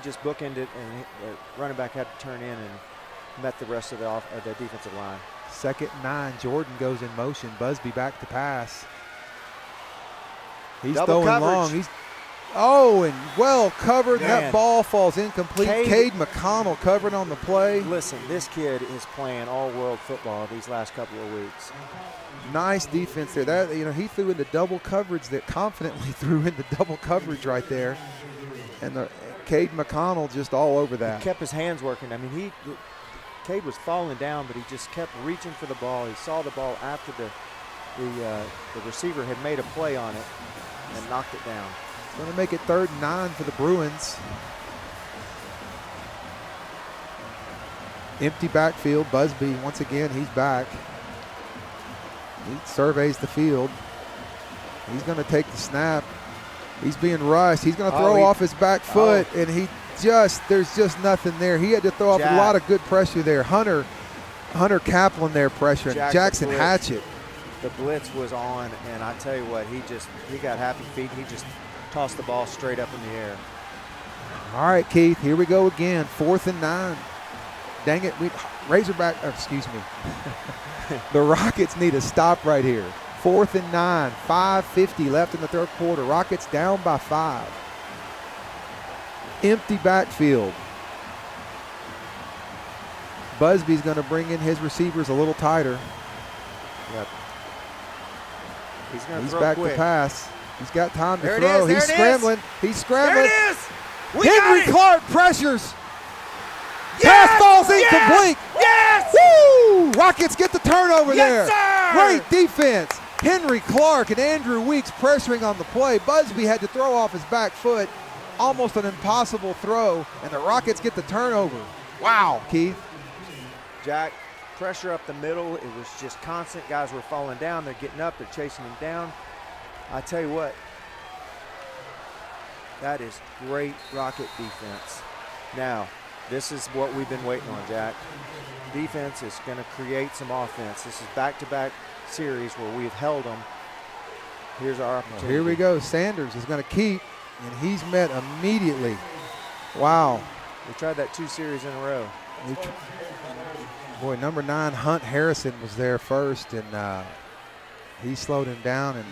just bookended it, and the running back had to turn in and met the rest of the defensive line. 2nd and 9. Jordan goes in motion. Busby back to pass. He's Double throwing coverage. long. And well covered. Man. That ball falls incomplete. Cade McConnell covered on the play. Listen, this kid is playing all-world football these last couple of weeks. Nice defense there. That he threw into double coverage. That confidently threw into double coverage right there, and Cade McConnell just all over that. He kept his hands working. I mean, Cade was falling down, but he just kept reaching for the ball. He saw the ball after the receiver had made a play on it and knocked it down. Going to make it 3rd and 9 for the Bruins. Empty backfield. Busby, once again, he's back. He surveys the field. He's going to take the snap. He's being rushed. He's going to throw off his back foot, and there's just nothing there. He had to throw off a lot of good pressure there. Hunter Kaplan there pressuring. Jackson Hatchett. The blitz was on, and I tell you what, he got happy feet. He just tossed the ball straight up in the air. All right, Keith, here we go again. 4th and 9. Dang it, the Rockets need a stop right here. 4th and 9, 5:50 left in the 3rd quarter. Rockets down by 5. Empty backfield. Busby's going to bring in his receivers a little tighter. Yep. He's back to pass. He's got time to throw. He's scrambling. He's scrambling. There it is. Henry Clark pressures. Pass falls incomplete. Yes! Woo! Rockets get the turnover there. Sir! Great defense. Henry Clark and Andrew Weeks pressuring on the play. Busby had to throw off his back foot. Almost an impossible throw, and the Rockets get the turnover. Wow, Keith. Jack, pressure up the middle. It was just constant. Guys were falling down. They're getting up. They're chasing him down. I tell you what, that is great Rocket defense. Now, this is what we've been waiting on, Jack. Defense is going to create some offense. This is back-to-back series where we've held them. Here's our opportunity. Here we go. Sanders is going to keep, and he's met immediately. Wow. We tried that 2 series in a row. Boy, number 9, Hunt Harrison, was there first, and he slowed him down, and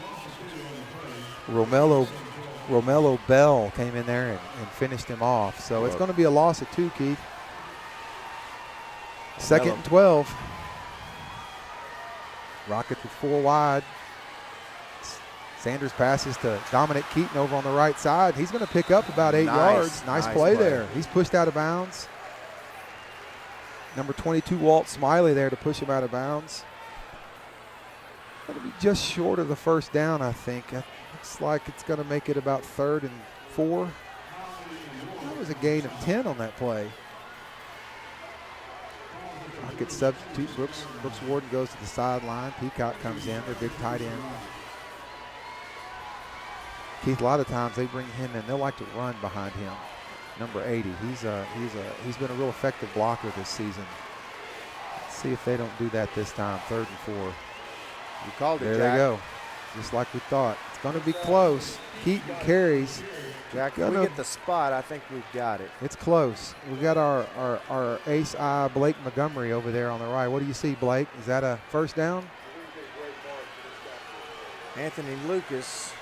Romello Bell came in there and finished him off. So it's going to be a loss of 2, Keith. 2nd and 12. Rockets with 4 wide. Sanders passes to Dominic Keaton over on the right side. He's going to pick up about 8 yards. Nice play there. He's pushed out of bounds. Number 22, Walt Smiley, there to push him out of bounds. Going to be just short of the first down, I think. It looks like it's going to make it about 3rd and 4. That was a gain of 10 on that play. Rockets substitute. Brooks Warden goes to the sideline. Peacock comes in, their big tight end. Keith, a lot of times they bring him in. They'll like to run behind him. Number 80. He's been a real effective blocker this season. Let's see if they don't do that this time. 3rd and 4. You called it, there Jack. They go. Just like we thought. It's going to be close. Keaton carries. Jack, if we get the spot, I think we've got it. It's close. We got our ace eye, Blake Montgomery, over there on the right. What do you see, Blake? Is that a first down? Anthony Lucas,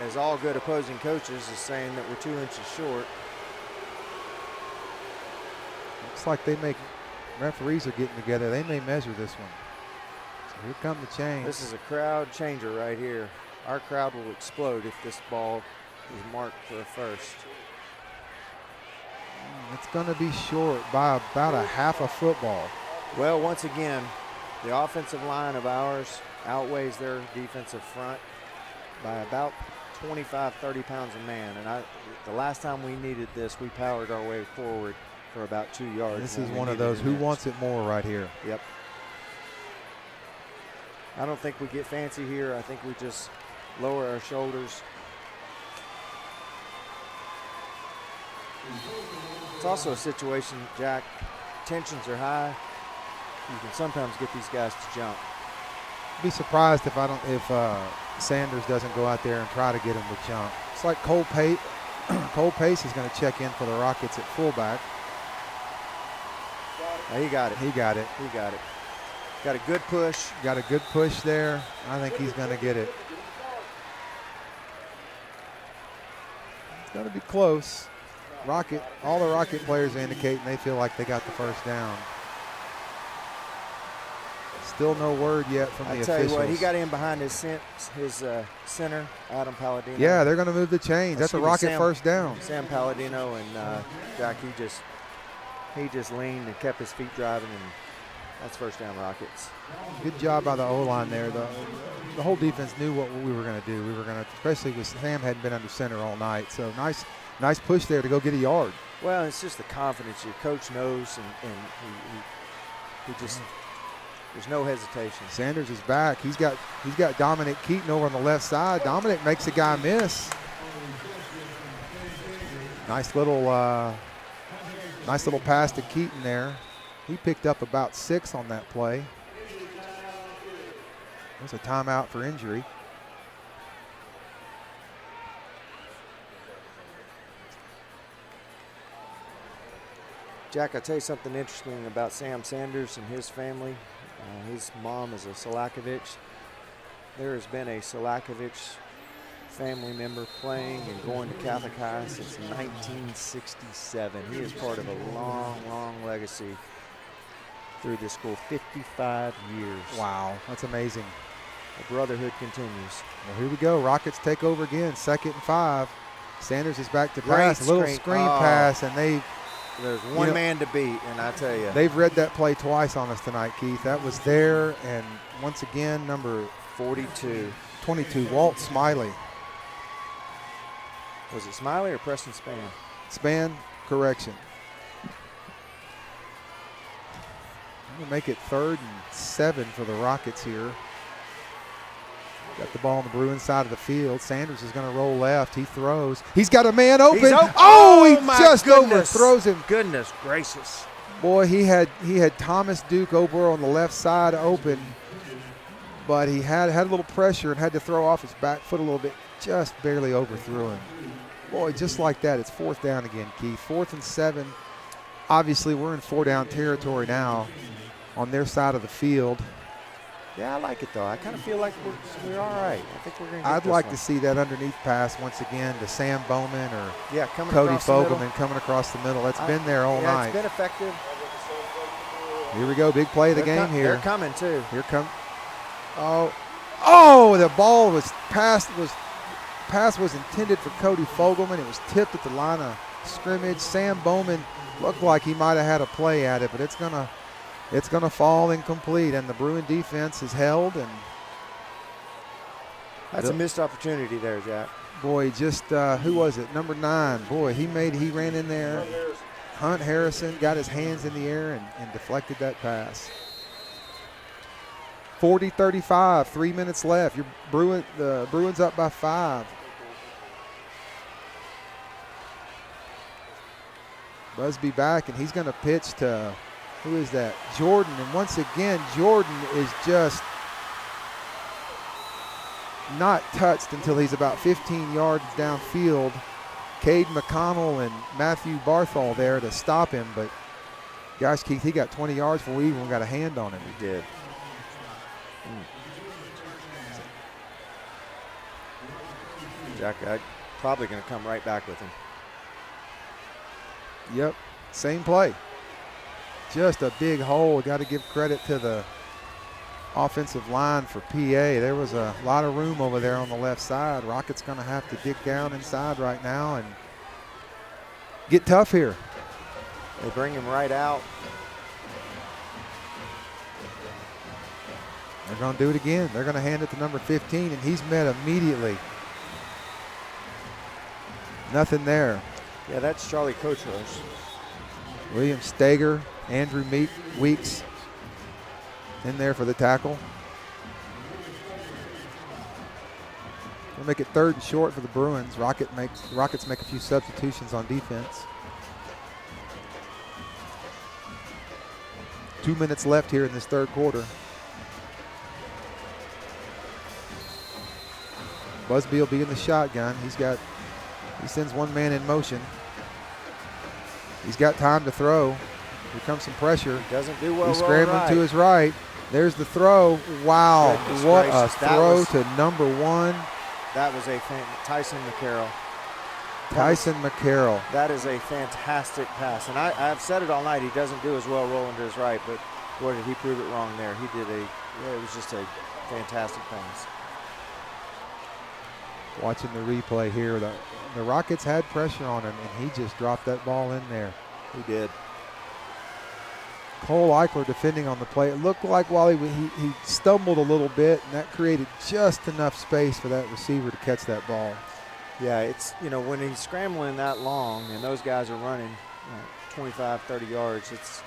as all good opposing coaches, is saying that we're 2 inches short. Looks like referees are getting together. They may measure this one. So here come the change. This is a crowd changer right here. Our crowd will explode if this ball is marked for a first. It's going to be short by about a half a football. Well, once again, the offensive line of ours outweighs their defensive front by about 25, 30 pounds a man. And the last time we needed this, we powered our way forward for about 2 yards. This when is we one of needed those it who next. wants it more right here. Yep. I don't think we get fancy here. I think we just lower our shoulders. It's also a situation, Jack, tensions are high. You can sometimes get these guys to jump. Be surprised if Sanders doesn't go out there and try to get him to jump. It's like Cole Pace. Cole Pace is going to check in for the Rockets at fullback. He got it. He got it. He got it. Got a good push. Got a good push there. I think he's going to get it. It's going to be close. All the Rocket players are indicating they feel like they got the first down. Still no word yet from the officials. I tell you what, he got in behind his center, Adam Palladino. Yeah, they're going to move the chains. That's a Rocket first down. Sam Palladino and Jack, he just leaned and kept his feet driving, and that's first down Rockets. Good job by the O-line there. The whole defense knew what we were going to do. We were going to, especially with Sam hadn't been under center all night. So nice push there to go get a yard. Well, it's just the confidence your coach knows, and he just there's no hesitation. Sanders is back. He's got Dominic Keaton over on the left side. Dominic makes a guy miss. Nice little pass to Keaton there. He picked up about 6 on that play. There's a timeout for injury. Jack, I'll tell you something interesting about Sam Sanders and his family. His mom is a Selakovich. There has been a Selakovich family member playing and going to Catholic High since 1967. He is part of a long, long legacy through this school, 55 years. Wow, that's amazing. The brotherhood continues. Well, here we go. Rockets take over again, 2nd and 5. Sanders is back to Great pass. A little screen. screen pass, and there's one man to beat, and I tell you. They've read that play twice on us tonight, Keith. That was there, and once again, number 22. 22, Walt Smiley. Was it Smiley or Preston Span? Span, correction. We'll make it 3rd and 7 for the Rockets here. Got the ball on the Bruins side of the field. Sanders is going to roll left. He throws. He's got a man open. Oh, he just overthrows him. Goodness gracious. Boy, he had Thomas Duke over on the left side open, but he had a little pressure and had to throw off his back foot a little bit. Just barely overthrew him. Boy, just like that, it's 4th down again, Keith. 4th and 7. Obviously, we're in 4-down territory now on their side of the field. Yeah, I like it, though. I kind of feel like we're all right. I think we're going to get I'd this like one. to see that underneath pass once again to Sam Bowman or Cody Fogelman coming across the middle. That's been there all night. It's been effective. Here we go. Big play of the game here. They're coming, too. Here come. Oh, the ball was passed. Pass was intended for Cody Fogelman. It was tipped at the line of scrimmage. Sam Bowman looked like he might have had a play at it, but it's gonna fall incomplete, and the Bruin defense is held. And that's a missed opportunity there, Jack. Boy, just who was it? Number 9. Boy, he ran in there. Hunt Harrison got his hands in the air and deflected that pass. 40-35, 3 minutes left. The Bruins up by 5. Busby back, and he's going to pitch to, who is that? Jordan. And once again, Jordan is just not touched until he's about 15 yards downfield. Cade McConnell and Matthew Barthol there to stop him, but gosh, Keith, he got 20 yards before we even got a hand on him. He did. Jack, I'm probably going to come right back with him. Yep, same play. Just a big hole. Got to give credit to the offensive line for PA. There was a lot of room over there on the left side. Rockets going to have to dig down inside right now and get tough here. They bring him right out. They're going to do it again. They're going to hand it to number 15, and he's met immediately. Nothing there. Yeah, that's Charlie Coachros. William Steger, Andrew Weeks in there for the tackle. We'll make it 3rd and short for the Bruins. Rockets make a few substitutions on defense. 2 minutes left here in this 3rd quarter. Busby will be in the shotgun. He sends one man in motion. He's got time to throw. Here comes some pressure. Doesn't do well. He's scrambling to his right. There's the throw. Wow, what a throw to number 1. That was Tyson McCarroll. Tyson McCarroll. That is a fantastic pass. And I've said it all night. He doesn't do as well rolling to his right, but boy, did he prove it wrong there. It was just a fantastic pass. Watching the replay here, the Rockets had pressure on him, and he just dropped that ball in there. He did. Cole Eichler defending on the play. It looked like while he stumbled a little bit, and that created just enough space for that receiver to catch that ball. Yeah, it's, when he's scrambling that long and those guys are running 25, 30 yards, it's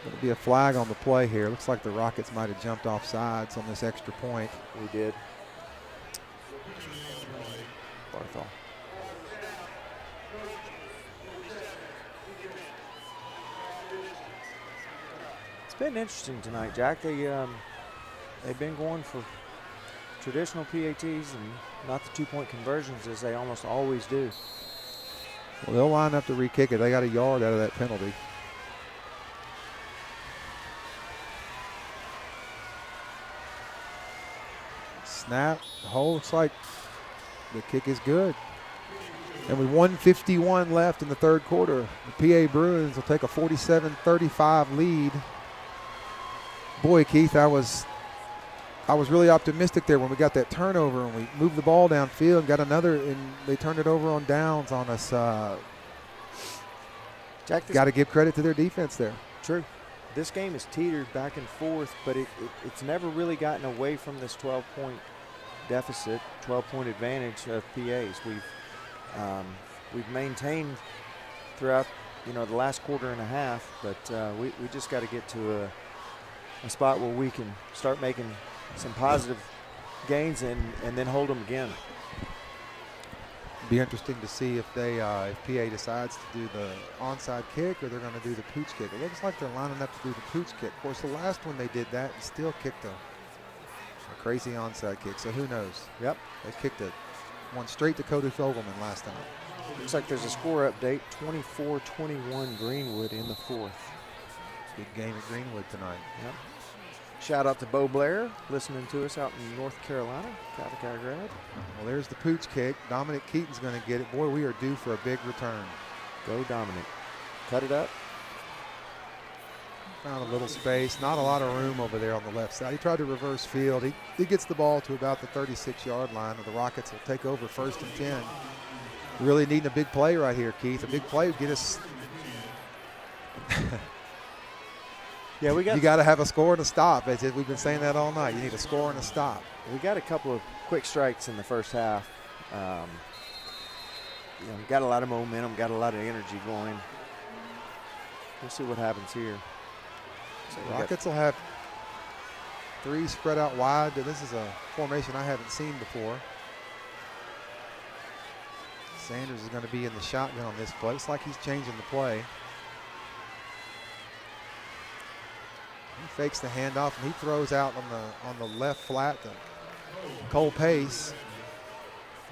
going to be a flag on the play here. Looks like the Rockets might have jumped off sides on this extra point. We did. Barthol. It's been interesting tonight, Jack. They've been going for traditional PATs and not the 2-point conversions as they almost always do. Well, they'll line up to re-kick it. They got a yard out of that penalty. Snap. The hole looks like the kick is good. And with 1:51 left in the 3rd quarter, the PA Bruins will take a 47-35 lead. Boy, Keith, I was really optimistic there when we got that turnover and we moved the ball downfield and got another, and they turned it over on downs on us. Jack, got to give credit to their defense there. True. This game has teetered back and forth, but it's never really gotten away from this 12-point deficit, 12-point advantage of PAs. We've maintained throughout, the last quarter and a half, but we just got to get to a spot where we can start making some positive gains and then hold them again. Be interesting to see if PA decides to do the onside kick or they're going to do the pooch kick. It looks like they're lining up to do the pooch kick. Of course, the last one they did that and still kicked a crazy onside kick. So who knows? Yep. They kicked one straight to Cody Fogelman last time. Looks like there's a score update, 24-21 Greenwood in the 4th. Good game at Greenwood tonight. Yep. Shout out to Bo Blair, listening to us out in North Carolina, Catholic grad. Well, there's the pooch kick. Dominic Keaton's going to get it. Boy, we are due for a big return. Go Dominic. Cut it up. Found a little space. Not a lot of room over there on the left side. He tried to reverse field. He gets the ball to about the 36-yard line, and the Rockets will take over 1st and 10. Really needing a big play right here, Keith. A big play would get us. Yeah, you got to have a score and a stop. We've been saying that all night. You need a score and a stop. We got a couple of quick strikes in the first half. Got a lot of momentum, got a lot of energy going. We'll see what happens here. So Rockets will have 3 spread out wide. This is a formation I haven't seen before. Sanders is going to be in the shotgun on this play. It's like he's changing the play. He fakes the handoff and he throws out on the left flat to Cole Pace.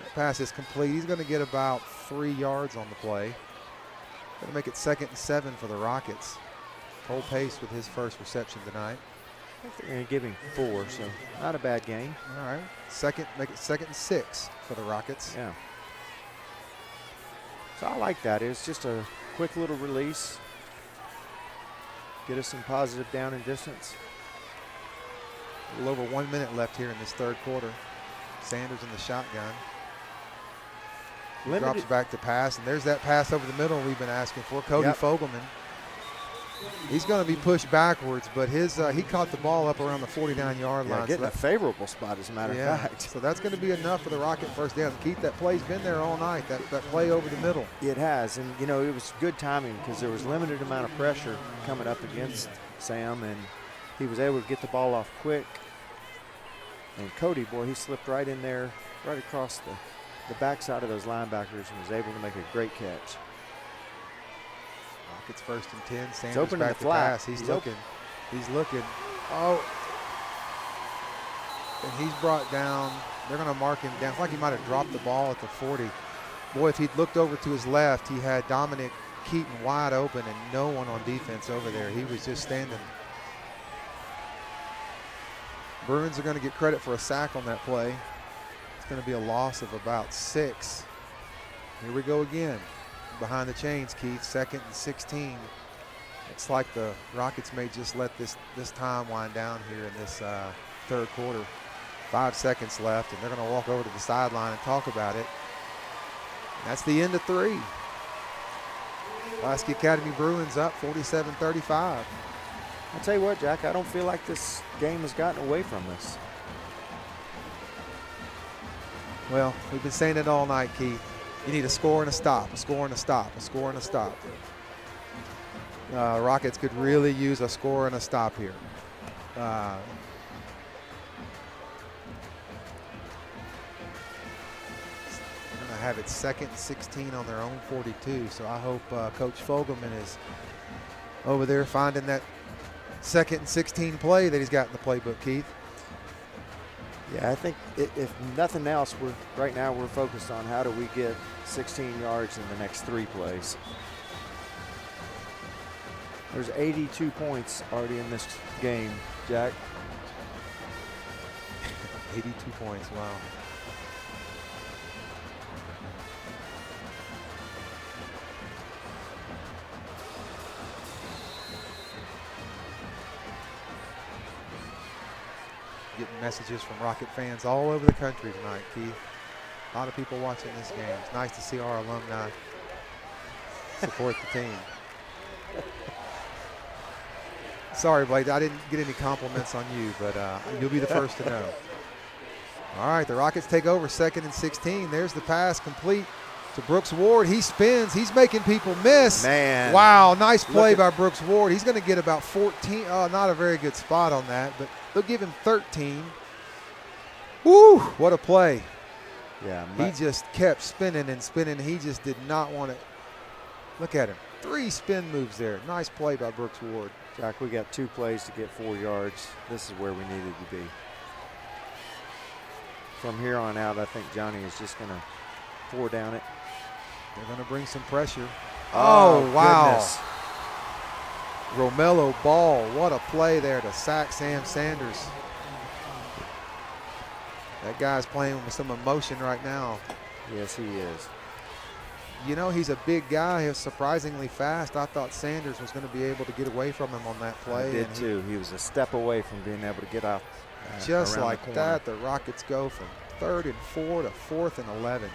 The pass is complete. He's going to get about 3 yards on the play. Going to make it 2nd and 7 for the Rockets. Cole Pace with his first reception tonight. I think they're going to give him 4, so not a bad game. All right. Make it 2nd and 6 for the Rockets. Yeah. So I like that. It's just a quick little release. Get us some positive down and distance. A little over 1 minute left here in this 3rd quarter. Sanders in the shotgun. Drops back to pass, and there's that pass over the middle we've been asking for. Cody Fogelman. He's going to be pushed backwards, but he caught the ball up around the 49-yard line. Getting a favorable spot, as a matter of fact. So that's going to be enough for the Rocket first down. Keith, that play's been there all night, that play over the middle. It has, and, you know, it was good timing because there was limited amount of pressure coming up against Sam, and he was able to get the ball off quick. And Cody, boy, he slipped right in there, right across the backside of those linebackers and was able to make a great catch. Rockets first and 10. Sanders open in back the to flat. pass. He's looking. He's looking. Oh. And he's brought down. They're going to mark him down. It's like he might have dropped the ball at the 40. Boy, if he'd looked over to his left, he had Dominic Keaton wide open and no one on defense over there. He was just standing. Bruins are going to get credit for a sack on that play. It's going to be a loss of about 6. Here we go again. Behind the chains, Keith, 2nd and 16. It's like the Rockets may just let this time wind down here in this third quarter. 5 seconds left, and they're going to walk over to the sideline and talk about it. And that's the end of 3. Pulaski Academy Bruins up 47-35. I'll tell you what, Jack, I don't feel like this game has gotten away from us. Well, we've been saying it all night, Keith. You need a score and a stop, a score and a stop, a score and a stop. Rockets could really use a score and a stop here. They're going to have it 2nd and 16 on their own 42, so I hope Coach Fogelman is over there finding that 2nd and 16 play that he's got in the playbook, Keith. Yeah, I think if nothing else, right now we're focused on how do we get 16 yards in the next 3 plays. There's 82 points already in this game, Jack. 82 points, wow. Getting messages from Rocket fans all over the country tonight, Keith. A lot of people watching this game. It's nice to see our alumni support the team. Sorry, Blake, I didn't get any compliments on you, but you'll be the first to know. All right, the Rockets take over 2nd and 16. There's the pass complete to Brooks Ward. He spins. He's making people miss. Man. Wow, nice play by Brooks Ward. He's going to get about 14. Oh, not a very good spot on that, but they'll give him 13. Woo, what a play. Yeah, he just kept spinning and spinning. He just did not want to. Look at him. 3 spin moves there. Nice play by Brooks Ward. Jack, we got 2 plays to get 4 yards. This is where we needed to be. From here on out, I think Johnny is just going to pour down it. They're going to bring some pressure. Oh, wow. Goodness. Romello Ball, what a play there to sack Sam Sanders. That guy's playing with some emotion right now. Yes, he is. You know, he's a big guy. He's surprisingly fast. I thought Sanders was going to be able to get away from him on that play. I did too. He was a step away from being able to get out. Just like that, the Rockets go from 3rd and 4 to 4th and 11.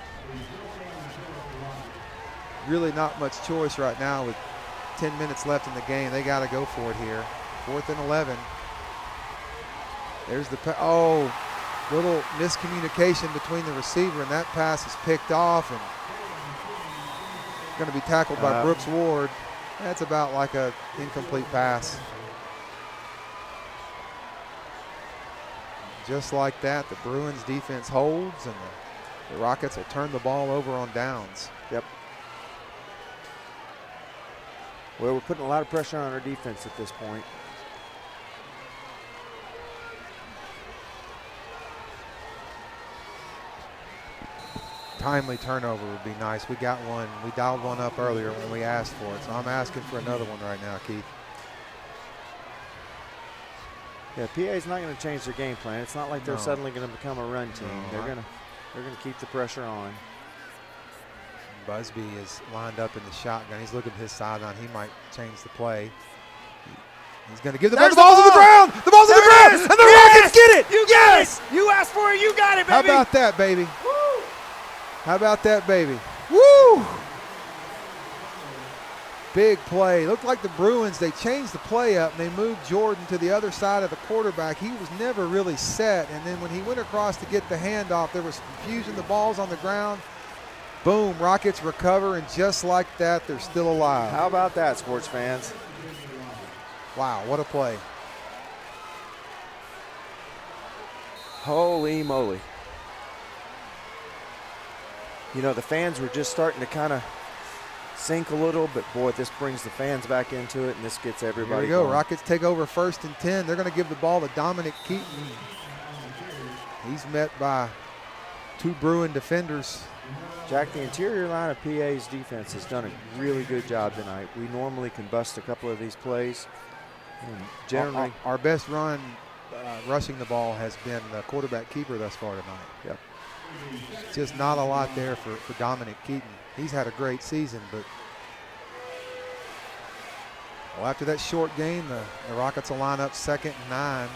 Really not much choice right now with 10 minutes left in the game. They got to go for it here. 4th and 11. There's the little miscommunication between the receiver, and that pass is picked off and going to be tackled by Brooks Ward. That's about like an incomplete pass. Just like that, the Bruins defense holds, and the Rockets will turn the ball over on downs. Yep. Well, we're putting a lot of pressure on our defense at this point. Timely turnover would be nice. We got one. We dialed one up earlier when we asked for it, so I'm asking for another one right now, Keith. Yeah, PA is not going to change their game plan. It's not like they're suddenly going to become a run team. They're going to keep the pressure on. Busby is lined up in the shotgun. He's looking at his sideline. He might change the play. He's going to give the ball. The ball's on the ground. The ball's on the ground. And the Rockets get it. You got it. You asked for it. You got it, baby. How about that, baby? Woo. How about that, baby? Woo! big play. Looked like the Bruins, they changed the play up and they moved Jordan to the other side of the quarterback. He was never really set, and then when he went across to get the handoff, there was confusion. The ball's on the ground. Boom, Rockets recover, and just like that, they're still alive. How about that, sports fans? Wow, what a play. Holy moly. You know, the fans were just starting to kind of sink a little, but boy, this brings the fans back into it, and this gets everybody Here we go. going. Rockets take over 1st and 10. They're going to give the ball to Dominic Keaton. He's met by 2 Bruin defenders. Jack, the interior line of PA's defense has done a really good job tonight. We normally can bust a couple of these plays. And generally, our best run rushing the ball has been the quarterback keeper thus far tonight. Yep. Just not a lot there for Dominic Keaton. He's had a great season, but after that short gain, the Rockets will line up 2nd and 9.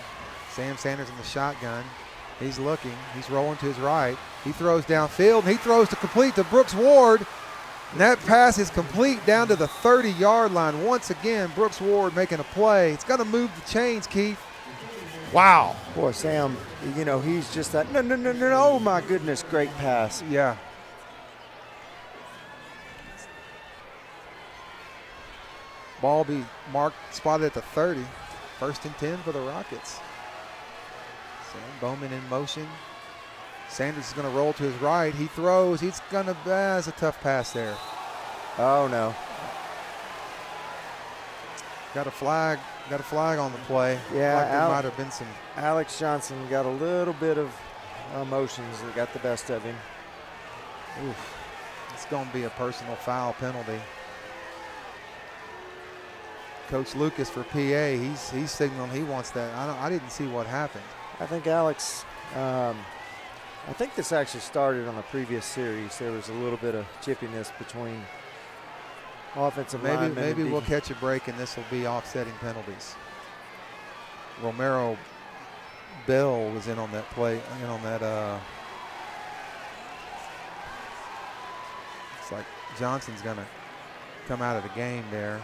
Sam Sanders in the shotgun. He's looking. He's rolling to his right. He throws downfield, and he throws to complete to Brooks Ward. And that pass is complete down to the 30-yard line. Once again, Brooks Ward making a play. It's going to move the chains, Keith. Wow. Boy, Sam, you know, he's just that, no, oh my goodness, great pass. Yeah. Ball be marked, spotted at the 30. 1st and 10 for the Rockets. Sam Bowman in motion. Sanders is going to roll to his right. He throws. He's going to, that's a tough pass there. Oh, no. Got a flag on the play. Yeah, like there might have been some. Alex Johnson got a little bit of emotions that got the best of him. Oof. It's going to be a personal foul penalty. Coach Lucas for PA, he's signaling he wants that. I didn't see what happened. I think Alex, I think this actually started on the previous series. There was a little bit of chippiness between offensive linemen. Maybe we'll catch a break and this will be offsetting penalties. Romero Bell was in on that play, it's like Johnson's gonna come out of the game there.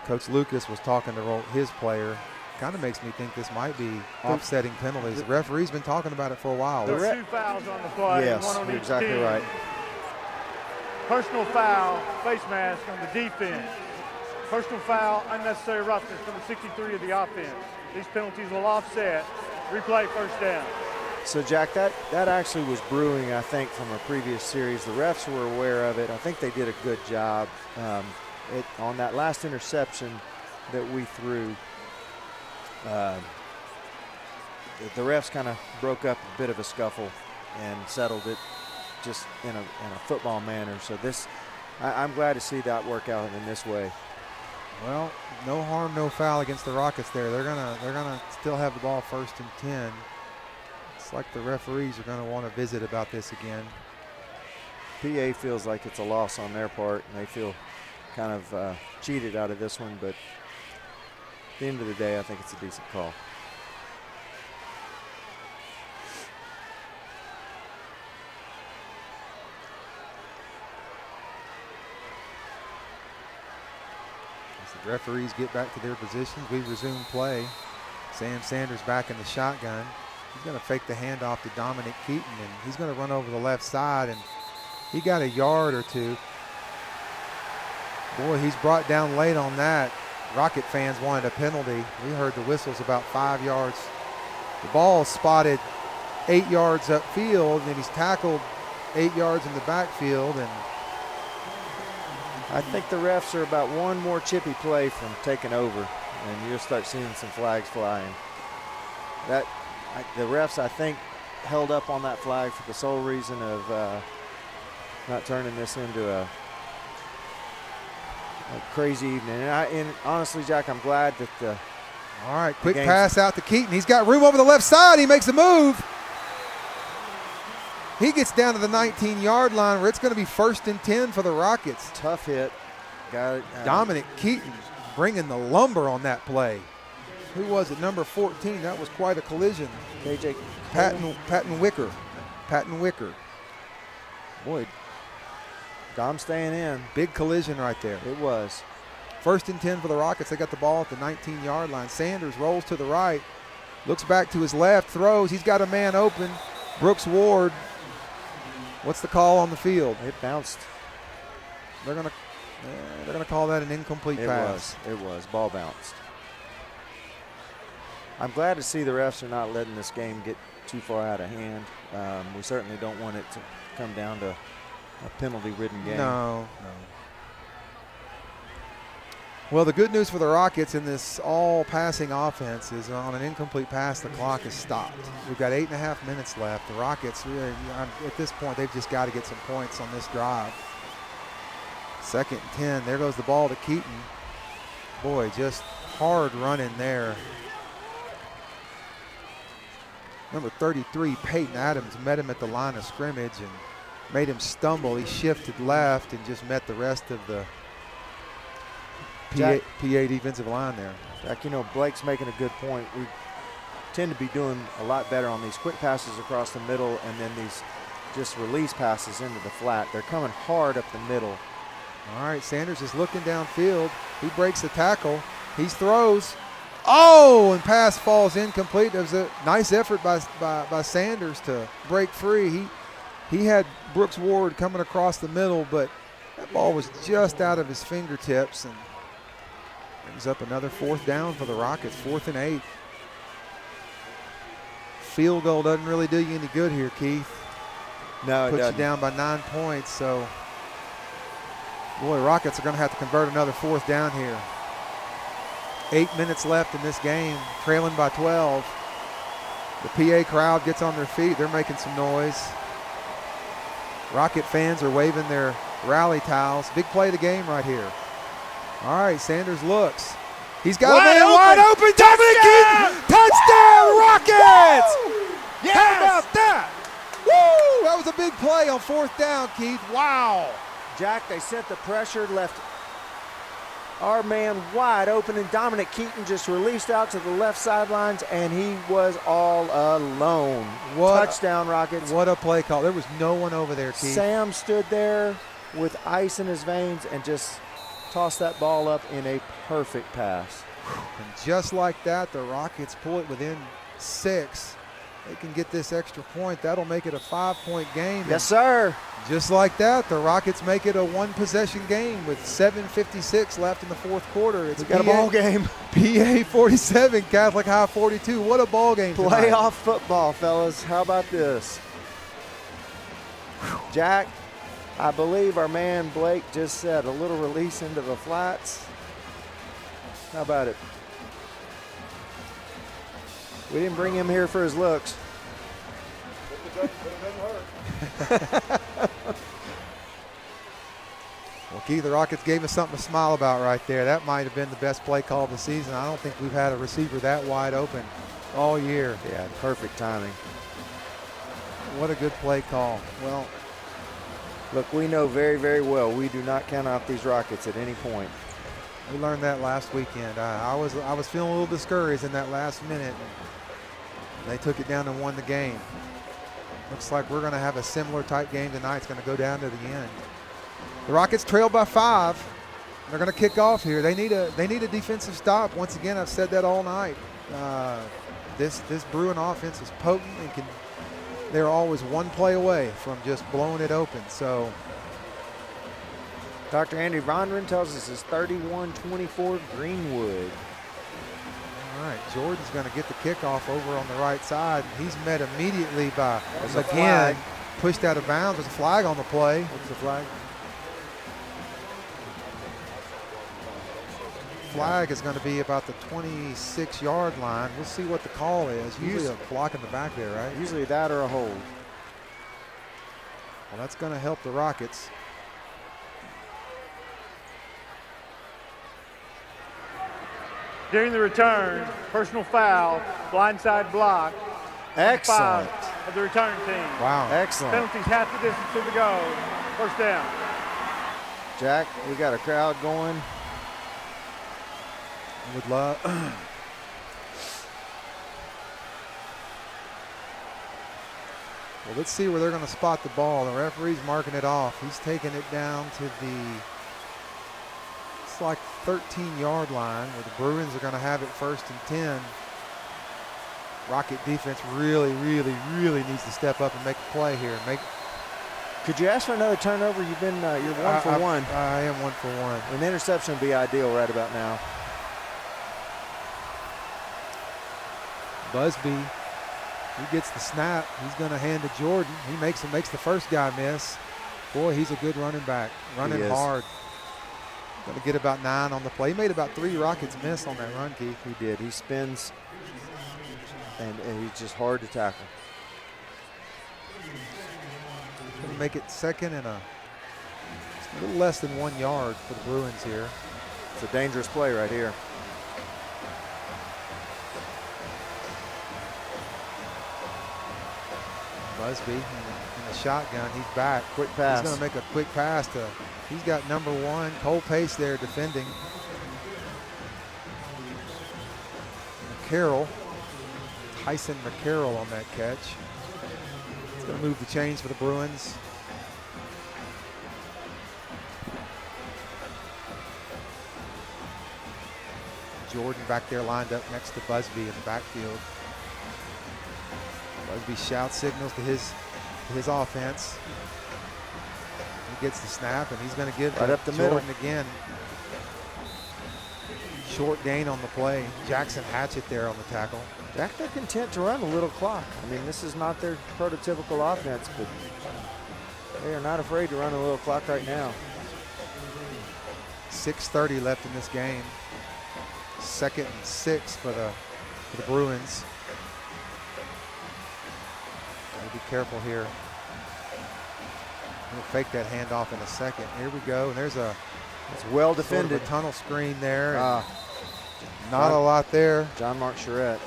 Coach Lucas was talking to his player. Kind of makes me think this might be offsetting penalties. The referee's been talking about it for a while. There are 2 fouls on the play. Yes, one on you're each exactly team. right. Personal foul, face mask on the defense. Personal foul, unnecessary roughness from the 63 of the offense. These penalties will offset. Replay, 1st down. So, Jack, that actually was brewing, I think, from a previous series. The refs were aware of it. I think they did a good job. On that last interception that we threw, the refs kind of broke up a bit of a scuffle and settled it just in a football manner. So I'm glad to see that work out in this way. Well, no harm, no foul against the Rockets there. They're gonna still have the ball 1st and 10. It's like the referees are gonna want to visit about this again. PA feels like it's a loss on their part, and they feel kind of cheated out of this one, but at the end of the day, I think it's a decent call. As the referees get back to their positions, we resume play. Sam Sanders back in the shotgun. He's going to fake the handoff to Dominic Keaton, and he's going to run over the left side, and he got a yard or 2. Boy, he's brought down late on that. Rocket fans wanted a penalty. We heard the whistles about 5 yards. The ball spotted 8 yards upfield, and he's tackled 8 yards in the backfield. And I think the refs are about one more chippy play from taking over, and you'll start seeing some flags flying. The refs, I think, held up on that flag for the sole reason of not turning this into a crazy evening. And honestly, Jack, I'm glad that all right, quick pass out to Keaton. He's got room over the left side. He makes a move. He gets down to the 19-yard line where it's going to be 1st and 10 for the Rockets. Tough hit. Got it. Dominic Keaton bringing the lumber on that play. Who was it? Number 14. That was quite a collision. KJ Patton Wicker. Boy, Dom staying in. Big collision right there. It was. 1st and 10 for the Rockets. They got the ball at the 19-yard line. Sanders rolls to the right, looks back to his left, throws. He's got a man open. Brooks Ward. What's the call on the field? It bounced. They're gonna call that an incomplete pass. It was. Ball bounced. I'm glad to see the refs are not letting this game get too far out of hand. We certainly don't want it to come down to a penalty-ridden game. No. Well, the good news for the Rockets in this all-passing offense is on an incomplete pass, the clock is stopped. We've got 8.5 minutes left. The Rockets, really, at this point, they've just got to get some points on this drive. 2nd and 10. There goes the ball to Keaton. Boy, just hard running there. Number 33, Peyton Adams, met him at the line of scrimmage and made him stumble. He shifted left and just met the rest of the PA defensive line there. Jack, you know, Blake's making a good point. We tend to be doing a lot better on these quick passes across the middle and then these just release passes into the flat. They're coming hard up the middle. All right, Sanders is looking downfield. He breaks the tackle. He throws. Oh, and pass falls incomplete. It was a nice effort by Sanders to break free. He had Brooks Ward coming across the middle, but that ball was just out of his fingertips and brings up another 4th down for the Rockets, 4th and 8. Field goal doesn't really do you any good here, Keith. No, it Puts doesn't. you down by 9 points, so boy, Rockets are going to have to convert another 4th down here. 8 minutes left in this game, trailing by 12. The PA crowd gets on their feet. They're making some noise. Rocket fans are waving their rally towels. Big play of the game right here. All right, Sanders looks. He's got a man wide open. Dominic Keaton, touchdown, Rockets! Yes! How about that? Woo! That was a big play on 4th down, Keith. Wow. Jack, they set the pressure, left our man wide open, and Dominic Keaton just released out to the left sidelines, and he was all alone. Touchdown, Rockets. What a play call. There was no one over there, Keith. Sam stood there with ice in his veins and just tossed that ball up in a perfect pass. And just like that, the Rockets pull it within 6. They can get this extra point. That'll make it a 5-point game. Yes, sir. Just like that, the Rockets make it a 1-possession game with 7:56 left in the 4th quarter. It's got a ball game. PA 47, Catholic High 42. What a ball game tonight. Playoff football, fellas. How about this? Jack, I believe our man Blake just said a little release into the flats. How about it? We didn't bring him here for his looks. Well, Keith, the Rockets gave us something to smile about right there. That might have been the best play call of the season. I don't think we've had a receiver that wide open all year. Yeah, perfect timing. What a good play call. Well, look, we know very, very well we do not count out these Rockets at any point. we learned that last weekend. I was feeling a little discouraged in that last minute. They took it down and won the game. Looks like we're going to have a similar tight game tonight. It's going to go down to the end. The Rockets trail by 5. They're going to kick off here. They need a defensive stop. Once again, I've said that all night. This Bruin offense is potent and they're always one play away from just blowing it open. So Dr. Andy Vondren tells us it's 31-24 Greenwood. all right, Jordan's going to get the kickoff over on the right side. He's met immediately by There's a McGinn, flag. pushed out of bounds. There's a flag on the play. What's the flag? Flag is going to be about the 26-yard line. We'll see what the call is. Usually a block in the back there, right? Usually that or a hold. Well, that's going to help the Rockets. During the return, personal foul, blindside block. Excellent. 5 of the return team. Wow. Excellent. Penalties half the distance to the goal. First down. Jack, we got a crowd going. Would love. Well, let's see where they're going to spot the ball. The referee's marking it off. He's taking it down to it's like 13-yard line where the Bruins are going to have it 1st and 10. Rocket defense really, really, really needs to step up and make a play here. Could you ask for another turnover? You've been you're 1 for 1. I am 1 for 1. An interception would be ideal right about now. Busby, he gets the snap. He's going to hand to Jordan. He makes the first guy miss. Boy, he's a good running back, running hard. Going to get about 9 on the play. He made about 3 Rockets miss on that run, Keith. He did. He spins, and he's just hard to tackle. Going to make it 2nd and a little less than 1 yard for the Bruins here. It's a dangerous play right here. Busby in the shotgun. He's back. Quick pass. He's going to make a quick pass to. He's got number 1, Cole Pace there defending. McCarroll, Tyson McCarroll on that catch. It's going to move the chains for the Bruins. Jordan back there lined up next to Busby in the backfield. Busby shout signals to his offense. He gets the snap, and he's going to give right up the Jordan middle again. Short gain on the play. Jackson Hatchett there on the tackle. Jack, they're content to run a little clock. I mean, this is not their prototypical offense, but they are not afraid to run a little clock right now. 6:30 left in this game. 2nd and 6 for the Bruins. Gotta be careful here. We'll fake that handoff in a second. Here we go. And there's it's well defended. Sort of a tunnel screen there. Not a lot there. John Mark Charette.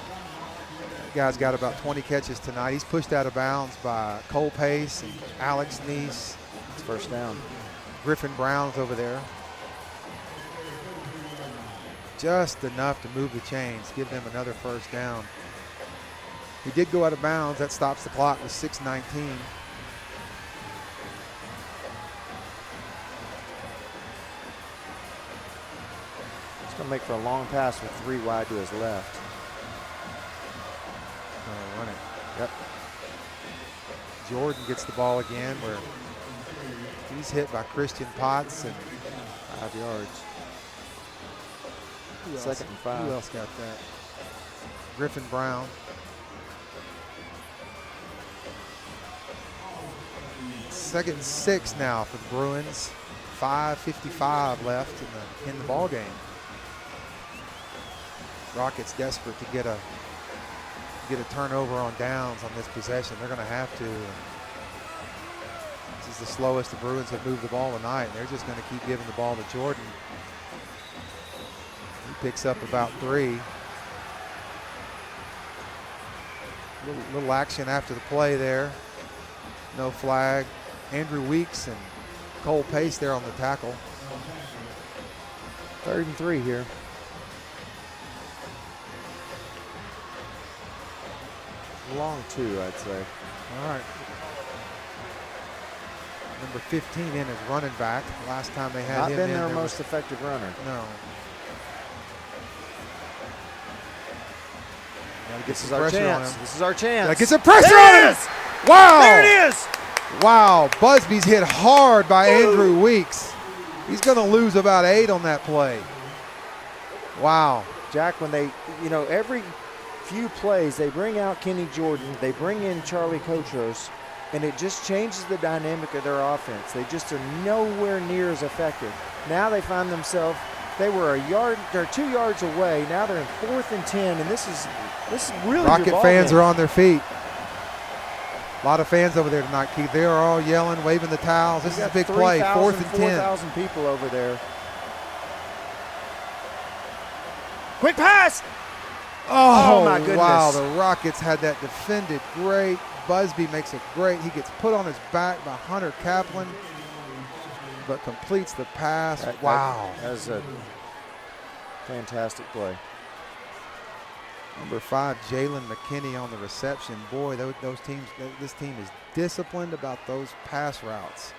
That guy's got about 20 catches tonight. He's pushed out of bounds by Cole Pace and Alex Neese. It's first down. Griffin Brown's over there. Just enough to move the chains, give them another first down. He did go out of bounds. That stops the clock with 6:19. He's going to make for a long pass with 3 wide to his left. Run it. Yep. Jordan gets the ball again where he's hit by Christian Potts and 5 yards. 2nd and 5. Who else got that? Griffin Brown. Second and 6 now for the Bruins. 5:55 left in the ball game. Rockets desperate to get a turnover on downs on this possession. They're going to have to. This is the slowest the Bruins have moved the ball tonight, and they're just going to keep giving the ball to Jordan. He picks up about 3. Little action after the play there. No flag. Andrew Weeks and Cole Pace there on the tackle. 3rd and 3 here. Long 2, I'd say. All right. Number 15 in as running back. Last time they had Not him been in, their there most effective runner. No. This is our chance. This is our chance. Gotta get some pressure on him. Wow. There it is. Wow. Busby's hit hard by Andrew Weeks. He's going to lose about 8 on that play. Wow. Jack, when they, every few plays, they bring out Kenny Jordan, they bring in Charlie Kotros, and it just changes the dynamic of their offense. They just are nowhere near as effective. Now they find themselves, they were 2 yards away. Now they're in 4th and 10, and this is really Rocket fans are on their feet. A lot of fans over there tonight, Keith. They are all yelling, waving the towels. This is a big play, 4th and 10. 4,000 people over there. Quick pass! Oh, my goodness. Wow, the Rockets had that defended great. Busby makes it great. He gets put on his back by Hunter Kaplan, but completes the pass. Wow. That was a fantastic play. Number 5, Jalen McKinney on the reception. Boy, those teams, this team is disciplined about those pass routes.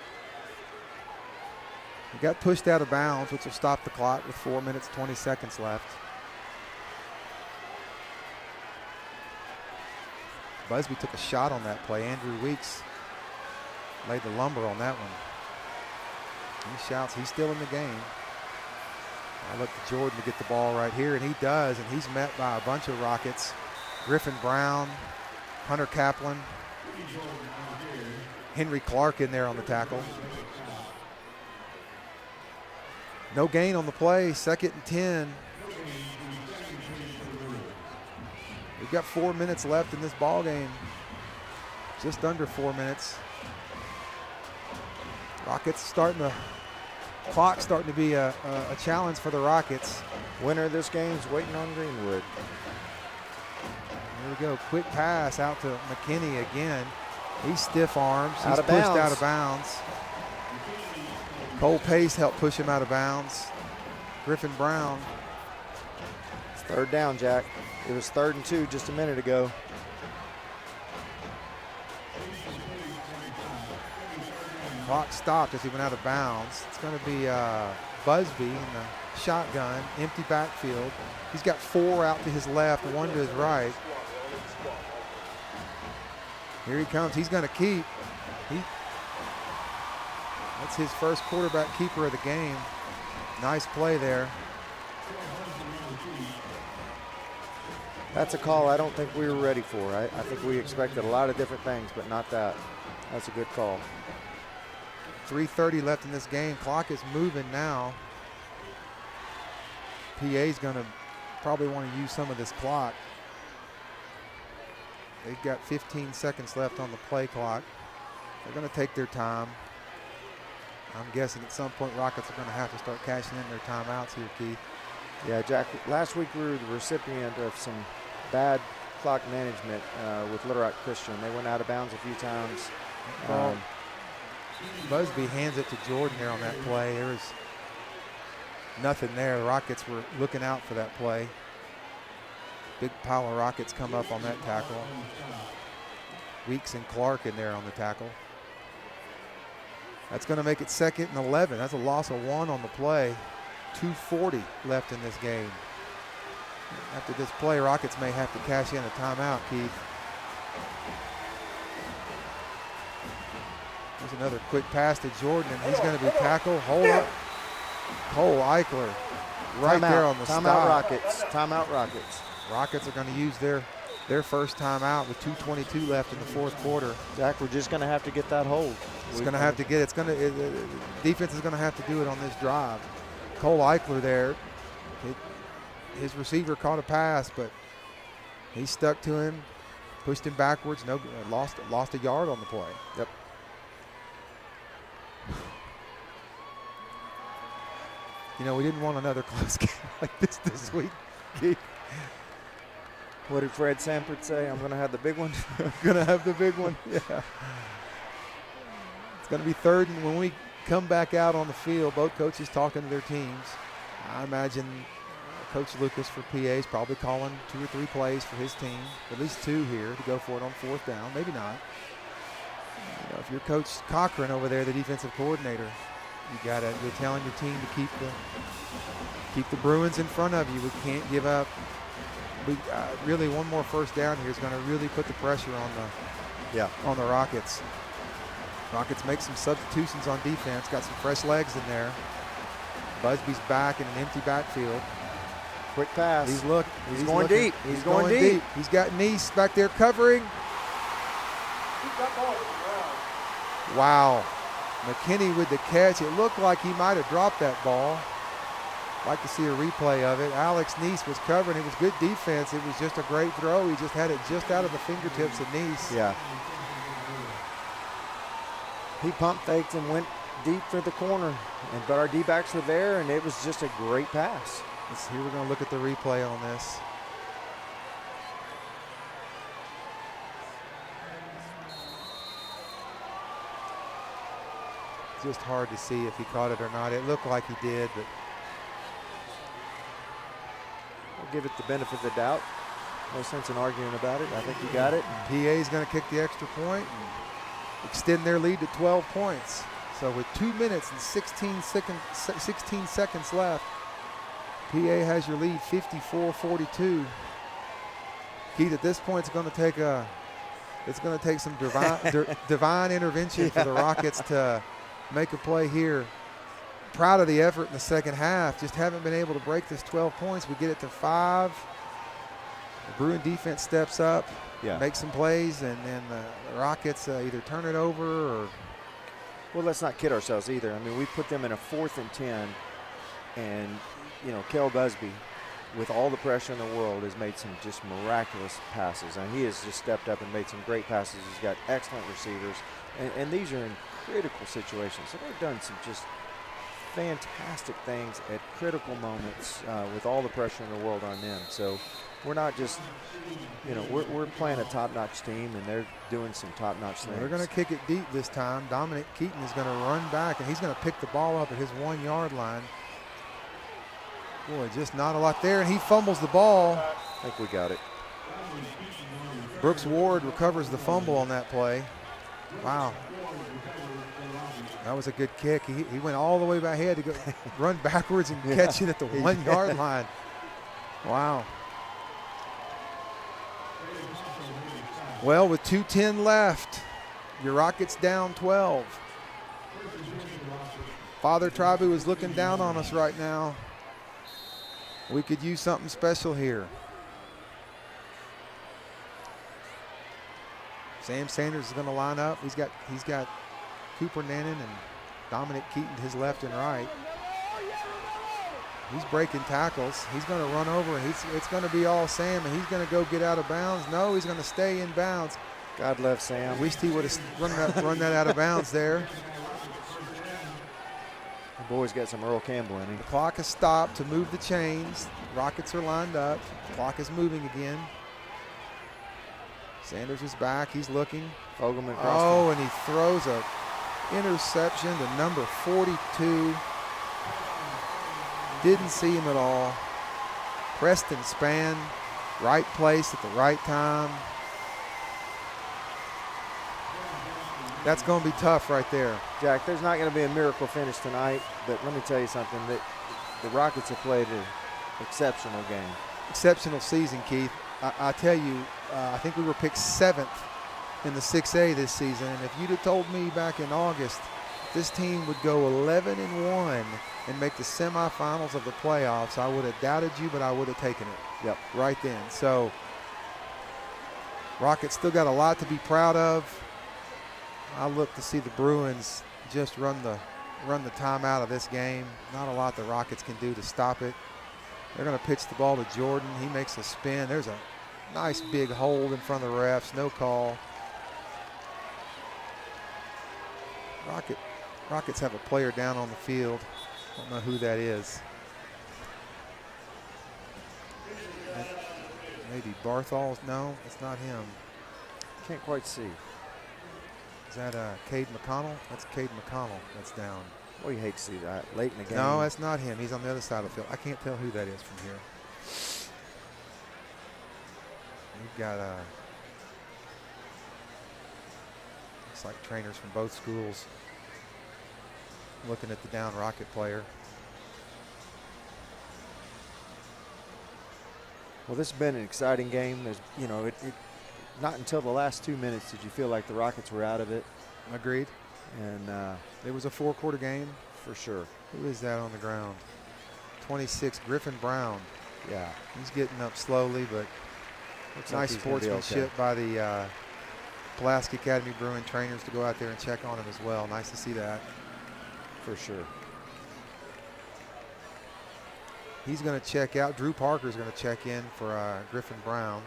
He got pushed out of bounds, which will stop the clock with 4 minutes, 20 seconds left. Busby took a shot on that play. Andrew Weeks laid the lumber on that one. He shouts, he's still in the game. I look to Jordan to get the ball right here, and he does, and he's met by a bunch of Rockets. Griffin Brown, Hunter Kaplan, Henry Clark in there on the tackle. No gain on the play, 2nd and 10. We've got 4 minutes left in this ball game. Just under 4 minutes. Rockets clock starting to be a challenge for the Rockets. Winner of this game is waiting on Greenwood. Here we go, quick pass out to McKinney again. He's stiff arms, he's pushed out of bounds. Cole Pace helped push him out of bounds. Griffin Brown. It's 3rd down, Jack. It was 3rd and 2 just a minute ago. Clock stopped as he went out of bounds. It's going to be Busby in the shotgun, empty backfield. He's got 4 out to his left, 1 to his right. Here he comes. He's going to keep. That's his first quarterback keeper of the game. Nice play there. That's a call I don't think we were ready for. I think we expected a lot of different things, but not that. That's a good call. 3:30 left in this game. Clock is moving now. PA's going to probably want to use some of this clock. They've got 15 seconds left on the play clock. They're going to take their time. I'm guessing at some point Rockets are going to have to start cashing in their timeouts here, Keith. Yeah, Jack, last week we were the recipient of some bad clock management with Little Rock Christian. They went out of bounds a few times. Busby hands it to Jordan there on that play. There was nothing there. The Rockets were looking out for that play. Big pile of Rockets come up on that tackle. Weeks and Clark in there on the tackle. That's going to make it 2nd and 11. That's a loss of 1 on the play. 2:40 left in this game. After this play, Rockets may have to cash in a timeout, Keith. There's another quick pass to Jordan, and he's going to be tackled. Hold up. Cole Eichler right there on the stop. Timeout Rockets. Timeout Rockets. Rockets are going to use their first timeout with 2:22 left in the 4th quarter. Jack, we're just going to have to get that hold. It's going to have to get. Defense is going to have to do it on this drive. Cole Eichler there. His receiver caught a pass, but he stuck to him, pushed him backwards. Lost a yard on the play. Yep. You know, we didn't want another close game like this week, Keith. What did Fred Sanford say? I'm going to have the big one. I'm going to have the big one. Yeah. It's going to be 3rd, and when we come back out on the field, both coaches talking to their teams. I imagine Coach Lucas for PA is probably calling 2 or 3 plays for his team, at least 2 here to go for it on 4th down. Maybe not. You know, if you're Coach Cochran over there, the defensive coordinator, you're telling your team to keep the Bruins in front of you. We can't give up. Really, one more first down here is going to really put the pressure on the Rockets. Rockets make some substitutions on defense. Got some fresh legs in there. Busby's back in an empty backfield. Quick pass. He's going deep. He's going deep. He's got Neese back there covering. Wow. McKinney with the catch. It looked like he might have dropped that ball. Like to see a replay of it. Alex Neese was covering. It was good defense. It was just a great throw. He just had it just out of the fingertips of Neese. Yeah. He pump faked and went deep for the corner. But our D-backs were there, and it was just a great pass. Here we're going to look at the replay on this. Just hard to see if he caught it or not. It looked like he did, but we'll give it the benefit of the doubt. No sense in arguing about it. I think you got it. PA is going to kick the extra point and extend their lead to 12 points. So with 2 minutes and 16 seconds left, PA has your lead 54-42. Keith, at this point, it's going to take some divine intervention for the Rockets to make a play here. Proud of the effort in the second half. Just haven't been able to break this 12 points. We get it to 5. The Bruin defense steps up, makes some plays, and then the Rockets either turn it over or. Well, let's not kid ourselves either. I mean, we put them in a 4th and 10, and, you know, Kel Busby, with all the pressure in the world, has made some just miraculous passes. And he has just stepped up and made some great passes. He's got excellent receivers, and these are in critical situations. So they've done some just fantastic things at critical moments with all the pressure in the world on them. So we're not just, you know, we're playing a top-notch team, and they're doing some top-notch things. They're going to kick it deep this time. Dominic Keaton is going to run back, and he's going to pick the ball up at his 1-yard line. Boy, just not a lot there, and he fumbles the ball. I think we got it. Brooks Ward recovers the fumble on that play. Wow. That was a good kick. He went all the way back. He had to go run backwards and catch it at the 1-yard line. Wow. Well, with 2:10 left, your Rockets down 12. Father Tribu is looking down on us right now. We could use something special here. Sam Sanders is going to line up. He's got Cooper Nannon and Dominic Keaton to his left and right. He's breaking tackles. He's going to run over, and it's going to be all Sam, and he's going to go get out of bounds. No, he's going to stay in bounds. God love Sam. Wished he would have run that out of bounds there. The boy's got some Earl Campbell in him. The clock has stopped to move the chains. Rockets are lined up. The clock is moving again. Sanders is back. He's looking. Fogelman Oh, and he throws a interception to number 42. Didn't see him at all. Preston Spann, right place at the right time. That's going to be tough right there. Jack, there's not going to be a miracle finish tonight, but let me tell you something. That the Rockets have played an exceptional game. Exceptional season, Keith. I tell you, I think we were picked 7th in the 6A this season, and if you'd have told me back in August this team would go 11-1 and make the semifinals of the playoffs, I would have doubted you, but I would have taken it. Yep. Right then. So Rockets still got a lot to be proud of. I look to see the Bruins just run the timeout of this game. Not a lot the Rockets can do to stop it. They're going to pitch the ball to Jordan. He makes a spin. There's a nice big hold in front of the refs. No call. Rockets have a player down on the field. Don't know who that is. Maybe Barthol. No, it's not him. Can't quite see. Is that Cade McConnell? That's Cade McConnell that's down. Well, you hate to see that late in the game. No, that's not him. He's on the other side of the field. I can't tell who that is from here. We've got looks like trainers from both schools looking at the down Rocket player. Well, this has been an exciting game. There's, you know, not until the last 2 minutes did you feel like the Rockets were out of it. Agreed. And it was a 4-quarter game. for sure. Who is that on the ground? 26, Griffin Brown. Yeah. He's getting up slowly, but Looks nice like he's gonna be sportsmanship okay. by the Pulaski Academy Bruin trainers to go out there and check on him as well. Nice to see that. For sure. He's going to check out. Drew Parker's going to check in for Griffin Brown.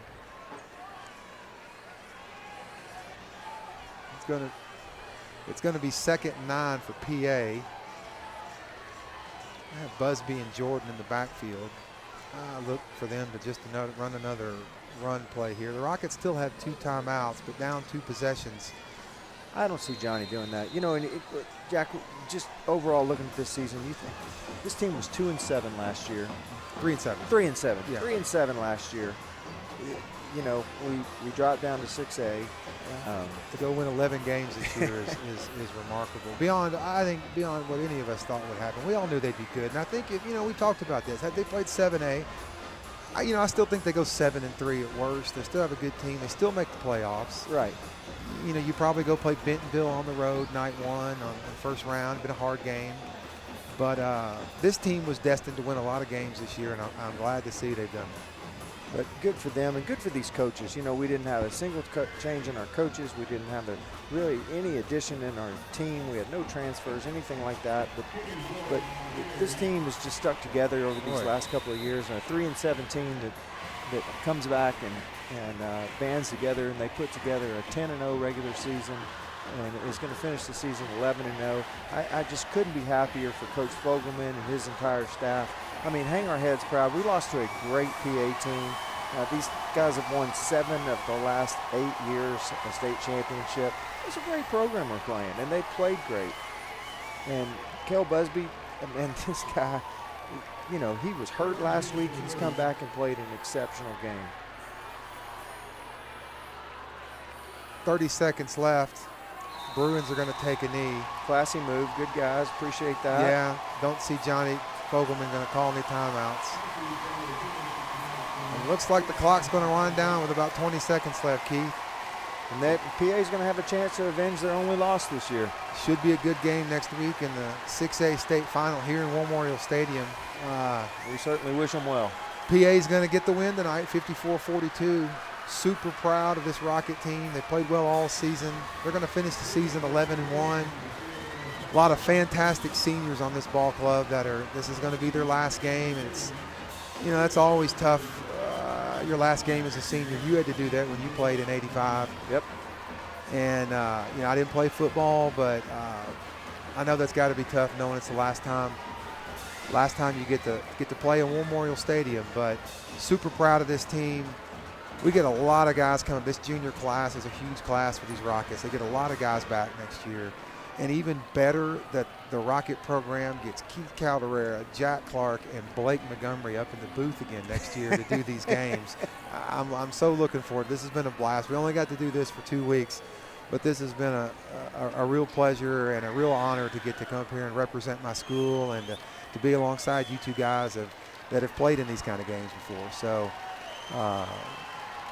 It's going to be 2nd and 9 for PA. I have Busby and Jordan in the backfield. I look for them to just run another run play here. The Rockets still have 2 timeouts, but down 2 possessions. I don't see Johnny doing that. You know, and Jack, just overall looking at this season, you think this team was 2-7 last year. 3-7. 3-7. Yeah. 3-7 last year. you know, we dropped down to 6A. To go win 11 games this year is remarkable. I think beyond what any of us thought would happen. We all knew they'd be good, and I think if we talked about this. Had they played 7A, I still think they go 7-3 at worst. They still have a good team. They still make the playoffs. Right. You probably go play Bentonville on the road night one on first round. Been a hard game, but this team was destined to win a lot of games this year, and I'm glad to see they've done it. But good for them and good for these coaches. We didn't have a single change in our coaches. We didn't have really any addition in our team. We had no transfers, anything like that. But this team has just stuck together over these last couple of years. And a 3-7 team that comes back and bands together, and they put together a 10-0 regular season and is going to finish the season 11-0. I just couldn't be happier for Coach Fogelman and his entire staff. I mean, hang our heads proud. We lost to a great PA team. These guys have won 7 of the last 8 years a state championship. It's a great program we're playing, and they played great. And Kel Busby, and this guy, he was hurt last week. He's come back and played an exceptional game. 30 seconds left. Bruins are going to take a knee. Classy move. Good guys. Appreciate that. Yeah, don't see Johnny Fogelman going to call any timeouts. It looks like the clock's going to run down with about 20 seconds left, Keith. And that PA's going to have a chance to avenge their only loss this year. Should be a good game next week in the 6A state final here in Memorial Stadium. We certainly wish them well. PA's going to get the win tonight, 54-42. Super proud of this Rocket team. They played well all season. They're going to finish the season 11-1. A lot of fantastic seniors on this ball club this is going to be their last game. And it's, that's always tough. Your last game as a senior, you had to do that when you played in '85. Yep. And I didn't play football, but I know that's got to be tough knowing it's the last time you get to play in Memorial Stadium. But super proud of this team. We get a lot of guys coming. This junior class is a huge class for these Rockets. They get a lot of guys back next year. And even better that the Rocket program gets Keith Calderera, Jack Clark, and Blake Montgomery up in the booth again next year to do these games. I'm so looking forward. This has been a blast. We only got to do this for 2 weeks, but this has been a real pleasure and a real honor to get to come up here and represent my school and to be alongside you two guys that have played in these kind of games before. So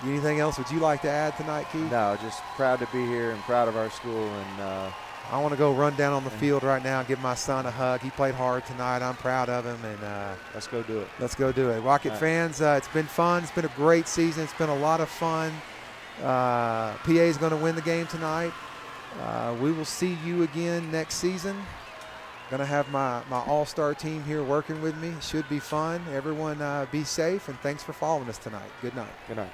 anything else would you like to add tonight, Keith? No, just proud to be here and proud of our school. And I want to go run down on the field right now and give my son a hug. He played hard tonight. I'm proud of him, and let's go do it. Let's go do it. Rocket fans, it's been fun. It's been a great season. It's been a lot of fun. PA is going to win the game tonight. We will see you again next season. Going to have my all-star team here working with me. Should be fun. Everyone be safe, and thanks for following us tonight. Good night. Good night.